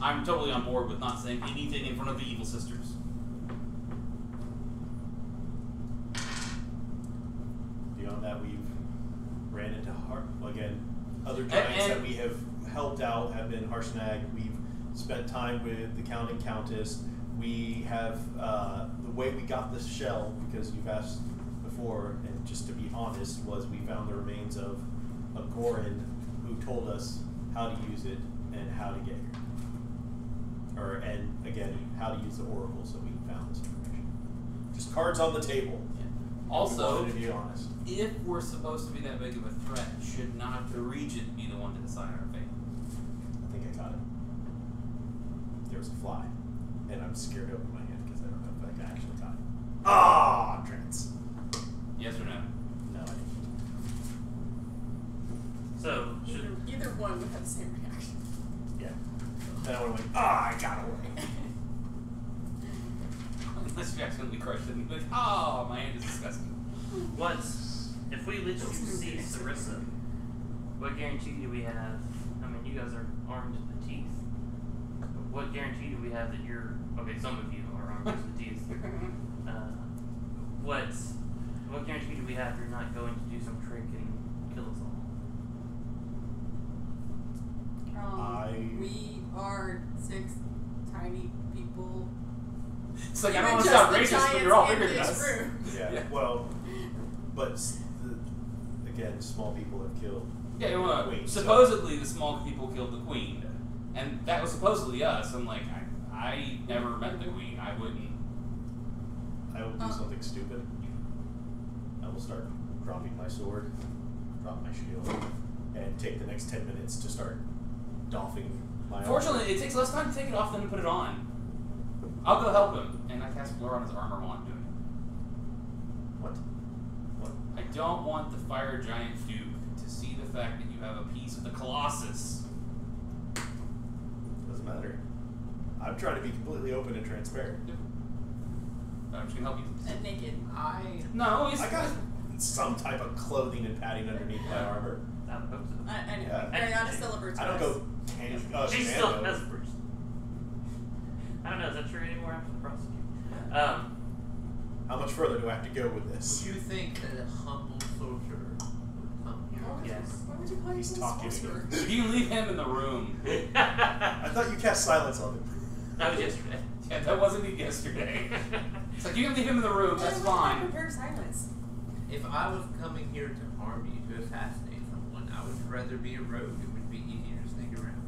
I'm totally on board with not saying anything in front of the evil sisters. Beyond that, we've ran into other giants that we have helped out have been Harshnag. We've spent time with the Count and Countess. We have the way we got this shell, because you've asked before, and just to be honest, was we found the remains of a Gorin who told us how to use it and how to get here. And again, how to use the Oracle, so we found this information. Just cards on the table. Also, to be honest, if we're supposed to be that big of a threat, should not the Regent be the one to decide our fate? I think I got it. There was a fly, and I'm scared to open my hand because I don't know if I actually got it. Ah, trance. Yes or no? No, I didn't. So, should Either one would have the same reaction. Yeah. Then I would have went, I got away. Unless you accidentally crushed it and be like, oh, my hand is disgusting. if we let you see Sarissa, what guarantee do we have? I mean, you guys are armed to the teeth. But what guarantee do we have that you're okay? Some of you are armed to the teeth. What guarantee do we have you're not going to do some trick and kill us all? We are 6 tiny people. It's like, I Even don't want to just sound the racist, but you're all giants bigger in than this us. room. Yeah, well, but again, small people have killed Yeah, well, the queen. supposedly the small people killed the queen. And that was supposedly us. I'm like, I never met the queen. I wouldn't. I will do something stupid. I will start dropping my sword, drop my shield, and take the next 10 minutes to start doffing my armor. Fortunately, it takes less time to take it off than to put it on. I'll go help him, and I cast Blur on his armor while I'm doing What? it. I don't want the fire giant Duke to see the fact that you have a piece of the Colossus. Doesn't matter. I'm trying to be completely open and transparent. I'm just gonna help you. And naked. No, he's I got some type of clothing and padding underneath my armor. I would hope so. I know. Yeah. Ariana still a bird's I don't nest. go She commando. still has a first. I don't know, is that true anymore after the prosecution? How much further do I have to go with this? Would you think that a humble soldier would come here? Yes. Why would you call He's yourself talking to sorcerer? You can leave him in the room. I thought you cast silence on him. That was yesterday. Yeah, that wasn't me yesterday. It's like, you can leave him in the room, that's fine. Prepared silence. If I was coming here to harm you, to assassinate someone, I would rather be a rogue. It would be easier to sneak around.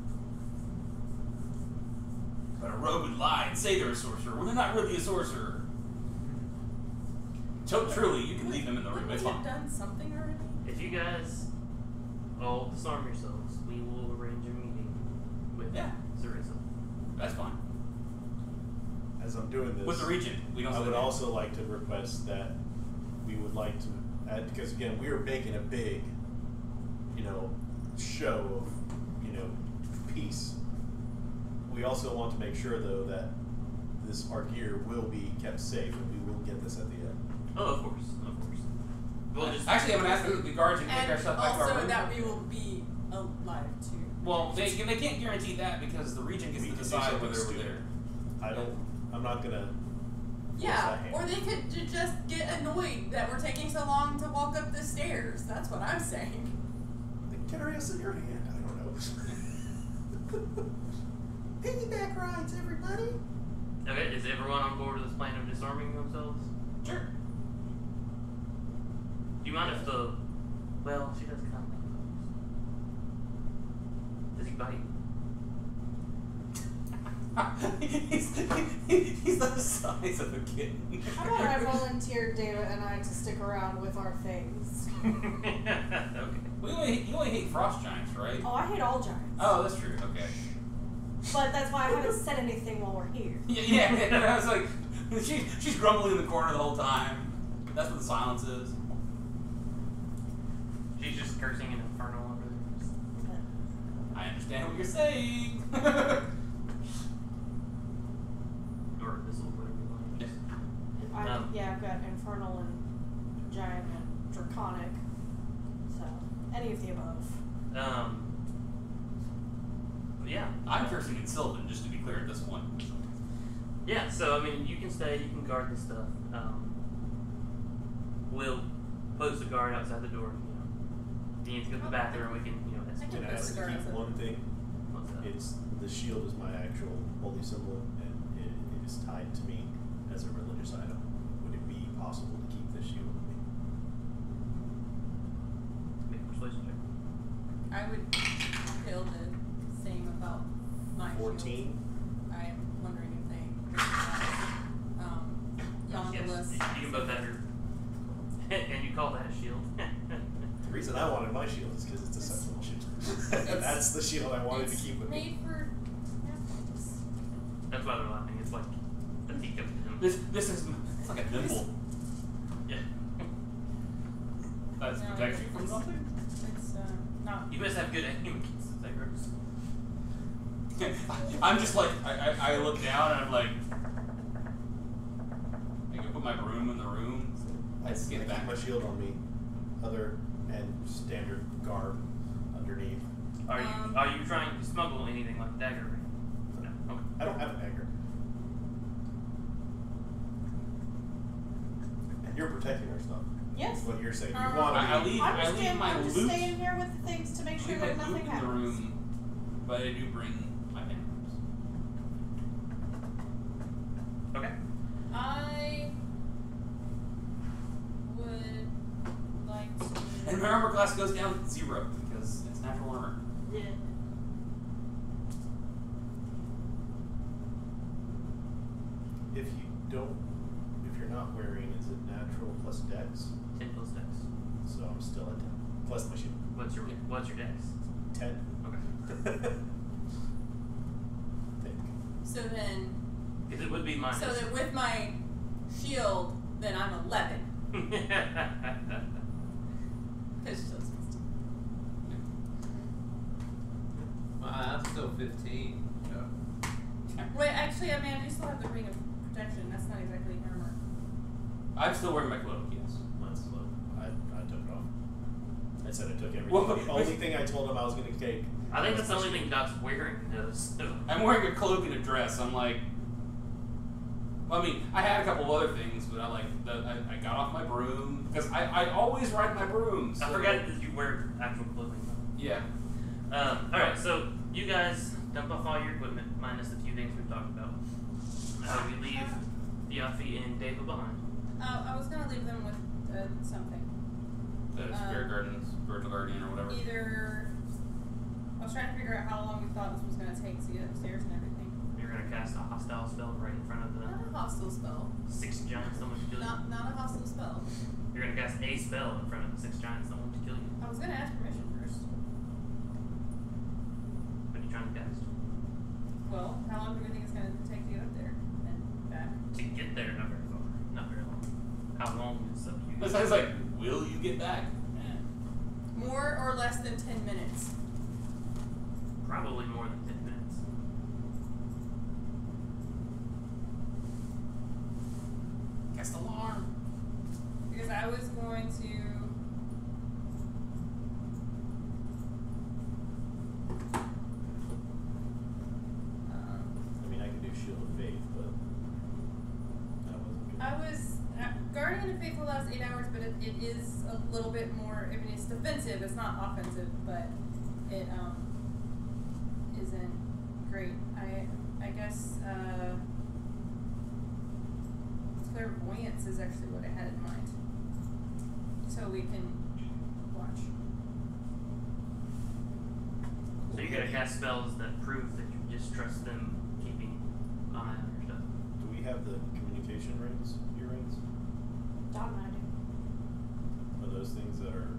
But a rogue would lie and say they're a sorcerer when they're not really a sorcerer. Truly, you can leave him in the room, Wouldn't it's we fine. have done something already? If you guys all disarm yourselves, we will arrange a meeting with Yeah. Sarissa. That's fine. As I'm doing this, With the Regent, we don't I say would that. also like to request that we would like to, because again, we are making a big, show of, peace. We also want to make sure, though, that our gear will be kept safe, and we will get this at the end. Oh, of course. We'll just Actually, I'm gonna ask the guards to take our And stuff back to our also room. that we will be alive too. Well, they can't guarantee that because the Regent gets We to can do decide something whether we're stupid. there. I'm not gonna. Yeah, that or hand. they could just get annoyed that we're taking so long to walk up the stairs. That's what I'm saying. Get her ass in your hand. I don't know. Piggyback rides, everybody. Okay, is everyone on board with this plan of disarming themselves? Sure. Do you mind if well, she does kind of does he bite? he's the size of a kitten. How about I volunteer David and I to stick around with our things? Okay. You only hate frost giants, right? Oh, I hate all giants. Oh, that's true. Okay. But that's why I haven't said anything while we're here. Yeah. I was like, she's grumbling in the corner the whole time. That's what the silence is. She's just cursing an infernal over there. I understand what you're saying. Or abyssal, whatever you want. I've got infernal and giant and draconic. So any of the above. But yeah, I'm cursing in Sylvan, just to be clear at this point. Yeah, so I mean, you can stay, you can guard the stuff. We'll post a guard outside the door. You know, if you need to go to the bathroom, we can, you know, I can Can I post ask a to guard keep outside. one thing? what's that? It's the shield is my actual holy symbol, and it is tied to me as a religious item. Would it be possible to keep this shield with me? Make a persuasion check. I would feel the same about my 14. shield. I am wondering if they on Yes, the list. you can both have your, and you call that a shield. The reason I wanted my shield is because it's a sentinel shield. And that's the shield I wanted to It's keep with me. made for Catholics. That's why they're laughing. It's like a teacup to them. This is it's like a nimble. Yeah. That's No, protection from it's- something. It's not. You must have good aim against the Tigers. I'm just like I look down and I'm like I can put my broom in the room. I Let's get keep back. my shield on me, other and standard garb underneath. Are you trying to smuggle anything like a dagger? No. Okay. I don't have a dagger. And you're protecting our stuff. Yes. That's what you're saying. You Um, want to I leave I'm I just, leave staying, my I'm just loot. staying here with the things to make I sure leave my that loot nothing in the happens. room, but I do bring my items. Okay. I would like to. And my armor class goes down 0 because it's natural armor. Yeah. If you're not wearing, is it natural plus dex? 10 plus dex. So I'm still at 10. Plus my shield. What's your dex? 10. Okay. Think. So then, Because it would be minus. so that with my shield, then I'm 11. It's just. I'm still 15. Wait, actually, I mean, I do still have the ring of protection. That's not exactly armor. I'm still wearing my cloak, yes. Mine's low. I took it off. I said I took everything. Well, the only thing I told him I was going to take. I think was that's the my only shield. thing Doc's wearing. Those. I'm wearing a cloak and a dress. I'm like, well, I mean, I had a couple of other things, but I got off my broom because I always ride my broom. So. I forgot that you wear actual clothing. Yeah. All right, so you guys dump off all your equipment, minus the few things we've talked about. We leave Diafi and David behind. I was gonna leave them with something. The Spirit Gardens, Virtual Guardian, or whatever. Either. I was trying to figure out how long we thought this was gonna take to get upstairs and everything. You're gonna cast a hostile spell right in front of Not the a hostile spell. 6 giants that want to kill you. Not a hostile spell. You're gonna cast a spell in front of the 6 giants that want to kill you. I was gonna ask permission first. What are you trying to cast? Well, how long do we think it's gonna take to get up there and back? To get there, not very far. Not very long. How long is up to you? That sounds like, will you get back? More or less than 10 minutes. Probably more than 10 minutes. Cast alarm. Because I was going to. I mean, I can do Shield of Faith, but that wasn't good. I was. Guardian of Faith will last 8 hours, but it is a little bit more. I mean, it's defensive, it's not offensive, but it isn't great. I guess clairvoyance is actually what I had in mind. So we can watch. So you're gonna cast spells that prove that you distrust them keeping an eye on your stuff. Do we have the communication rings, earrings? Dot and I do. Are those things that are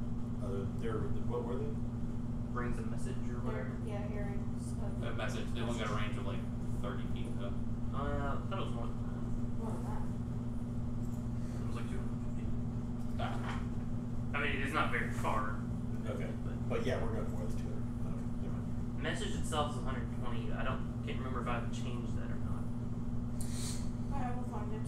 what were they? Brings a message or whatever. Yeah, earrings. A message. They only got a range of like 30 feet. So. I thought it was more than that. More than that. It was like 250. Ah. I mean, it's not very far. Okay. But yeah, we're going more than 200. Okay, never mind. The message itself is 120. Can't remember if I've changed that or not. I will find it.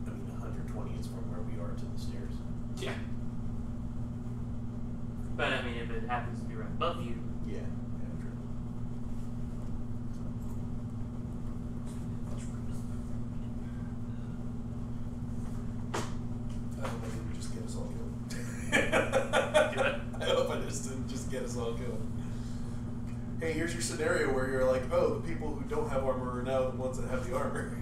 I mean, 120 is from where we are to the stairs. Yeah. But I mean, if it happens to be right above you, Yeah, yeah, true. I hope I didn't just get us all killed. Do it. I hope I just didn't just get us all killed. Hey, here's your scenario where you're like, oh, the people who don't have armor are now the ones that have the armor.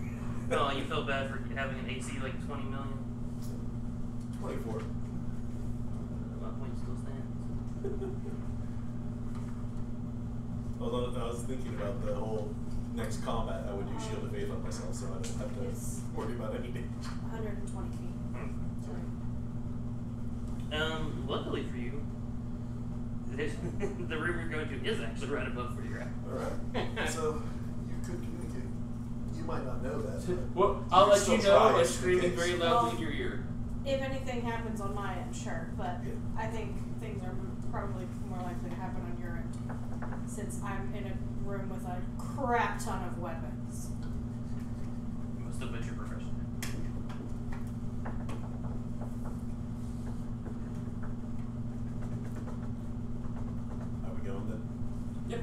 no, you felt bad for having an AC like 20 million. 24. My point still stands. Although I was thinking about the whole next combat, I would use Shield of Faith on myself, so I don't have to It's worry about any damage. 120 feet. Sorry. Luckily for you, the room you're going to is actually right above where you're at. Alright. So, you could communicate. You might not know that. But Well, I'll you let still you know try by just in screaming case. very loudly in your ear. If anything happens on my end, sure, but Yeah. I think things are probably more likely to happen on your end, since I'm in a room with a crap ton of weapons. Most of which are professional. Are we going then? Yep.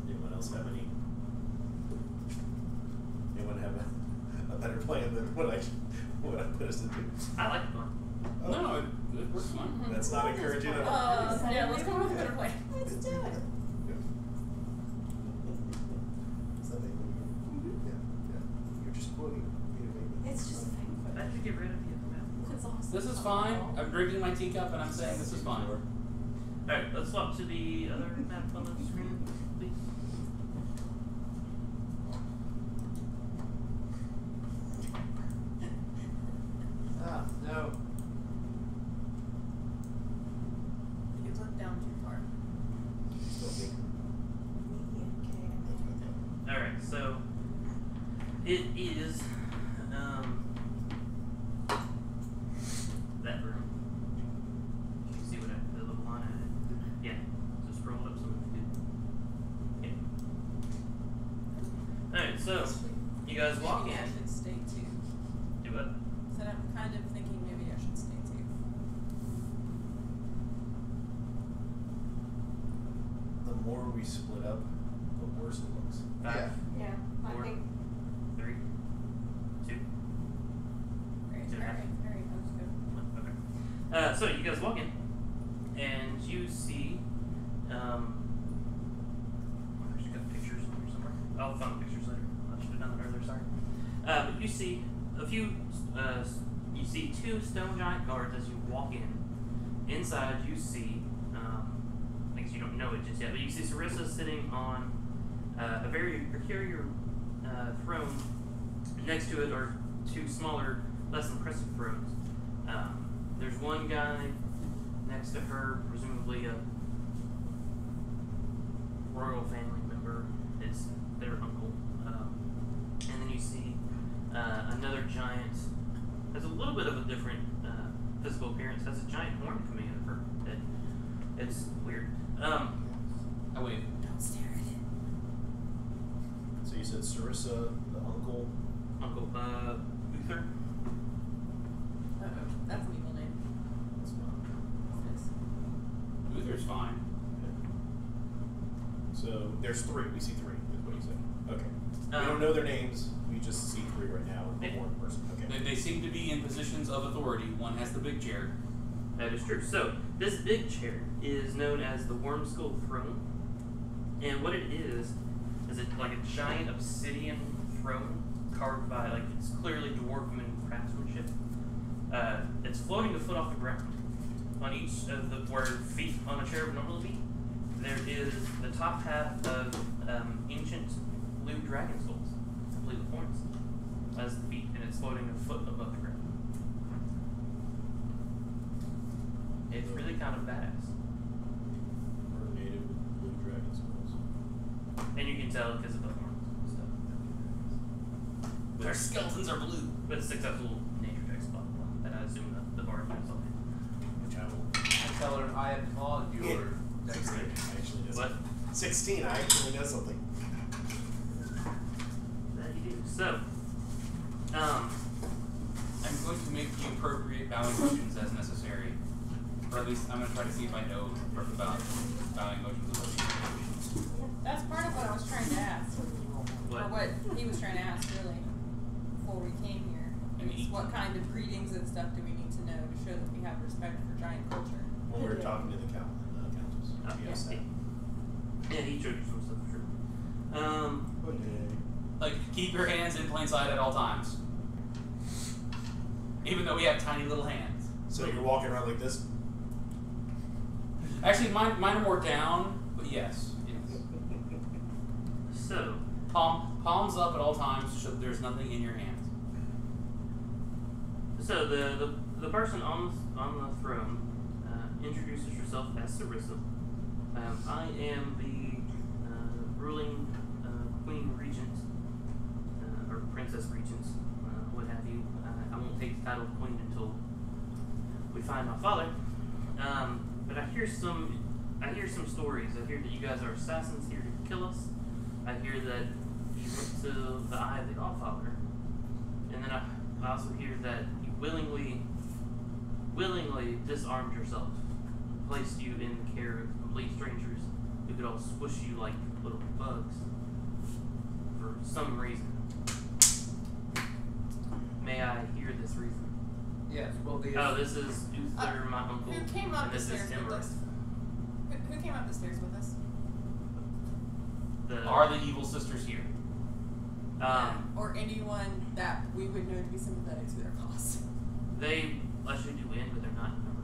Anyone else have any? Anyone have a better plan than what I put us into? I like the one. Oh, No, it works fine. That's not encouraging at all. Yeah, let's go with a better plan. Let's do it. Is that yeah, yeah. You're just quoting. It's just a thing. Why did you get rid of the other map? It's awesome. This is fine. I'm drinking my teacup and I'm saying this is fine. Alright, let's swap to the other map on the screen, please. Ah, no. It's looked down too far. Still think. Alright, so it is that room. You see what the little line I did? Yeah. So scroll it up so it's good. Yeah. Alright, so you guys walk Maybe I in. should stay too. Do what? So I'm kind of thinking maybe I should stay too. The more we split up, the worse it looks. 5, Yeah, I Four. think 3, 2, Alright, Two and a half. alright, that's good. 1. Okay. So you guys walk in, and you see. I've actually got pictures here somewhere. I'll find the pictures later. I should have done that earlier. Sorry. But you see a few. You see 2 stone giant guards as you walk in. Inside, you see. I guess you don't know it just yet, but you see Sarissa sitting on a very peculiar throne. Next to it are 2 smaller, less impressive thrones. There's one guy next to her, presumably a royal family member. It's their uncle. And then you see another giant. Has a little bit of a different physical appearance. Has a giant horn coming out of her head. It's weird. I wave. Don't stare at it. So you said Sarissa, the uncle. Uncle Uther. Uh-oh, that's an evil name. That's not. It is. Luther's fine. So there's 3. We see 3. Is what you said. Okay. We Um, don't know their names. We just see 3 right now. The Yeah. one person. Okay. They seem to be in positions of authority. One has the big chair. That is true. So, this big chair is known as the Wormskull Throne. And what it is it like a giant obsidian throne carved by, like, it's clearly dwarven craftsmanship. It's floating a foot off the ground. On each of the, where feet on a chair would normally be, there is the top half of ancient blue dragon skulls, complete with horns, as the feet, and it's floating a foot above the ground. It's really kind of badass. We're native with blue dragon skulls. And you can tell because of the horns and stuff. Their skeletons are blue. With a successful nature check spot, that I assume the bard knows on it. Which I will. I tell her I applaud your Yeah. 16. dexterity. I actually did. What? 16. I actually know something. That you do. So, I'm going to make the appropriate bowing motions as necessary for at least I'm gonna try to see if I know about bowing motions of those. That's part of what I was trying to ask. What? Or what he was trying to ask, really, before we came here. And Is what kind of greetings and stuff do we need to know to show that we have respect for giant culture? When we were talking to the countess. Yes. Yeah, he showed you some stuff for sure. Like, keep your hands in plain sight at all times. Even though we have tiny little hands. So you're walking around like this? Actually, mine are more down, but yes. So, Palms up at all times, so there's nothing in your hands. so the person on the throne introduces herself as Sarissa. I am the ruling Queen Regent, or Princess Regent, what have you. I won't take the title of Queen until we find my father. But I hear some stories. I hear that you guys are assassins here to kill us. I hear that you went to the Eye of the Allfather, and then I also hear that you willingly disarmed yourself, placed you in the care of complete strangers who could all squish you like little bugs for some reason. May I hear this reason? Yes, well, This is Uther, my uncle, Who came up and the this is stairs with Emmerich. us? Who came up the stairs with us? Are the evil sisters here? Or anyone that we would know to be sympathetic to their cause? They let you do in, but they're not. Remember?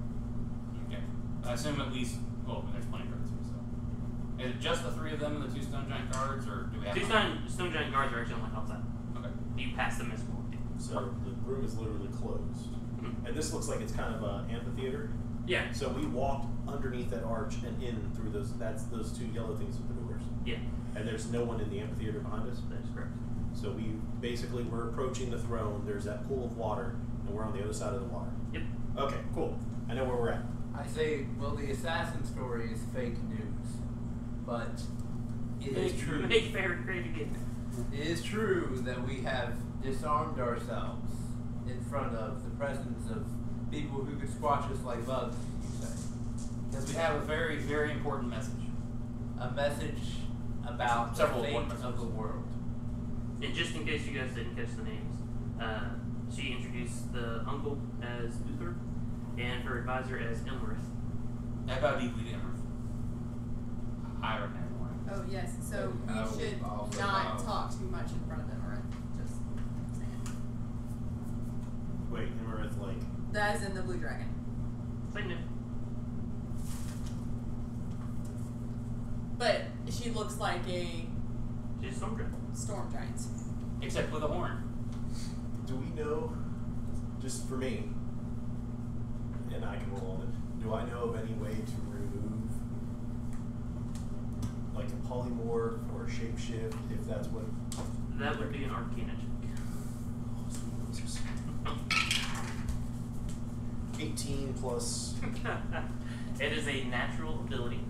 Okay. I assume at least. Well, there's plenty of guards here, so. Is it just the three of them and the two stone giant guards, or do we have? Two stone giant guards are actually on the outside. Okay. You pass them as well. So the room is literally closed. Mhm. And this looks like it's kind of an amphitheater. Yeah. So we walked underneath that arch and in through those two yellow things with the doors. Yeah. And there's no one in the amphitheater behind us. That is correct. So we're approaching the throne, there's that pool of water, and we're on the other side of the water. Yep. Okay, cool. I know where we're at. I say, well, the assassin story is fake news, but it is true. Make fair great again. It is true that we have disarmed ourselves in front of the presence of people who could squash us like bugs, you say. Because we have a very, very important message. A message about the Several fate important of the messages. world. And just in case you guys didn't catch the names, she introduced the uncle as Uther and her advisor as Emmerich. I bow deeply to Emmerich. I reckon everyone. Oh yes, so I you will should also not bow. talk too much in front of Emmerich. Just saying. Wait, Emmerich, like, That is in the Blue Dragon. Same name. But she looks like a She's some good. storm giant. Except with a horn. do we know, just for me, and I can roll on it, do I know of any way to remove, like a polymorph or a shapeshift, if that's what... That would be an Arcana check. Oh, sweet lasers. 18 plus... It is a natural ability.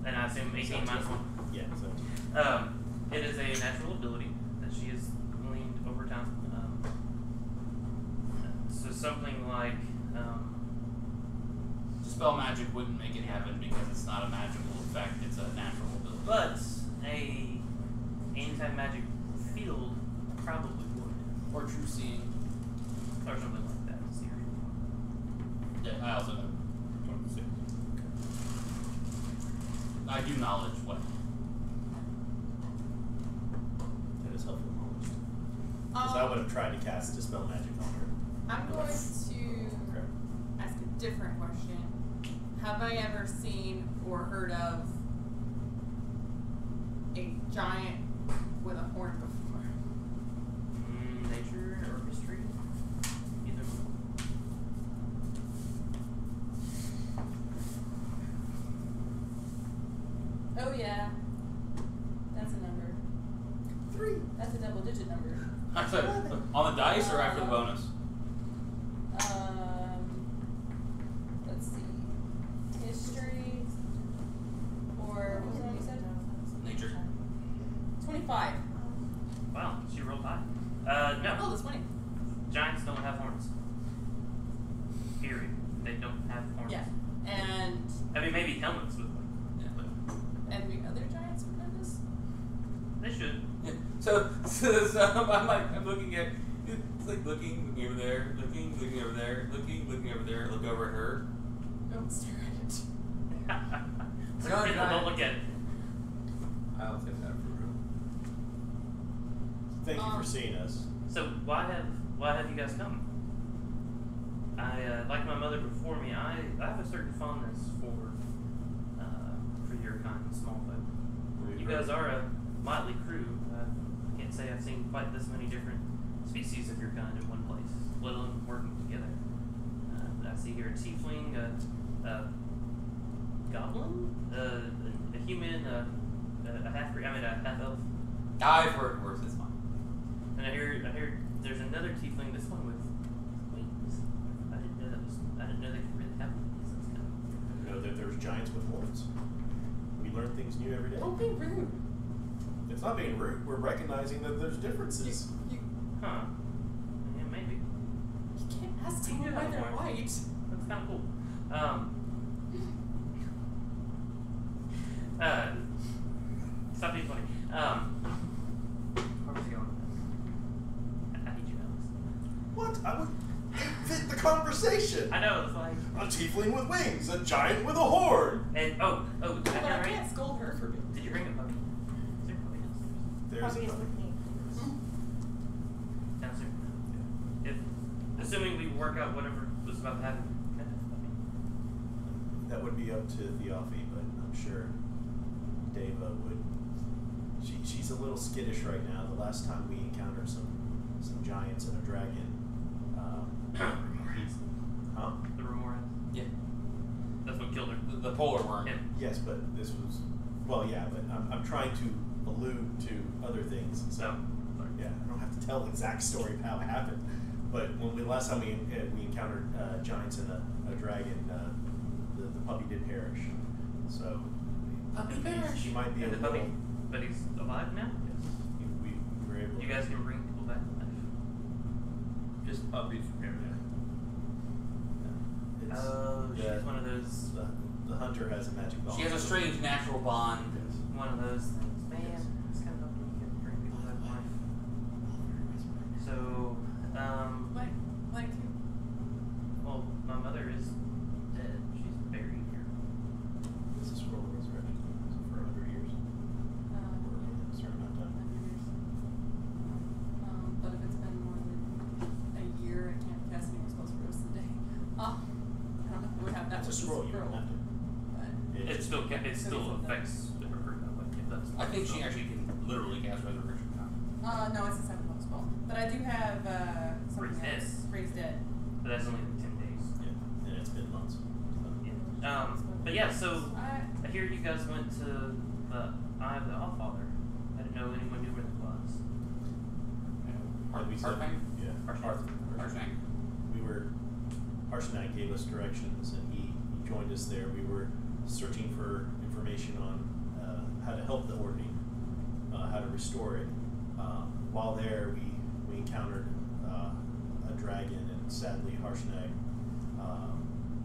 And I assume 18 minus 1. Yeah, 17. It is a natural ability that she has gleaned over time. So something like, Dispel magic wouldn't make it happen because it's not a magical effect, it's a natural ability. but a anti-magic field probably would, Or true seeing. or something like that. Yeah, I also know. 26. I do knowledge what. That is helpful knowledge. Because I would have tried to cast Dispel Magic on her. I'm going to Okay. ask a different question. Have I ever seen or heard of a giant with a horn before? Nature or history, either one. Oh yeah. That's a number. 3. That's a double digit number. On the dice or after the bonus? Let's see. History. Or what was that you said? Nature. 25. Wow, she rolled high. No. Oh, that's 20. Giants don't have horns. Period. They don't have horns. Yeah. helmets with them. Yeah. And the other giants would know this? They should. Yeah. So I'm looking at, it's like looking over there, looking over there, looking over there, look over at her. Don't stare at it. So No, people no. don't look at it. I'll take that for real. Thank you for seeing us. So why have you guys come? I like my mother before me. I have a certain fondness for your kind, small folk. You guys are a motley crew. I can't say I've seen quite this many different species of your kind in one place, let alone working together. I see here a tiefling, a goblin, a human, a half elf. I've heard worse. It's fine. And I hear there's another tiefling. This one with wings. I didn't know they could really have wings. That's kind of You know that there's giants with horns. We learn things new every day. Don't be rude. It's not being rude. We're recognizing that there's differences. You huh? Yeah, maybe. can't ask You someone do why have they're horns. white. That's kind of cool. Stop being funny. Where was he going? I hate you, Alex. What? I would fit the conversation. I know, it's like. A tiefling with wings, a giant with a horn. And oh, did I But hear I right? can't scold her for being. Did you bring a puppy? Is there a puppy downstairs? There's Puppy is a with me. Downstairs? If, assuming we work out whatever was about to happen, can I have a puppy? That would be up to Theophy, but I'm sure Deva would. She's a little skittish right now. The last time we encountered some giants and a dragon, huh? The Remora? Yeah. That's what killed her. The polar worm. Him. Yes, but this was, well, yeah, but I'm trying to allude to other things. So, Sorry. yeah, I don't have to tell the exact story of how it happened. But when last time we encountered giants and a dragon, the puppy did perish. So, Puppy perished. she might be And a the little. puppy, but he's alive now? Yes, we were able. You guys can bring people back to life. Just puppies from here. It's, Oh, she's yeah, one of those. The hunter has a magic ball. She has a strange natural bond. One of those things. Man, Yes. it's kind of up when you can bring people back to life. So, Like who? well, my mother is dead. She's buried here. This is scroll of resurrection. So for 100 years. Or a certain amount of time. But if it's been more than a year, I can't cast any more spells for the rest of the day. I don't know if it would have that It's a much scroll, you scroll, don't have to. but It still affects her. Like, if that's I think she actually can literally cast resurrection now. no, it's a 7-level spell. But I do have something Raise Dead. else. Raise Dead. But that's only like 10 days. Yeah, and it's been months. So. Yeah. But yeah, so I I hear you guys went to the Eye of the Allfather. I didn't know anyone knew where that was. Like we said, Harshnag? yeah. Harshnag. We were, Harshnag gave us directions and he joined us there. We were searching for information on how to help the Ordning, how to restore it. While there, we encountered a dragon, and sadly Harshnag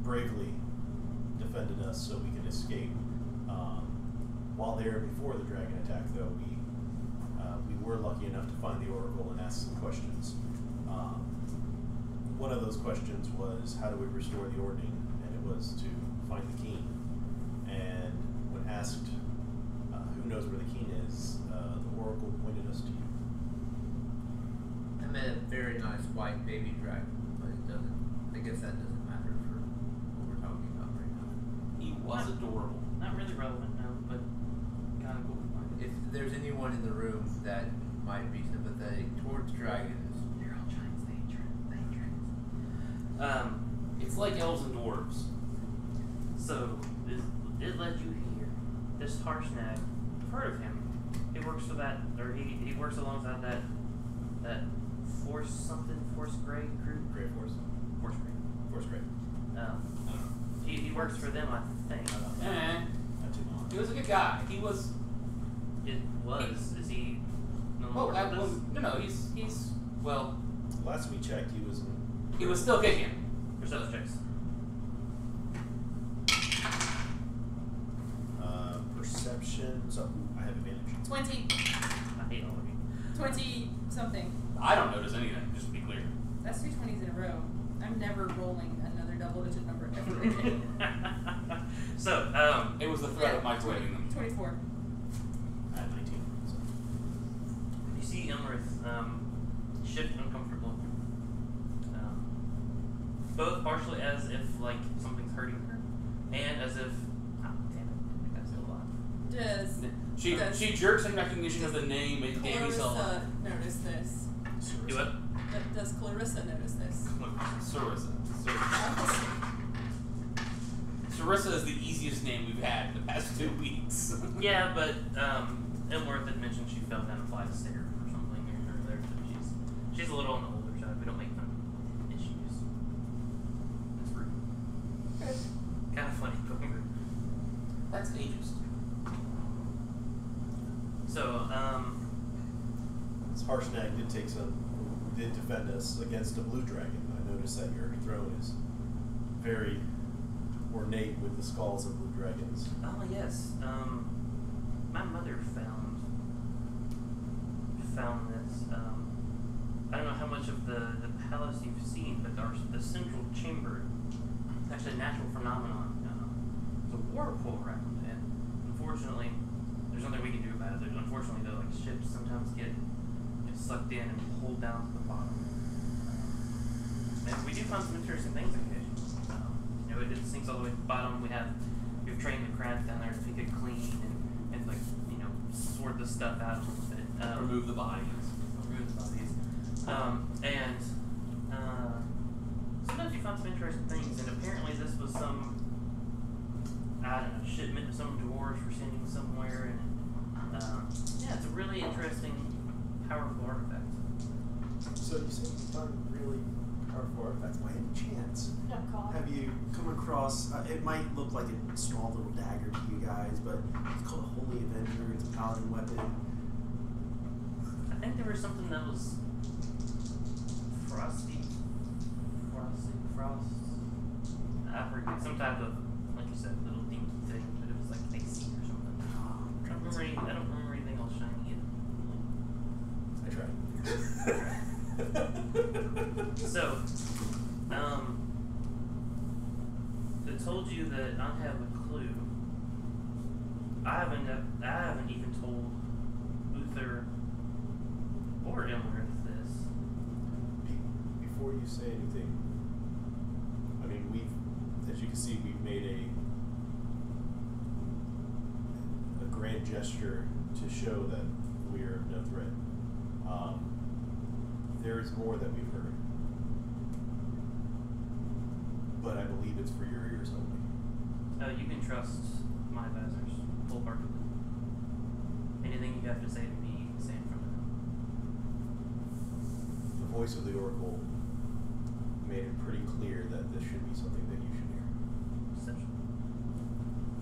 bravely defended us so we could escape. While there, before the dragon attack, though, we were lucky enough to find the Oracle and ask some questions. One of those questions was, how do we restore the Ordning? And it was to find the Keen. And when asked who knows where the Keen is, the Oracle pointed us to you. I met a very nice white baby dragon, but it doesn't. I guess that doesn't matter for what we're talking about right now. He was adorable. Not really relevant now, but kind of cool. If there's anyone in the room that might be sympathetic towards dragons, You're all giants. They hate dragons. It's like elves and dwarves. So it led you here. This Harshnag, I've heard of him. He works for that, or he works alongside that Force Grey crew. Grey Force. Force Grey. Force Grey. He works for them, I think. Not too long. He was a good guy. He was. Is he no Well, longer with us? no, he's well. Last we checked, he was in. He was still kicking. Perception checks. perception. So I have advantage. 20. I hate all of you. 20 something. I don't notice anything, just to be clear. That's 2 20s in a row. I'm never rolling another double digit number ever again. So, It was the threat of microwaving them. 24. I have 19. So. you see Ilmarith shift uncomfortably. Both partially as if like something's hurting her, and as if damn it, I got still alive. She jerks in recognition of the name and Davy saw. Clarissa notice this? Do what? Does Clarissa notice this? Sarissa. Sarissa is the easiest name we've had in the past 2 weeks. Yeah, but Ilmarith had mentioned she fell down a flight of stairs or something here or there, so she's a little on the older side. We don't make fun of issues. It's rude. Kind of funny, but rude. That's ageist. So, This Harshnag did defend us against a blue dragon. I noticed that your throne is very ornate with the skulls of blue dragons. oh yes, my mother found this. I don't know how much of the palace you've seen, but the central chamber, it's actually a natural phenomenon. There's a whirlpool around, and unfortunately, there's nothing we can do about it. Unfortunately, though, like ships sometimes get sucked in and pulled down to the bottom. And we do find some interesting things occasionally. It sinks all the way to the bottom. We've trained the crabs down there to pick it clean and like sort the stuff out a little bit. Remove the bodies. And sometimes you find some interesting things, and apparently this was some, I don't know, shipment of some dwarves we're sending somewhere, and yeah, it's a really interesting, powerful artifact. So you say you find really powerful artifacts. By any chance, have you come across? It might look like a small little dagger to you guys, but it's called a Holy Avenger. It's a paladin weapon. I think there was something that was frost. I forget, some type of, like you said, little dinky thing, but it was like AC or something. I don't remember anything else shiny I tried. So, it told you that I have a clue. I haven't even told Uther or Ilmarith this. Before you say anything, I mean, as you can see, we've made a grand gesture to show that we are no threat. There is more that we've heard, but I believe it's for your ears only. You can trust my advisors wholeheartedly. Anything you have to say to me, you can say in front of them. The voice of the Oracle made it pretty clear that this should be something that you should hear. Deception.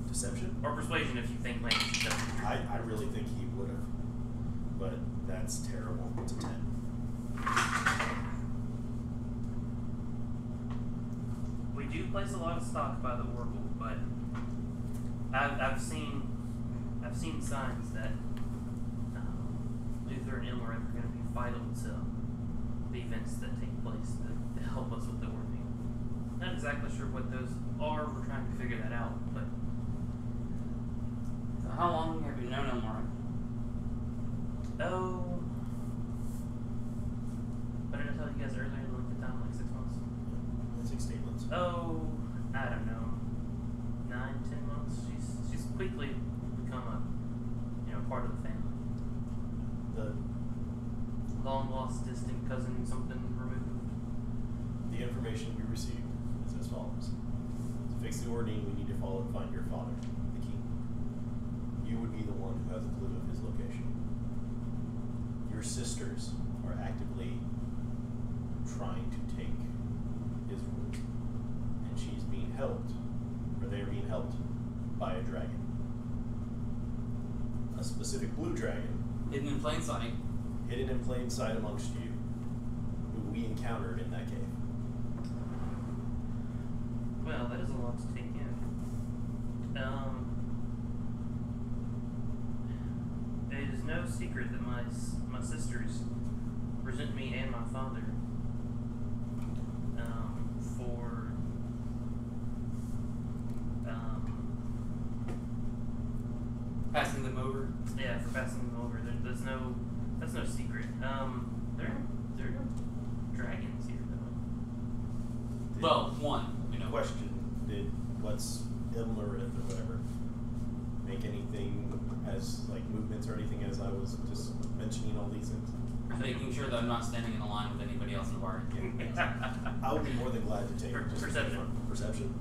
Deception? Or persuasion if you think like deception. I really think he would have, but that's terrible. It's a 10. We do place a lot of stock by the Oracle, but I've seen signs that Luther and Ilmarith are going to be vital to the events that take place to help us with the ordeal. Not exactly sure what those are. We're trying to figure that out, but So how long have you known Ilmarith? oh, what did I tell you guys earlier? The length of time, like 6 months. 6 to 8 months. Oh, I don't know, 9, 10 months. She's quickly become a part of the family. The Long lost distant cousin, something removed. The information we received is as follows. To fix the Ordain, we need to find your father, the king. You would be the one who has a clue of his location. Your sisters are actively trying to take his rule. And she's being helped, or they are being helped, by a dragon. A specific blue dragon, Hidden in plain sight. hidden in plain sight amongst you, who we encountered in that cave. Well, that is a lot to take in. secret that my sisters present me and my father for Passing them over. yeah, for passing them over. That's no secret. There are dragons here though. Well, one. You know. Question: Did what's Ilmarith or whatever make anything as like movements or anything as I was just mentioning all these things? Making sure that I'm not standing in a line with anybody else in the party. I would be more than glad to take just Perception. Perception.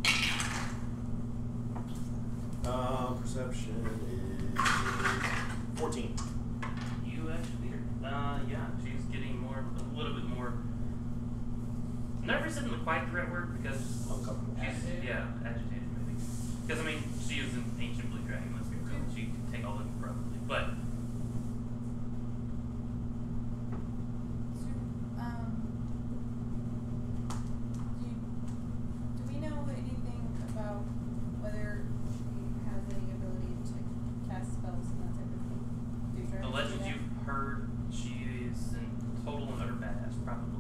Perception is 14. You actually beat her. Yeah, she's getting a little bit more nervous isn't quite the right word because Uncomfortable. she's agitated maybe. Because I mean, she is an ancient blue dragon. Let's be real. She could take all of them probably, but. Do we know anything about whether he has any ability to cast spells and that type of thing? Do The dragons legends do that? you've heard, she is in total and utter badass, probably.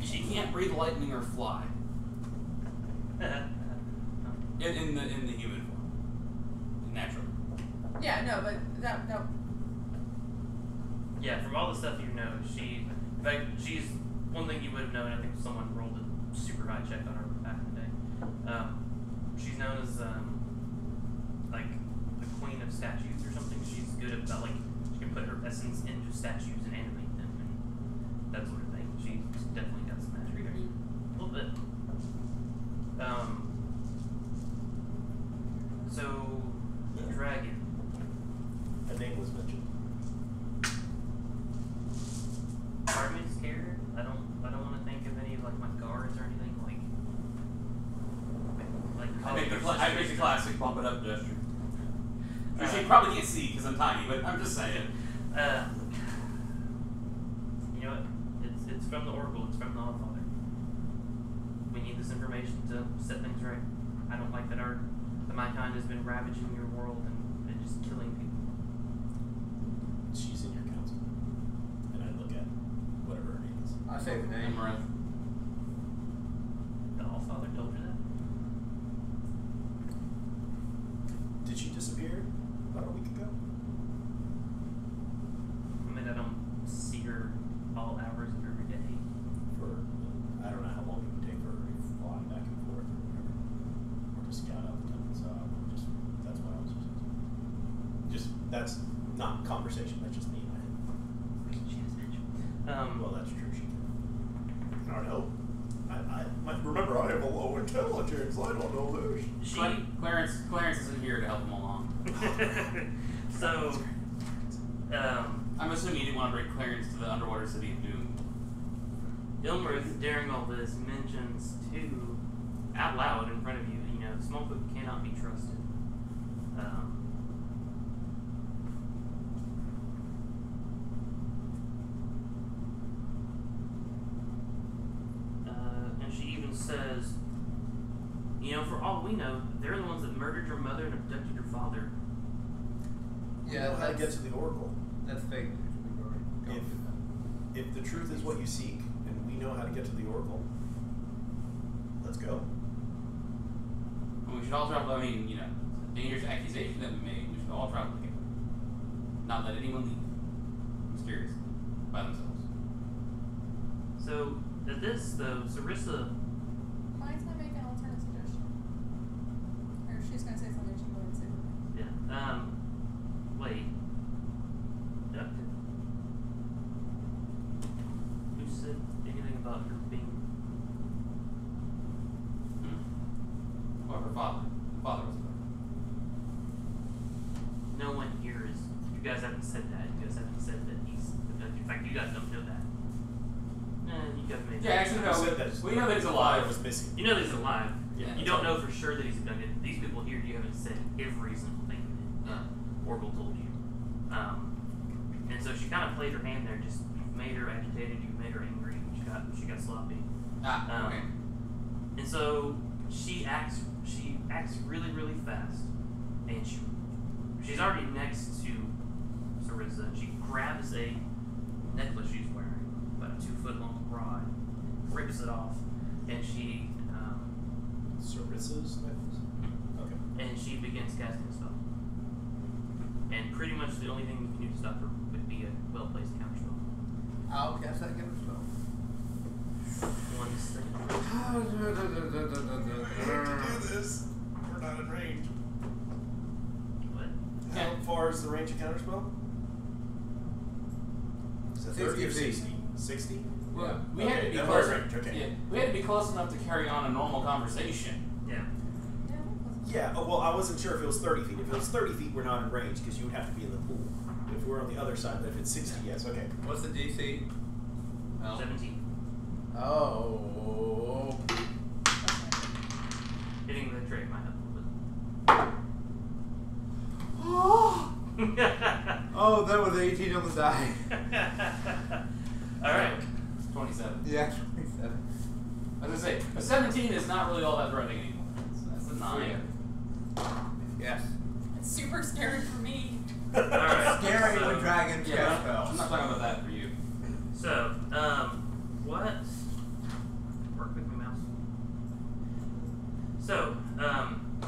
She can't breathe lightning or fly. In the human form, naturally. Yeah, no, but that Yeah, from all the stuff you know, in fact, she's one thing you would have known. I think someone rolled a super high check on her back in the day. She's known as like the queen of statues or something. She's good about like she can put her essence into statues and animate them and that sort of thing. She's definitely got some mastery there, a little bit. So the dragon. A name was mentioned. Part of me is scared. I don't want to think of any of like my guards or anything I make the classic bump it up gesture. Which you Uh, probably can't see because I'm tiny, but I'm just saying. You know what? It's from the Oracle. It's from the Allfather. We need this information to set things right. I don't like that the mankind has been ravaging your world and just killing people. She's in your council. And I look at whatever her name is. I say the name. Amaranth. The Allfather told you that? Did she disappear about a week ago? I mean, I don't see her all hours of every day. For I don't know how long it would take for her to fly back and forth or whatever, or to scout out the temple. So that's why I was just that's not conversation. That's just me in my head. She has mentioned. Well, that's true. She can. I don't know. Remember, I have a low intelligence. I don't know this. Clarence isn't here to help him along. So, I'm assuming you didn't want to bring Clarence to the underwater city of Doom. Ilmarith, during all this, mentions too, out loud in front of you, small folk cannot be trusted. And she even says, for all we know, they're the ones that murdered your mother and abducted your father. We know how to get to the Oracle. That's fake news. We've already gone If- through that. If the truth is what you seek, and we know how to get to the Oracle, let's go. And we should all travel. I mean, it's a dangerous accusation that we made. We should all travel together. Not let anyone leave mysterious by themselves. So, at this, though, Sarissa, Mine's gonna make an alternate suggestion. Or if she's gonna say something, she can go ahead and say something. yeah, wait. Who said anything about her being... Or her father. The father was there. No one here is... You guys haven't said that. You guys haven't said that he's... In fact, you guys don't know that. You guys may... Yeah, actually, We no. said that We know that he's the alive. father was missing. You know that he's alive. Yeah. You don't know for sure that he's abducted. These people here, you haven't said every single thing that Orville told you. And so she kind of played her hand there. Just you've made her agitated. You've made her angry. She got sloppy. Okay. And so she acts really, really fast, and she She's already next to Sarissa, and she grabs a necklace she's wearing, about a 2-foot-long rod, rips it off, and she Sarissa's necklace? Okay. and she begins casting a spell. And pretty much the only thing we can do to stop her would be a well-placed counterspell. I'll cast that again. 1 second. We have to do this. We're not in range. What? How far is the range of counterspell? Is it 30 or 60? 60? Well, we Okay, had to be that close. was range, okay. Yeah, we had to be close enough to carry on a normal conversation. Yeah. Yeah, well, I wasn't sure if it was 30 feet. If it was 30 feet, we're not in range because you would have to be in the pool. If we're on the other side, but if it's 60, yes, okay. What's the DC? Well, 17. Oh. Hitting the tray might help a little bit. Oh, that was 18 on the die. Alright. 27. Yeah, 27. I was gonna say, a 17 is not really all that threatening anymore. That's a 9. Yes. It's super scary for me. Alright. Scary so, when dragons Yeah, cast I'm spells. not talking about that for you. So, what? Work with me, mouse. So,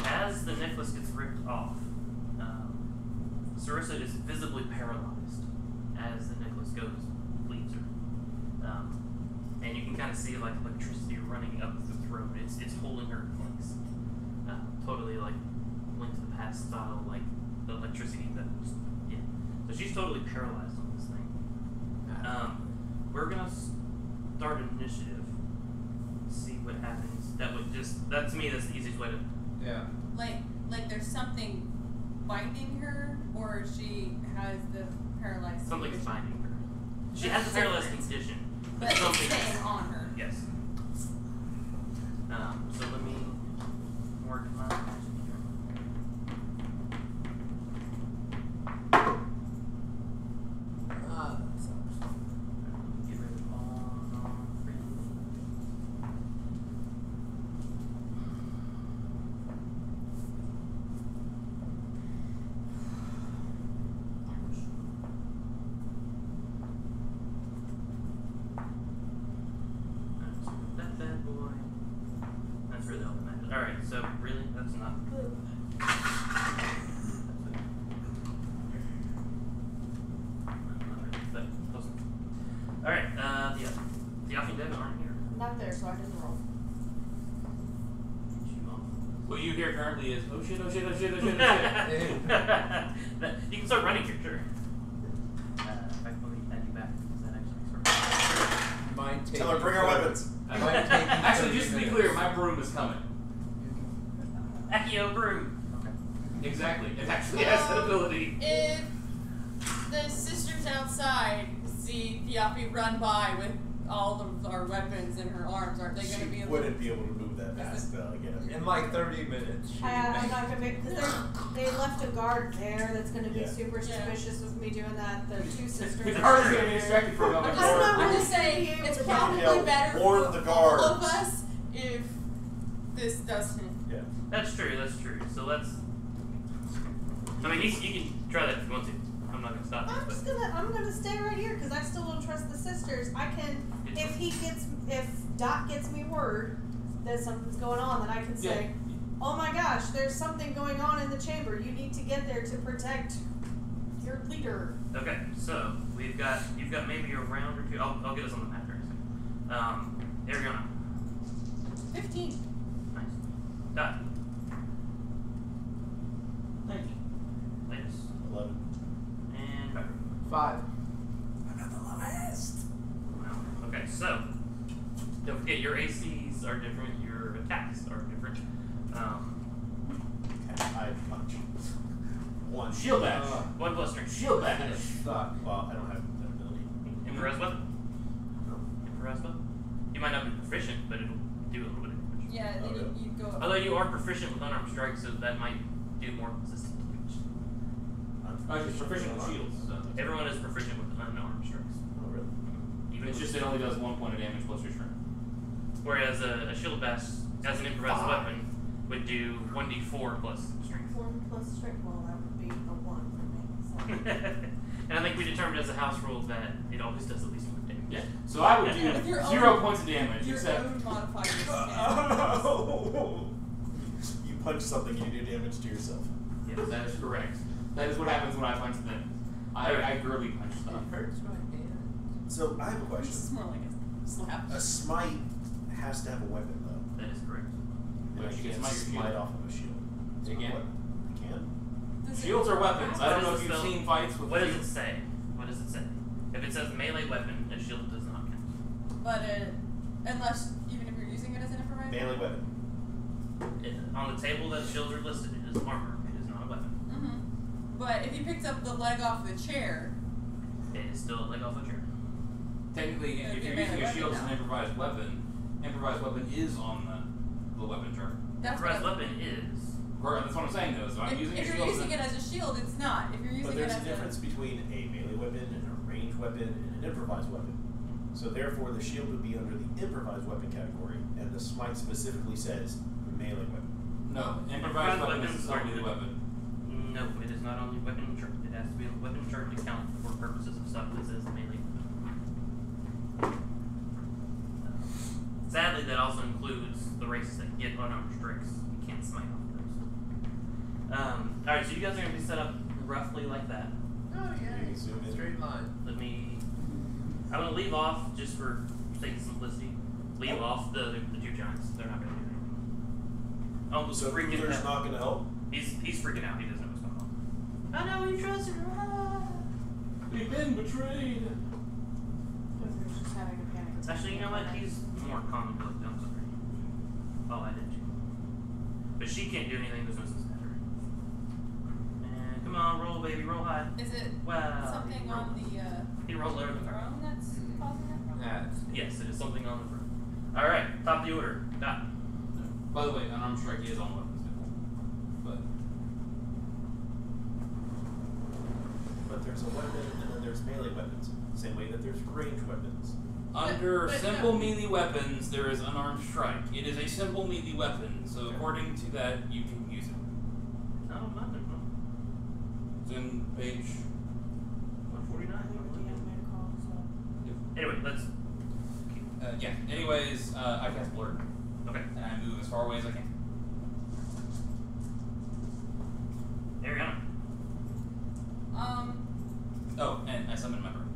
as the necklace gets ripped off, Sarissa is visibly paralyzed as the necklace leaves her. And you can kind of see like electricity running up the throat. It's holding her in place. Totally like Link to the Past style, like the electricity that was, yeah. So she's totally paralyzed on this thing. We're gonna start an initiative. See what happens. That to me, that's the easiest way to. Yeah. Like there's something binding her, or she has the paralyzed Something's condition. binding her. She That's has a paralyzed different. condition, But it's something staying on her. Yes. So let me work my magic here. Ah, that sucks. Get rid of all non-friendly. That bad boy. That's really all that matters. Alright, so really, that's not good. Alright, the Alfie Devin aren't here. I'm not there, so I didn't roll. Get you off. What you hear currently is, oh shit, oh shit, oh shit, oh shit, oh shit. You can start running here, sure. In fact, let me add you back, because that actually makes her. Might take Tell her, bring our weapons. Might take you Actually, 30 just to be minutes. clear, my broom is coming. Accio broom! Okay. Exactly. It actually has that ability. If the sisters outside see Piafi run by with all of our weapons in her arms, aren't they going to be She able wouldn't be able to move that fast, get up here. In like 30 minutes. I'm not gonna make, because they left a guard there that's gonna be Yeah. super suspicious of me doing that. The two sisters. The are guards are going to be there. distracted for a I'm moment. just, not I'm really just saying, able it's to probably yell, better "Warn for the all of guards." us if this doesn't. Yeah. That's true, that's true. So let's. I mean, you can try that if you want to. I'm not going to stop you. I'm gonna stay right here because I still don't trust the sisters. I can, if Doc gets me word that something's going on, then I can say, oh my gosh, there's something going on in the chamber. You need to get there to protect your leader. Okay, so you've got maybe a round or two. I'll get us on the map here in a second. Ariana. 15. Nice. Dot. Thank you. Latest. 11. And Pepper. 5. I'm not the lowest. Wow. Okay, so don't forget your ACs are different, your attacks are different. Okay, I punch. 1. Shield bash. 1 plus strength. Shield bash. Suck. Well, I don't have that ability. Improvised weapon? No. Improvised weapon? You might not be proficient, but it'll do a little bit of damage. Yeah, Oh, then you go up. Although you are proficient with unarmed strikes, so that might do more consistent damage. Oh, she's proficient with shields. So. Everyone is proficient with unarmed strikes. Oh, really? Even It's just it only does 1 point of damage plus your strength. Whereas a shield bash as an improvised weapon would do 1d4 plus strength. 1 plus strength. Well, that would be a 1 for me. So. And I think we determined as a house rule that it always does at least 1 damage. Yeah. So I would With do your 0 own- points of damage, Your except own modifiers. You punch something, you do damage to yourself. Yes. that is correct. That is what happens when I punch them. I girly punch It stuff. hurts my hand. So I have a This is question. more like a slap. A smite has to have a weapon though. That is correct. And But I you can can't smite your smite shield. off of a shield. You can. What? I can? Does it- Shields are weapons. I don't know What if is you've the spell? seen fights with What does it shields. say? What does it say? If it says melee weapon, a shield does not count. But unless even if you're using it as an improviser. Melee weapon. On the table that shields are listed, it is armor. It is not a weapon. Mm-hmm. But if you picked up the leg off the chair, It is still a leg off a chair. Technically, It'd if be a you're melee using a weapon shield as now. an improvised weapon is on the weapon chart. that's Improvised what weapon is. Or that's what I'm saying though. So I'm using if a you're shield. using it as a shield, it's not. If you're using But it there's as a difference between a melee weapon and a ranged weapon and an improvised weapon. So therefore the shield would be under the improvised weapon category, and the smite specifically says melee weapon. No, improvised Improvised weapon weapons is are only the good. weapon. No, it is not only weapon chart. It has to be a weapon chart to count for purposes of stuff that says melee weapon. Sadly, that also includes the races that get unarmed strikes. You can't smite off those. Alright, so you guys are going to be set up roughly like that. Oh yeah, You can zoom in. straight line. I'm going to leave off, just for sake of simplicity, leave off the 2 giants. They're not going to do anything. Oh, So freaking Ruler's out. not going to help? He's freaking out. He doesn't know what's going on. I know, he trusted her. We've been betrayed. Wizard's just having a panic attack. Actually, you know what? He's more calm than I'm sorry. Oh, I did you. But she can't do anything. There's no sense in her. And come on, roll, baby, roll high. is it Wow. something roll. on the He rolled lower than her. throne that's causing that problem? That's Yes, it is something on the front. All right, top of the order. Dot. By the way, unarmed strike is on weapons table. But there's a weapon and then there's melee weapons. Same way that there's ranged weapons. Under but simple no. melee weapons, there is unarmed strike. It is a simple melee weapon, so according to that, you can use it. No, nothing. No. It's in page. 149. DM made a call, so. Anyway, let's. Yeah. Anyways, I cast blur, Okay. and I move as far away as I can. Ariana. Oh, and I summon my bird.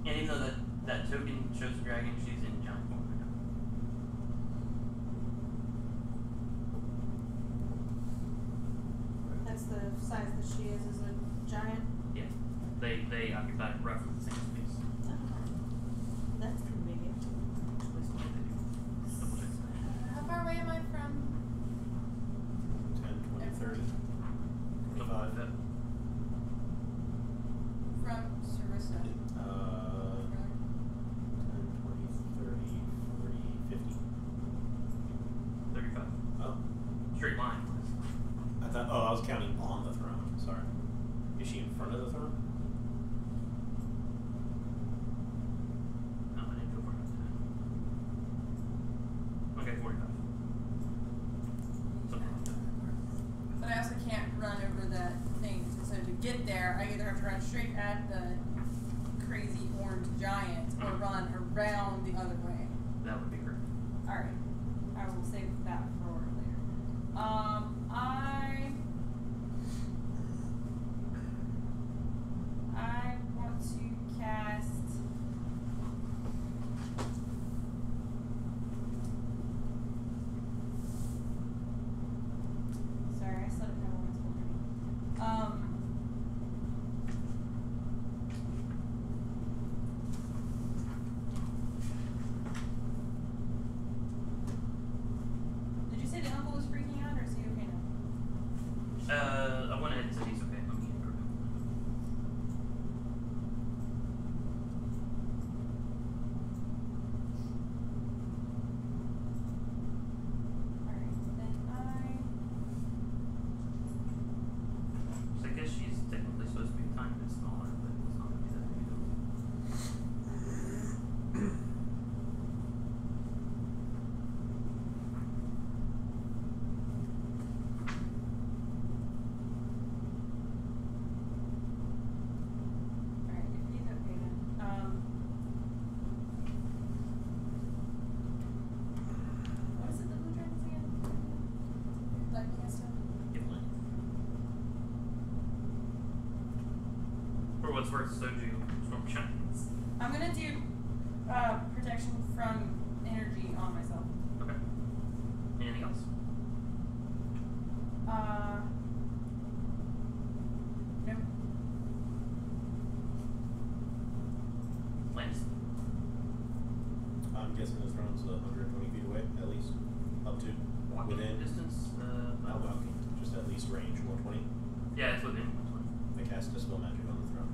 And even though that token shows the dragon, she's in giant form right now. That's the size that she is as a giant. Yeah. They occupy roughly the same space. That's convenient. How far away am I from? 10, 20, 30, Something 25. like that. From Sarissa. 10, 20, 30, 40, 50. 35. Oh. Straight line. I thought, I was counting on the throne. Sorry. Is she in front of the throne? No, I didn't go for it. Okay, 45. Something like that. But I also can't run over that thing. So to get there, I either have to run straight at the crazy orange giant or run around the other way. That would be great. Alright. I will save that for later. I want to cast sorry, I still don't know what it's supposed to be. what's worse, so do storm giants. I'm gonna do protection from energy on myself. Okay. Anything else? No. Lance. I'm guessing the throne's 120 feet away, at least. Up to. Walking Within. distance. Not walking, just at least range 120. Yeah, it's within 120. I cast Dispel Magic on the throne.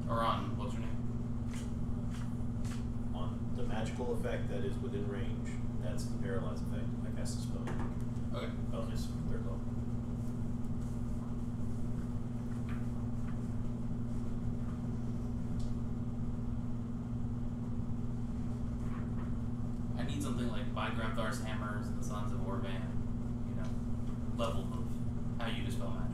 Or on, what's your name? On the magical effect that is within range, that's the paralyze effect. I cast Dispel Magic. Okay. Bonus, 3rd level. I need something like by Grabthar's hammers and the Sons of Orban, you know, level of how you dispel magic.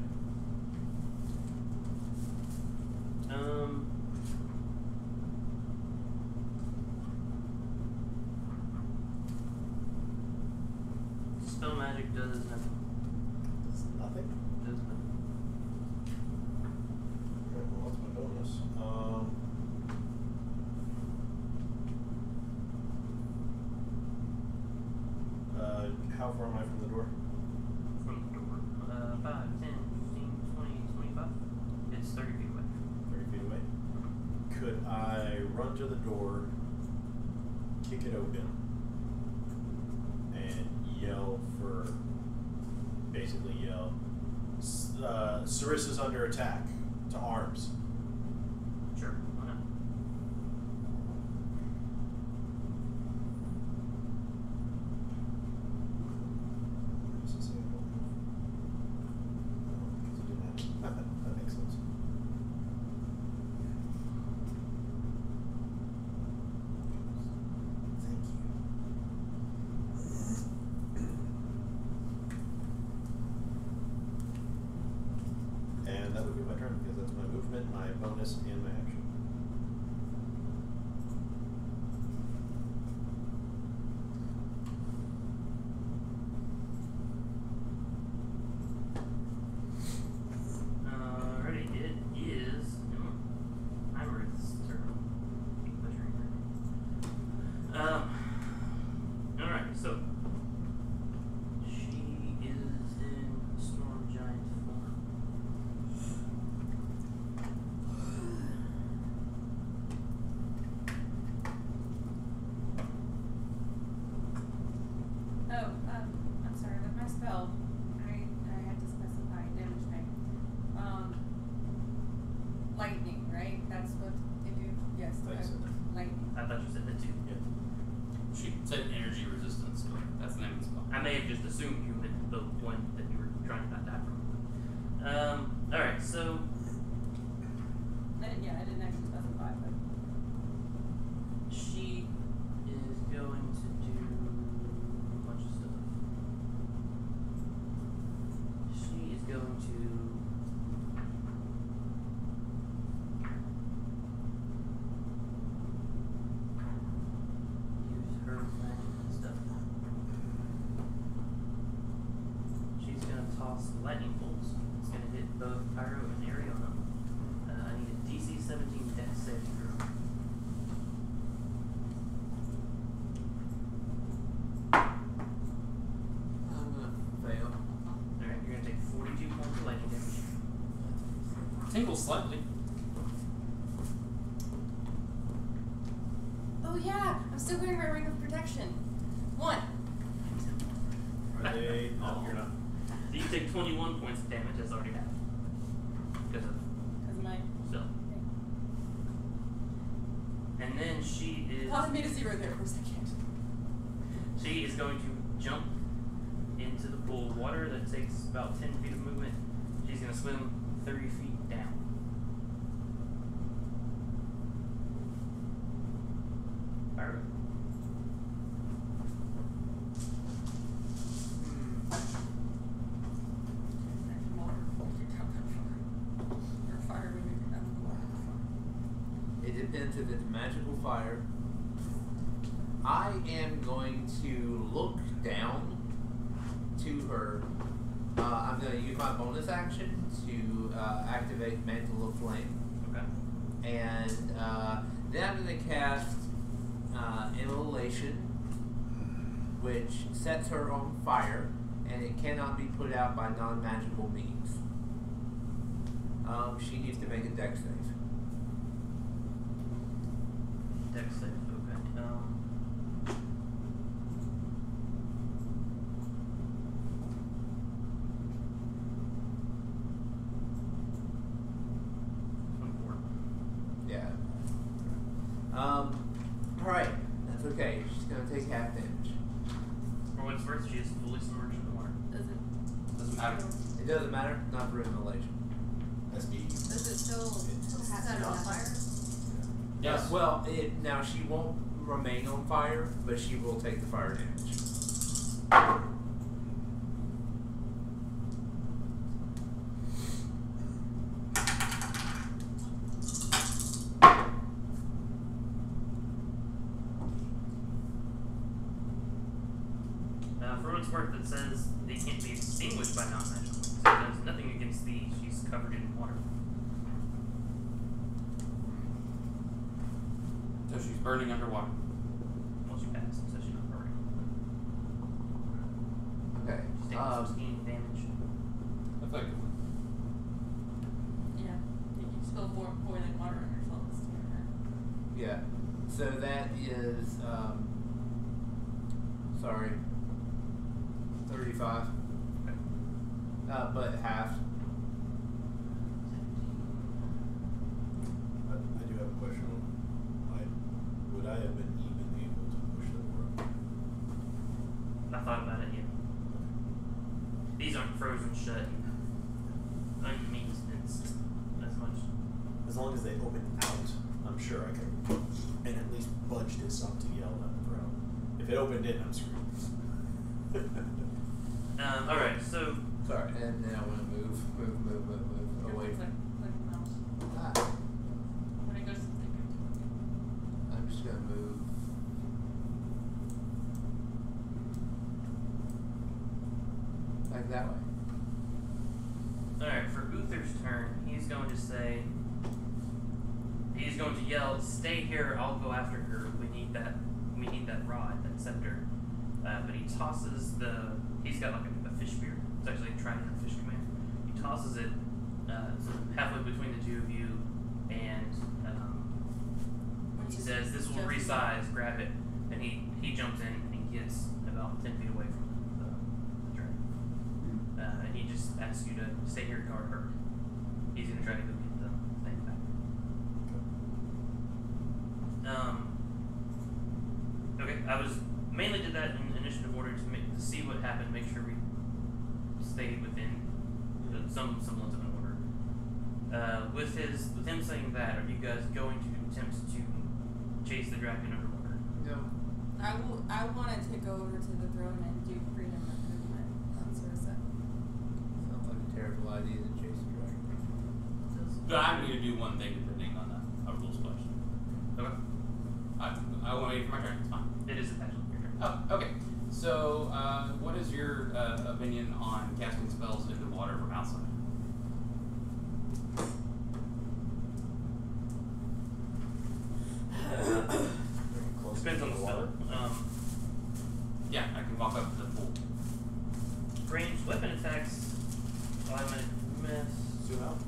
Spell magic does nothing. That's nothing? Does nothing. Alright, well, what's my bonus? How far am I from the door? From the door. 5, 10, 15, 20, 25. It's 30 feet away. 30 feet away. Could I run to the door, kick it open, and yell for, basically yell, Sarissa's under attack, to arms. Sure, why not? Does it say I don't have? No, because it didn't have. That makes sense. Thank you. And that would be my turn because that's my movement, my bonus, and my action. Alrighty, it is Iris' turn. Keep measuring her. Alright, so she is in storm giant form. Oh, I'm sorry, with my spell, I had to specify damage type. Lightning, right? That's what they do? Yes. I thought you said that. Lightning. I thought you said that too. Yeah. She said energy resistance, but that's the name of the spell. I may have just assumed you meant the one that you were trying to not die from. Alright, so I didn't actually specify, but she is going to do a bunch of stuff. She is going to use her magic and stuff. She's gonna toss lightning bolts. It's gonna hit both Pyro and Ariana. I need a DC 17 dex saving throw. I'm gonna fail. Alright, you're gonna take 42 points of lightning damage. Tingles slightly. oh yeah, I'm still wearing my ring of protection. 1. Are they? No, you're not. So you take 21 points of damage, that's already happened. Because of Because of my so. And then she is Pause made a 0 there for a second. she is going to jump into the pool of water that takes about 10 feet of movement. She's gonna swim 30 feet down. Pyro. Water won't get down that far. Or fire when you get down the water. It depends if it's magical fire. I am going to look down to her. I'm No, use my bonus action to activate Mantle of Flame. Okay. And then I'm going to cast Immolation, which sets her on fire, and it cannot be put out by non-magical means. She needs to make a dex save. Dex save. Okay. 24. Yeah. Alright. That's okay. She's going to take half damage. For what it's worth, she is fully submerged in the water. Doesn't matter. It doesn't matter. Not for Immolation. That's me. Does it still set it on fire? Yes. Well, now she won't remain on fire, but she will take the fire damage. For what it's worth, it says they can't be extinguished by non-magical. So there's nothing against these. She's covered in water. So she's burning underwater. Well, she passed, so she's not burning. Okay. She's taking some steam damage. Effectively. Yeah. You can spill boiling water on yourself. It's doing that. Yeah. So that is, sorry, 35. Okay. But half. I do have a question. Would I have been even able to push them over? I thought about it, yeah. These aren't frozen shut. Unmaintenanced as much. As long as they open out, I'm sure I could, and at least budge this up to yell at the crowd. If it opened in, I'm screwed. Alright, so Sorry. And then I want to move away Click, from. click the mouse. Ah, When it goes to the I'm just gonna move. Like that way. alright, for Uther's turn, he's going to say he's going to yell, "Stay here, I'll go after her. We need that rod, that scepter." But he tosses he's got like a fish spear. It's actually a trident of fish command. He tosses it sort of halfway between the two of you, and he says, "This will resize, grab it." And he jumps in and he gets about 10 feet away from the dragon. And he just asks you to stay here and guard her. He's gonna try to go get the thing back. Okay, I was mainly did that in initiative order to see what happened, make sure we stayed within some semblance of an order. With him saying that, are you guys going to attempt to chase the dragon underwater? No. I wanted to go over to the throne and do freedom of movement on Sarissa. Sounds like a terrible idea to chase a dragon. But I'm going to do one thing depending on a rules question. Okay. I won't wait for my turn. It's fine. It is actually your turn. Oh, okay. So, what is your opinion on casting spells into water from outside? Depends on the spell. Yeah, I can walk up to the pool. Ranged weapon attacks, 5-minute miss, Zoom out.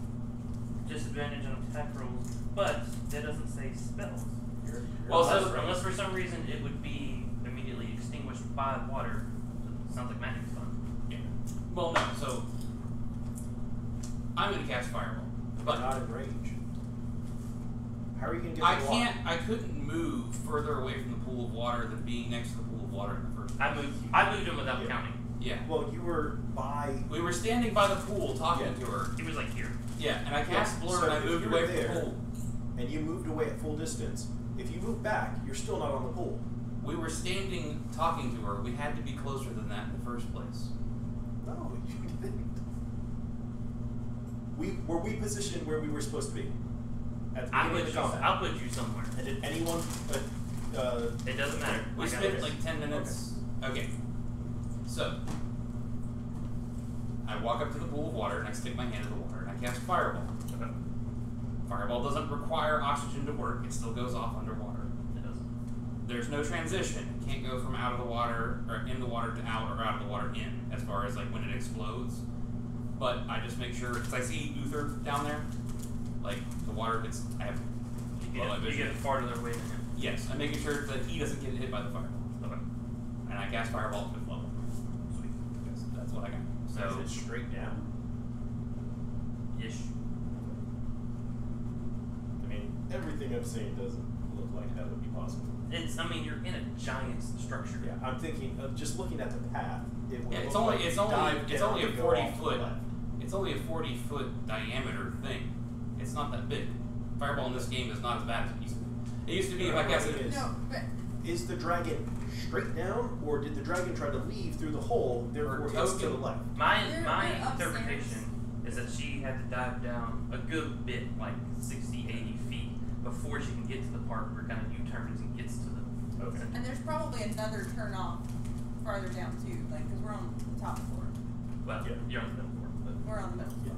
disadvantage on attack rolls, but that doesn't say spells. Well, Unless for some reason it would be immediately extinguished by water. Sounds like magic's fun. Yeah. Well, no. So I'm going to cast fireball, but not in range. How are you going to get I to the water? can't. I couldn't move further away from the pool of water than being next to the pool of water in the first place. I moved him without Yeah. counting. Yeah. Well, you were by. We were standing by the pool talking Yeah. to her. He was like here. Yeah, and I cast blur So and I if moved you away were from the there- pool. And you moved away at full distance. If you move back, you're still not on the pool. We were standing talking to her. We had to be closer than that in the first place. No, you didn't. Were we positioned where we were supposed to be? At the beginning of the combat. I'll put you somewhere. And did anyone? It doesn't matter. We Like spent like 10 minutes. Okay. So I walk up to the pool of water and I stick my hand in the water and I cast Fireball. Okay. Fireball doesn't require oxygen to work, it still goes off underwater. It doesn't. There's no transition. It can't go from out of the water, or in the water to out, or out of the water in, as far as like when it explodes. But I just make sure, because I see Uther down there, like the water gets, I have You get farther away than him. Yes, I'm making sure that he doesn't get hit by the fireball. Okay. And I cast Fireball at 5th level. Sweet. Because that's what I got. So, Is it straight down? Ish. I mean, everything I'm saying doesn't look like that would be possible. I mean, you're in a giant structure. Yeah, I'm thinking of just looking at the path. It would yeah, it's look only like it's you only dive it's down only a and go 40 off to the foot. left. It's only a 40-foot diameter thing. It's not that big. Fireball in this game is not as bad as it used to be. It used to be if I cast it. Is- No, but Is the dragon straight down, or did the dragon try to leave through the hole, therefore it's to the token. left? My They're upstairs. interpretation is that she had to dive down a good bit, like 60, 80 feet, before she can get to the part where it kind of U-turns and gets to the. Okay. And there's probably another turn off farther down too, like because we're on the top floor. Well, Yeah. you're on the middle floor, but We're on the middle floor.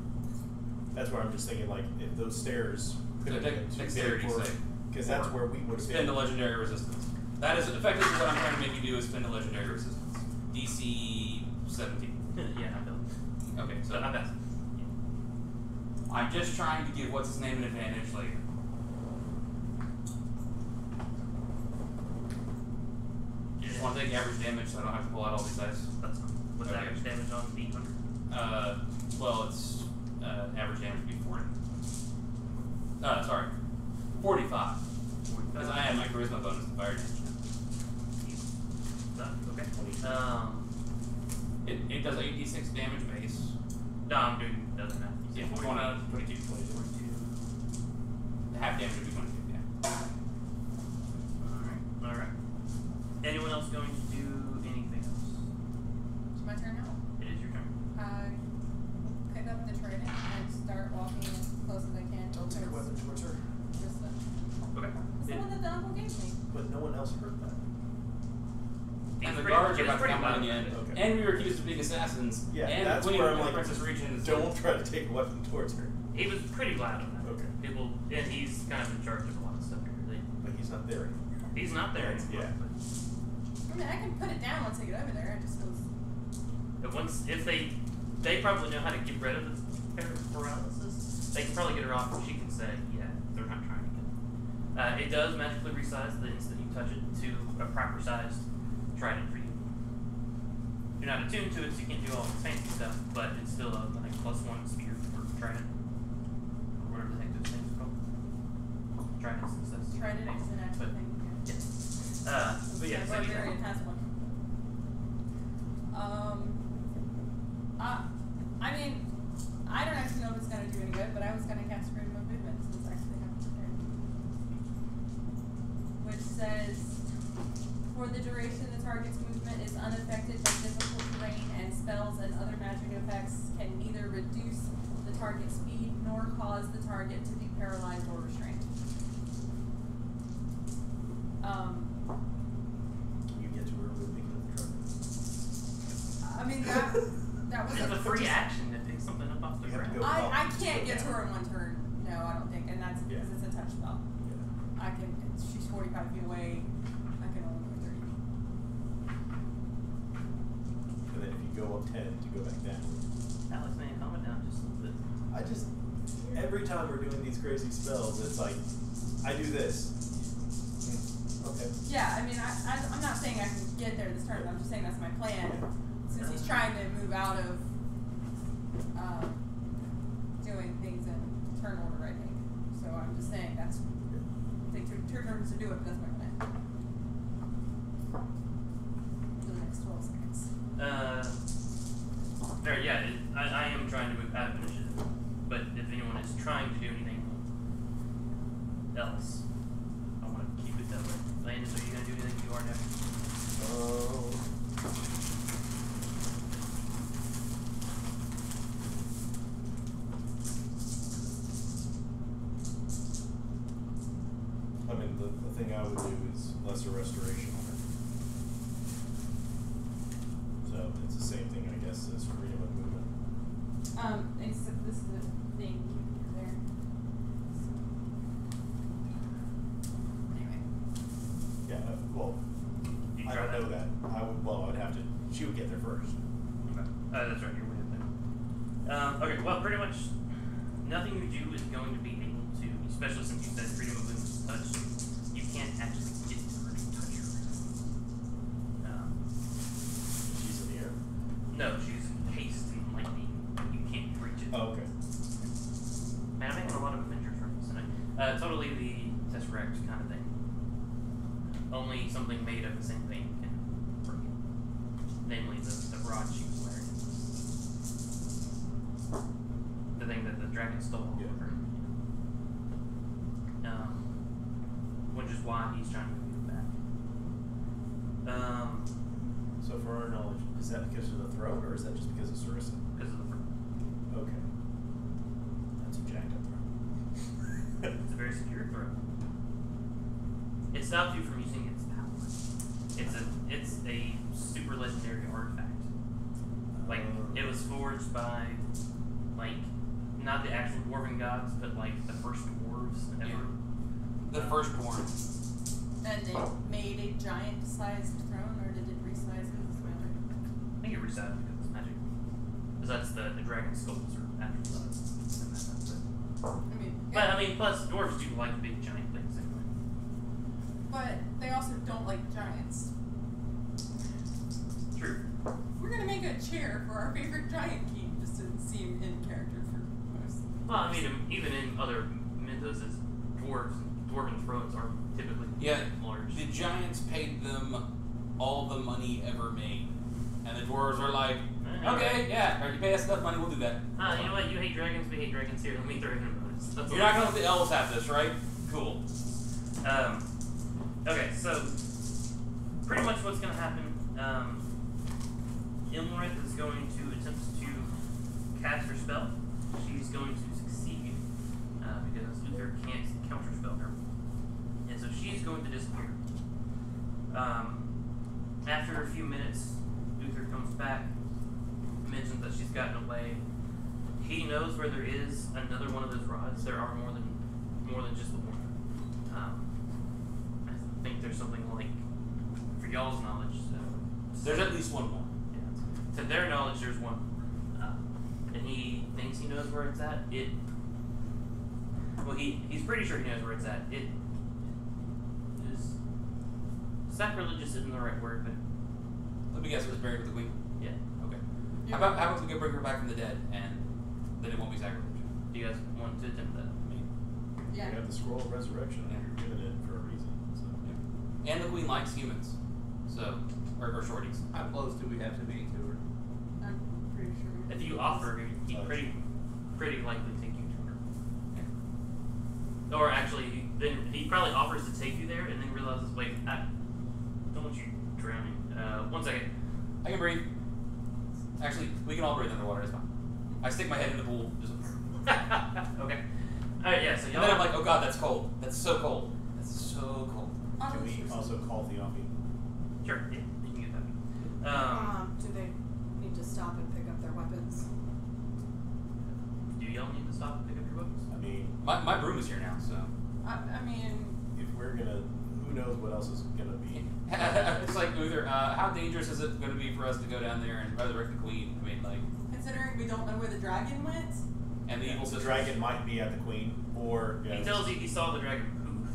That's where I'm just thinking, like, if those stairs So dexterity save. because that's where we would have Spend been. a legendary resistance. That is effectively what I'm trying to make you do is spend a legendary resistance. DC 17. yeah, I know. Okay, So so I'm passing. I'm just trying to give what's his name an advantage later. You just want to take average damage so I don't have to pull out all these dice. That's fine. What's the Okay. average damage on 800? Well, it's average damage would be 40. Sorry, 45. Because I have my charisma bonus to fire damage. Okay. It does 8d6 damage base. No, I'm doing doesn't matter. You Yeah, said 22. 42. Half damage would be 22, yeah. Alright. Anyone else going to do anything else? It's my turn now. It is your turn. I pick up the trident and start walking as close as I can. Don't take a weapon towards her. Just the, Okay. it's the one that the uncle gave me. But no one else heard that. He's And the pretty- guards are he's about to pretty come loud in again. about it. Okay. And we were accused of being assassins. Yeah, and that's winning where I'm the like, Princess Region is don't try to take a weapon towards her. He was pretty loud on that. Okay. People, and he's kind of in charge of a lot of stuff here. But he's not there anymore. He's not there anymore. Yeah. I mean, I can put it down once I get over there. It just feels. But once, if they probably know how to get rid of the paralysis. They can probably get her off, and she can say, yeah, they're not trying to get it. It does magically resize the instant you touch it to a proper sized trident for you. You're not attuned to it, so you can't do all this fancy stuff, but it's still a like +1 spear for trident. Or whatever the heck those things are called. Tridents and stuff. Trident is an actual But- thing. Yeah. Yes. But yeah, My so you barbarian has one. I mean, I don't actually know if it's gonna do any good, but I was gonna cast freedom of movement since I actually have prepared. Which says, for the duration, the target's movement is unaffected by difficult terrain, and spells and other magic effects can neither reduce the target's speed nor cause the target to be paralyzed or restrained. Can you get to her with picking up the truck? I mean, that was It's a free action to pick something up off the You have to ground. go- I can't get to her in one turn. No, I don't think, and that's Yeah. because it's a touch spell. Yeah. I can. She's 45 feet away. I can only go 30. And then if you go up 10 to go back down. Alex, man, calm it down just a little bit. I just, every time we're doing these crazy spells, it's like, I do this. Okay. Yeah, I mean, I'm not saying I can get there this turn. But I'm just saying that's my plan. Since he's trying to move out of doing things in turn order, I think. So I'm just saying that's. Take two turns to do it, but that's my plan. For the next 12 seconds. There, yeah, I am trying to move out of initiative. But if anyone is trying to do anything else, I want to keep it that way. Landis, are you going to do anything you are now? I mean, the thing I would do is lesser restoration on her. So it's the same thing, I guess, as freedom of movement. Okay. That's right, you're way up there. Okay, well, pretty much nothing you do is going to be able to, especially since you said freedom of movement is touch, you can't actually get to her to touch her. She's in the air. No, she's haste and lightning. You can't reach it. Oh, okay. Man, I'm making a lot of Avengers references tonight. Totally the Tesseract kind of thing. Only something made of the same thing can break it. Namely, the rod she was wearing. The thing that the dragon stole off of her. Which is why he's trying to move it back. So for our knowledge, is that because of the throne, or is that just because of Sarissa? Because of the Okay. That's a jacked up throne. It's a very secure throw. It stops you from using its power. It's a super legendary artifact. Like it was forged by not the actual dwarven gods, but the first dwarves ever. Yeah. The firstborn. And it made a giant-sized throne, or did it resize it? Does it matter? I think it resized because it's magic. Because that's the dragon skulls are actual gods. But plus dwarves do like big giant things anyway. But they also don't like giants. True. We're gonna make a chair for our favorite giant king, just to seem in character for most. Well, even in other mythos, dwarven thrones are typically large. The giants paid them all the money ever made, and the dwarves are like, okay, yeah, you pay us enough money, we'll do that. You know what? You hate dragons, we hate dragons. Here, let me throw in a bonus. You're not gonna let the elves have this, right? Cool. Okay, so pretty much what's going to happen, Ilmarith is going to attempt to cast her spell. She's going to succeed because Uther can't counterspell her. And so she's going to disappear. After a few minutes, Uther comes back, mentions that she's gotten away. He knows where there is another one of those rods. There are more than just the one. I think there's something like, for y'all's knowledge, There's at least one more. yeah, to their knowledge, there's one. And he thinks he knows where it's at. He's pretty sure he knows where it's at. It is sacrilegious isn't the right word, but Let me guess, it was buried with the queen. yeah. Okay. Yeah. How about we go bring her back from the dead, and then it won't be sacrilege. Do you guys want to attempt that? Yeah. You have the scroll of resurrection, and you're given it for a reason. So. And the queen likes humans, so or shorties. How close do we have to be to her? I'm pretty sure. If you offer, he'd pretty likely take you to her. Or actually, then he probably offers to take you there, and then realizes, wait, I don't want you drowning. 1 second. I can breathe. Actually, we can all breathe underwater. It's fine. I stick my head in the pool. Just Okay. Alright, yeah. So and y'all. then I'm like, oh god, that's cold. That's so cold. That's so cold. Can we also call Theophany? Sure. Yeah, you can get that. Do they need to stop and pick up their weapons? Do y'all need to stop and pick up your weapons? I mean, My broom is here now, so. I mean, if we're gonna, who knows what else is gonna be? It's like Uther, how dangerous is it going to be for us to go down there and resurrect the queen? I mean, like, considering we don't know where the dragon went. and the evil The sisters. dragon might be at the queen, or He tells you he saw the dragon poof.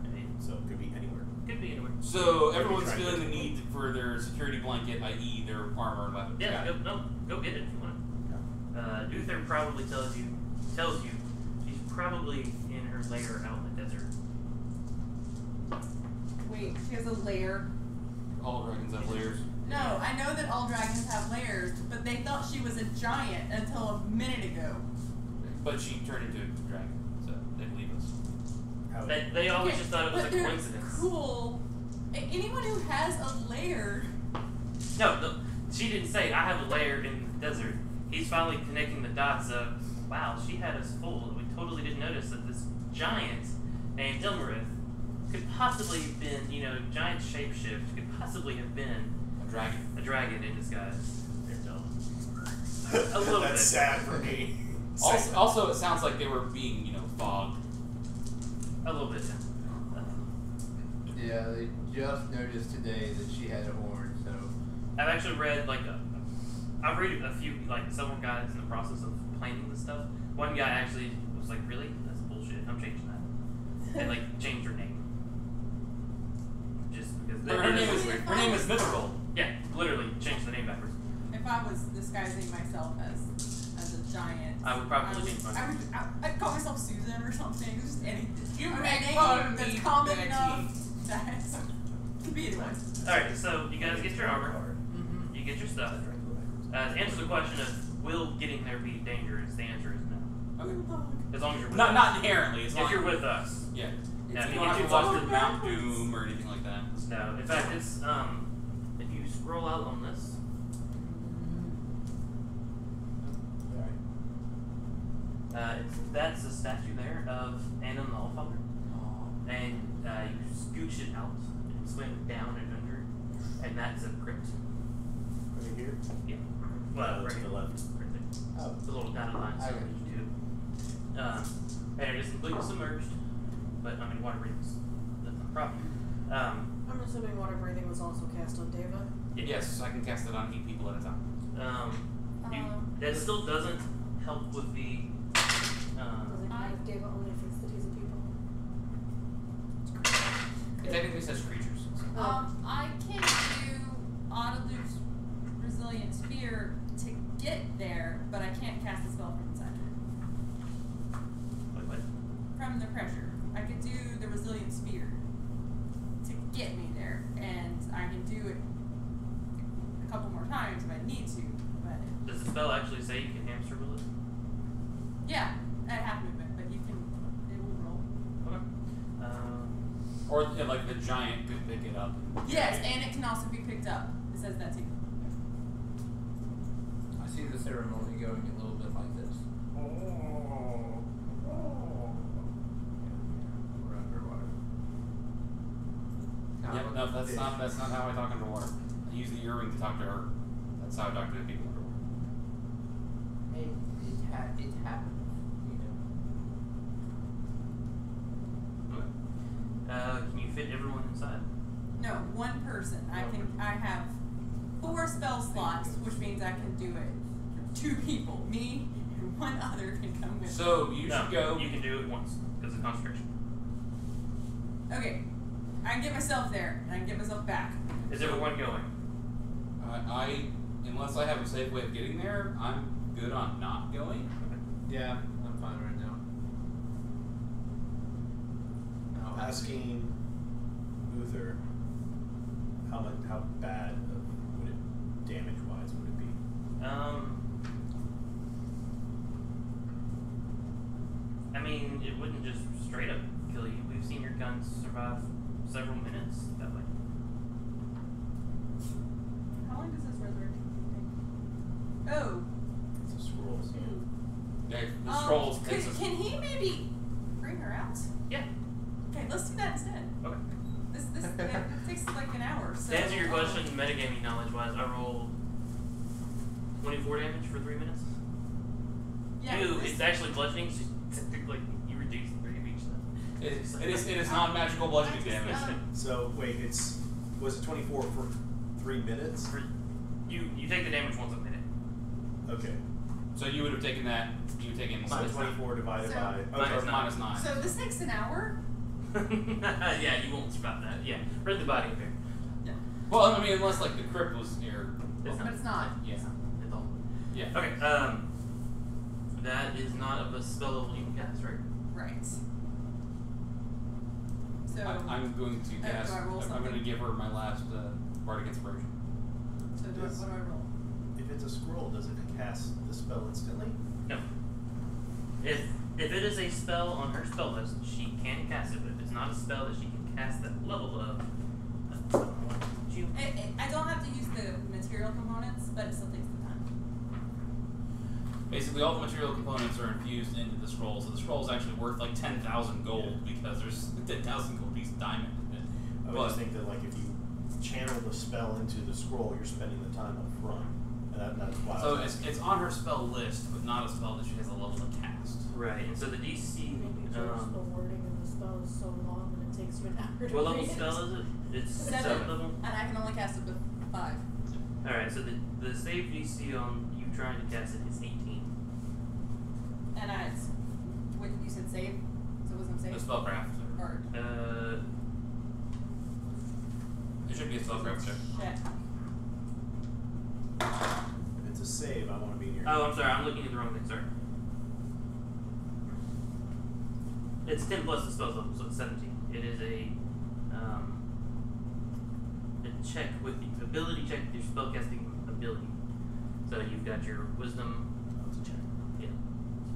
I mean, so it could be anywhere. could be anywhere. So everyone's trying to feeling the get to need for their security blanket, i.e., their armor and weapons. Yeah, Got it. go get it if you want it. Uther probably tells you she's probably in her lair out in the desert. Wait, she has a lair. All dragons have layers. No, I know that all dragons have lairs, but they thought she was a giant until a minute ago. But she turned into a dragon, so they believe us. How They always just thought it was but a they're coincidence. Cool. Anyone who has a lair. No, she didn't say I have a lair in the desert. He's finally connecting the dots of, wow, she had us fooled. We totally didn't notice that this giant named Ilmarith could possibly have been, giant shapeshift, could possibly have been A dragon in disguise. They're dumb. A little That's bit. sad for me. Also, it sounds like they were being, fogged. A little bit, Yeah, they just noticed today that she had a horn, so. I've actually read I've read a few several guys in the process of planning this stuff. One guy actually was like, "Really? That's bullshit. I'm changing that," and changed her name. Just because Her name is Mithril. Yeah, literally changed the name backwards. If I was disguising myself as a giant, I would probably change my name. I'd call myself Susan or something. Just anything. You Or a make name fun of that's me, common Betty. enough. That could be anyone. All right, so you guys get your armor, Mm-hmm. you get your stuff. To answer the question of will getting there be dangerous, the answer is no. Okay. As long as you're with Not us. not inherently. As long If you're with us. yeah. Yeah, You if don't have you to walk watch through the Mount Doom or anything like that. No. In fact, it's if you scroll out on this, that's a statue there of Anna the Allfather, and you scooch it out and swim down and under, and that's a crypt. Right here? Yeah. Well, right to the here. left. Right there. Oh. The little dotted line. So Okay. you do. And it is completely submerged, but I mean water breathing's that's not a problem. I'm assuming water breathing was also cast on Deva. Yes, I can cast it on 8 people at a time. That still doesn't help with the. Does it kind of Deva only if it's the T's of people? It technically says creatures. So. I can do Autolute's Resilient Sphere to get there, but I can't cast a spell from inside. Wait, what? From the pressure. I could do the Resilient Sphere to get me there, and I can do it a couple more times if I need to, but Does the spell actually say you can hamster wheel it? yeah, at half movement, but it will roll. Okay. Or like the giant could pick it up. Yes, and it can also be picked up. It says that too. I see the ceremony going a little bit like this. We're underwater. Yep, no, that's not how I talk underwater. I use the earring to talk to her. That's how I talk to people underwater. It happens, you know. Okay. Can you fit everyone inside? No, one person. I have 4 spell slots, which means I can do it for 2 people. Me and one other can come with So you No, should go. You can do it once because of concentration. me. Okay. I can get myself there, and I can get myself back. Is everyone going? Unless I have a safe way of getting there, I'm good on not going. Yeah, I'm fine right now. Asking Uther, how bad would it, damage wise, would it be? I mean, it wouldn't just straight up kill you. We've seen your guns survive several minutes that way. How long does this resurrection take? Oh. It's a scroll, so Yeah, the scrolls takes us. Can he maybe bring her out? Yeah. Okay, let's do that instead. Okay. This it takes like an hour. So To answer your question, metagaming knowledge wise, I rolled 24 damage for 3 minutes. Yeah. It's actually bludgeoning, so technically you reduce 3 of each stuff. It is not magical bludgeoning damage. So wait, was it 24 for 3 minutes? You take the damage once a minute. Okay. So you would have taken that. You would have taken So 24 divided So- by minus nine. minus 9. So this takes an hour. Yeah, you won't survive that. Yeah, read the body here. Well, I mean, unless like the crypt was here. It's But it's not. Yeah. It's all. Yeah. Okay. That is not of a spell level you can cast, right? Right. So I'm going to do cast. I roll I'm going to something? give her my last bardic inspiration. what do I roll? If it's a scroll, does it cast the spell instantly? No. If it is a spell on her spell list, she can cast it. But if it's not a spell that she can cast that level of, I don't have to use the material components, but it still takes the time. Basically, all the material components are infused into the scroll, so the scroll is actually worth like 10,000 gold because there's 10,000 gold piece of diamond in it. I would just think that like if you channel the spell into the scroll, you're spending the time up front, and that's why. I So was asking. it's on her spell list, but not a spell that she has a level to cast. right. And so the DC. Maybe just the wording of the spell is so long that it takes you an hour to What level read it. spell is it? It's 7. 7 level. And I can only cast up to 5. Alright, so the save DC on you trying to cast it is 18. And it's what you said save? So it wasn't The save? spellcraft. Or It should be a spellcraft check. check. If it's a save, I want to be near. Oh, I'm sorry, I'm looking at the wrong thing, sorry. It's 10 plus the spell level, so it's 17. It is a check with the ability check with your spellcasting ability. So you've got your wisdom. Oh, it's a check. Yeah,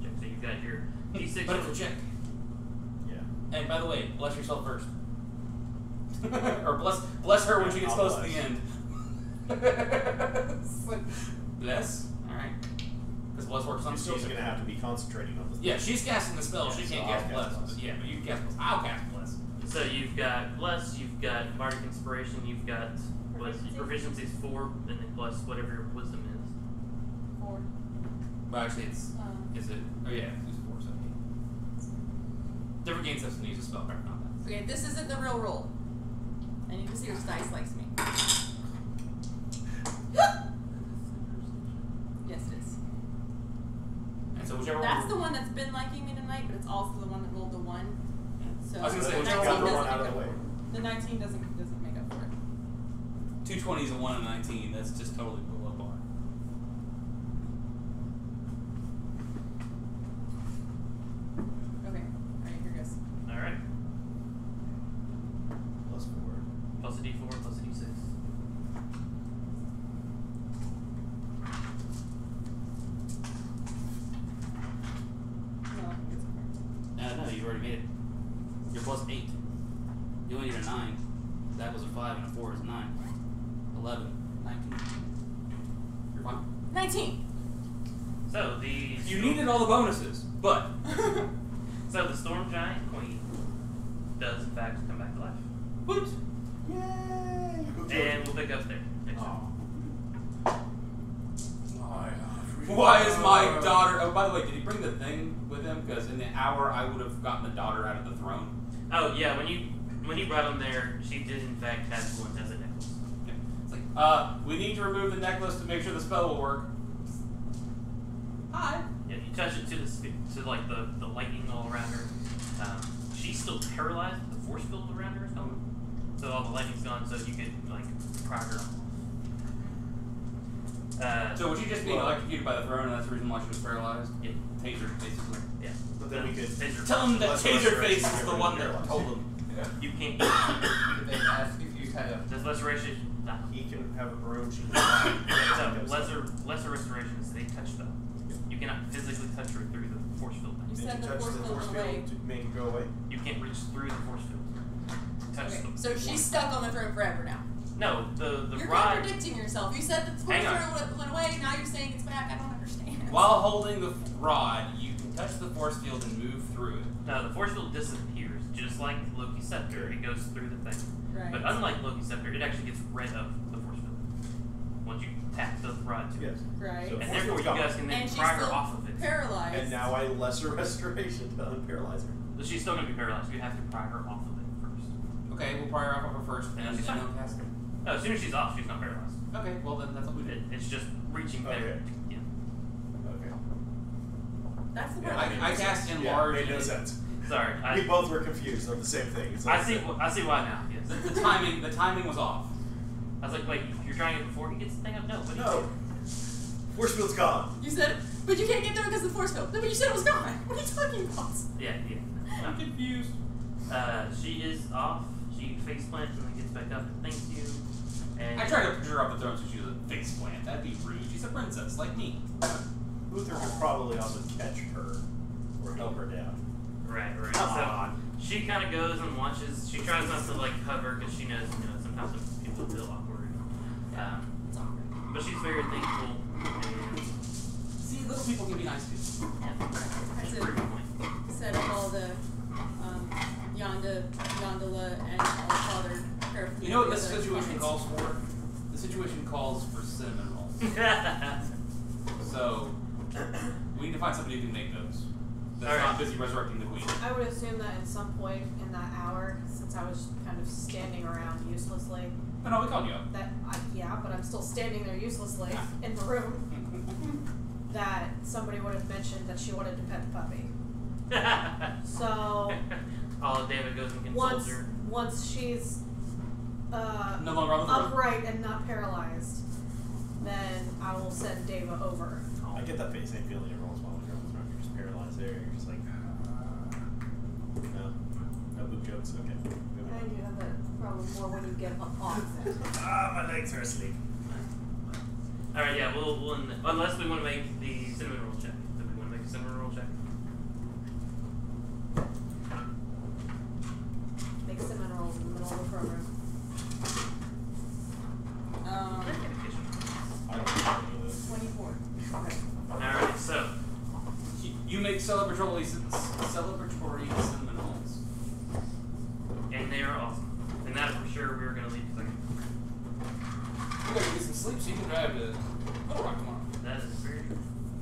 it's a check. So you've got your D6. But it's a check. Yeah. Hey, by the way, bless yourself first. Or bless her when she gets I'll close bless. to the end. Bless? Alright. Because bless works on You're still Caesar. going to have to be concentrating on this. Yeah, she's casting the spell. Yeah, She so can't I'll cast cast bless. bless. But yeah, but you can cast bless. I'll cast bless. So you've got bless, you've got bardic inspiration, you've got proficiency is 4, and then plus whatever your wisdom is. 4. Well, actually, it's. Is it? Oh, yeah, it's 4, so 8. Different game system needs a spellcraft, not that. Okay, this isn't the real roll. I need to see which dice likes me. Yes, it is. And so whichever That's one. the one that's been liking me tonight, but it's also the one that rolled the 1. So I was gonna say, the whichever 19 one got the doesn't one out of make the up- way. The 19 doesn't make up for it. 220 is a 1 and 19. That's just totally below bar. Okay, alright, here goes. Alright. Plus 4. Plus a d4, plus a d6. No, it's okay. No, you already made it. You're plus 8. You only need a 9. That was a 5 and a 4 is a 9. 11. 19. You're fine. 19! So the You needed all the bonuses, but. So the storm giant queen does in fact come back to life. Woot! Yay! And we'll pick up there next time. Why is my daughter. Oh, by the way, did he bring the thing with him? Because in the hour I would have gotten the daughter out of the throne. Oh yeah, when you brought him there, she did in fact have one as a necklace. Okay. It's like, we need to remove the necklace to make sure the spell will work. Hi. Yeah, you touch it to like the lightning all around her. She's still paralyzed. The force field around her is gone. So all the lightning's gone. So you could like pry her off. So was she just being electrocuted by the throne, and that's the reason why she was paralyzed? Yeah. Taser, basically. Yeah. But then we could Taser. Tell him that Less Taserface restoration, is the get one rid of that paralyzed. told him. You can't. Did they ask if you had a Does lesser restoration? Nah. He can have a broom. She can So lesser restoration is a touch spell. You cannot physically touch her through the force field. You Did said you the touch force the field force went away. field to make it go away? You can't reach through the force field. Touch Okay, the so she's stuck on the throne forever now. No, the You're rod. contradicting yourself. You said the force Hang on. field went away, now you're saying it's back. I don't understand. While holding the rod, you can touch the force field and move through it. No, the force field disappears, just like Loki's scepter. It goes through the thing. Right. But unlike Loki's scepter, it actually gets rid of the force field once you tap the rod to Yes. it. Right. So- And Force therefore, you field's guys can then And she's pry her still off of it. paralyzed. And now I lesser restoration to unparalyze her. But she's still going to be paralyzed. You have to pry her off of it first. Okay, we'll pry her off of her first, and Yeah, then she's then fine. we'll cast her. No, as soon as she's off, she's not paralyzed. Okay, well then that's what we did. It's just reaching there. Okay. Yeah. Okay. That's the Yeah, part. I cast Yeah, enlarge. made no and- sense. Sorry, We both were confused on the same thing. It's I like- see why now. Yes. The timing was off. I was like, wait, you're trying it before he gets the thing up? No, what do you No. do? Force field's gone. You said, but you can't get through because of the force field. No, but you said it was gone. What are you talking about? Yeah. I'm confused. She is off. She face plants and then gets back up and thanks you. And I tried to push her off the throne so she was a face plant. That'd be rude. She's a princess, like me. Luther could probably also catch her or help her down. Right. Come So on. she kind of goes and watches. She tries not to like hover because she knows, sometimes people feel awkward. It's awkward. But she's very thankful. And See, little people can be nice too. yeah, that's a pretty good point. Set up all the Yondola, and all the other paraphernalia. You know what this that are situation fine. calls for? The situation calls for cinnamon rolls. So, we need to find somebody who can make those. That's Alright. not busy resurrecting the queen. I would assume that at some point in that hour, since I was kind of standing around uselessly, No, we called you up. that yeah, but I'm still standing there uselessly in the room. That somebody would have mentioned that she wanted to pet the puppy. So Oh, David goes and consoles her. once she's No longer on the floor. upright and not paralyzed, then I will send Deva over. I get that same feeling every once in a while when you're on the throne. You're just paralyzed there. You're just like, no book jokes. Okay. Moving I on. do have that problem more when you get off it. My legs are asleep. Alright, yeah, we'll unless we want to make the cinnamon roll check. Do we want to make a cinnamon roll check? Make cinnamon rolls in the middle of the program. I don't know any of this. 24. Okay. Alright, so You make celebratory cinnamon rolls. and they are awesome. And that for sure we were gonna leave because You gotta get some sleep so you can drive to Little Rock tomorrow. that is very true.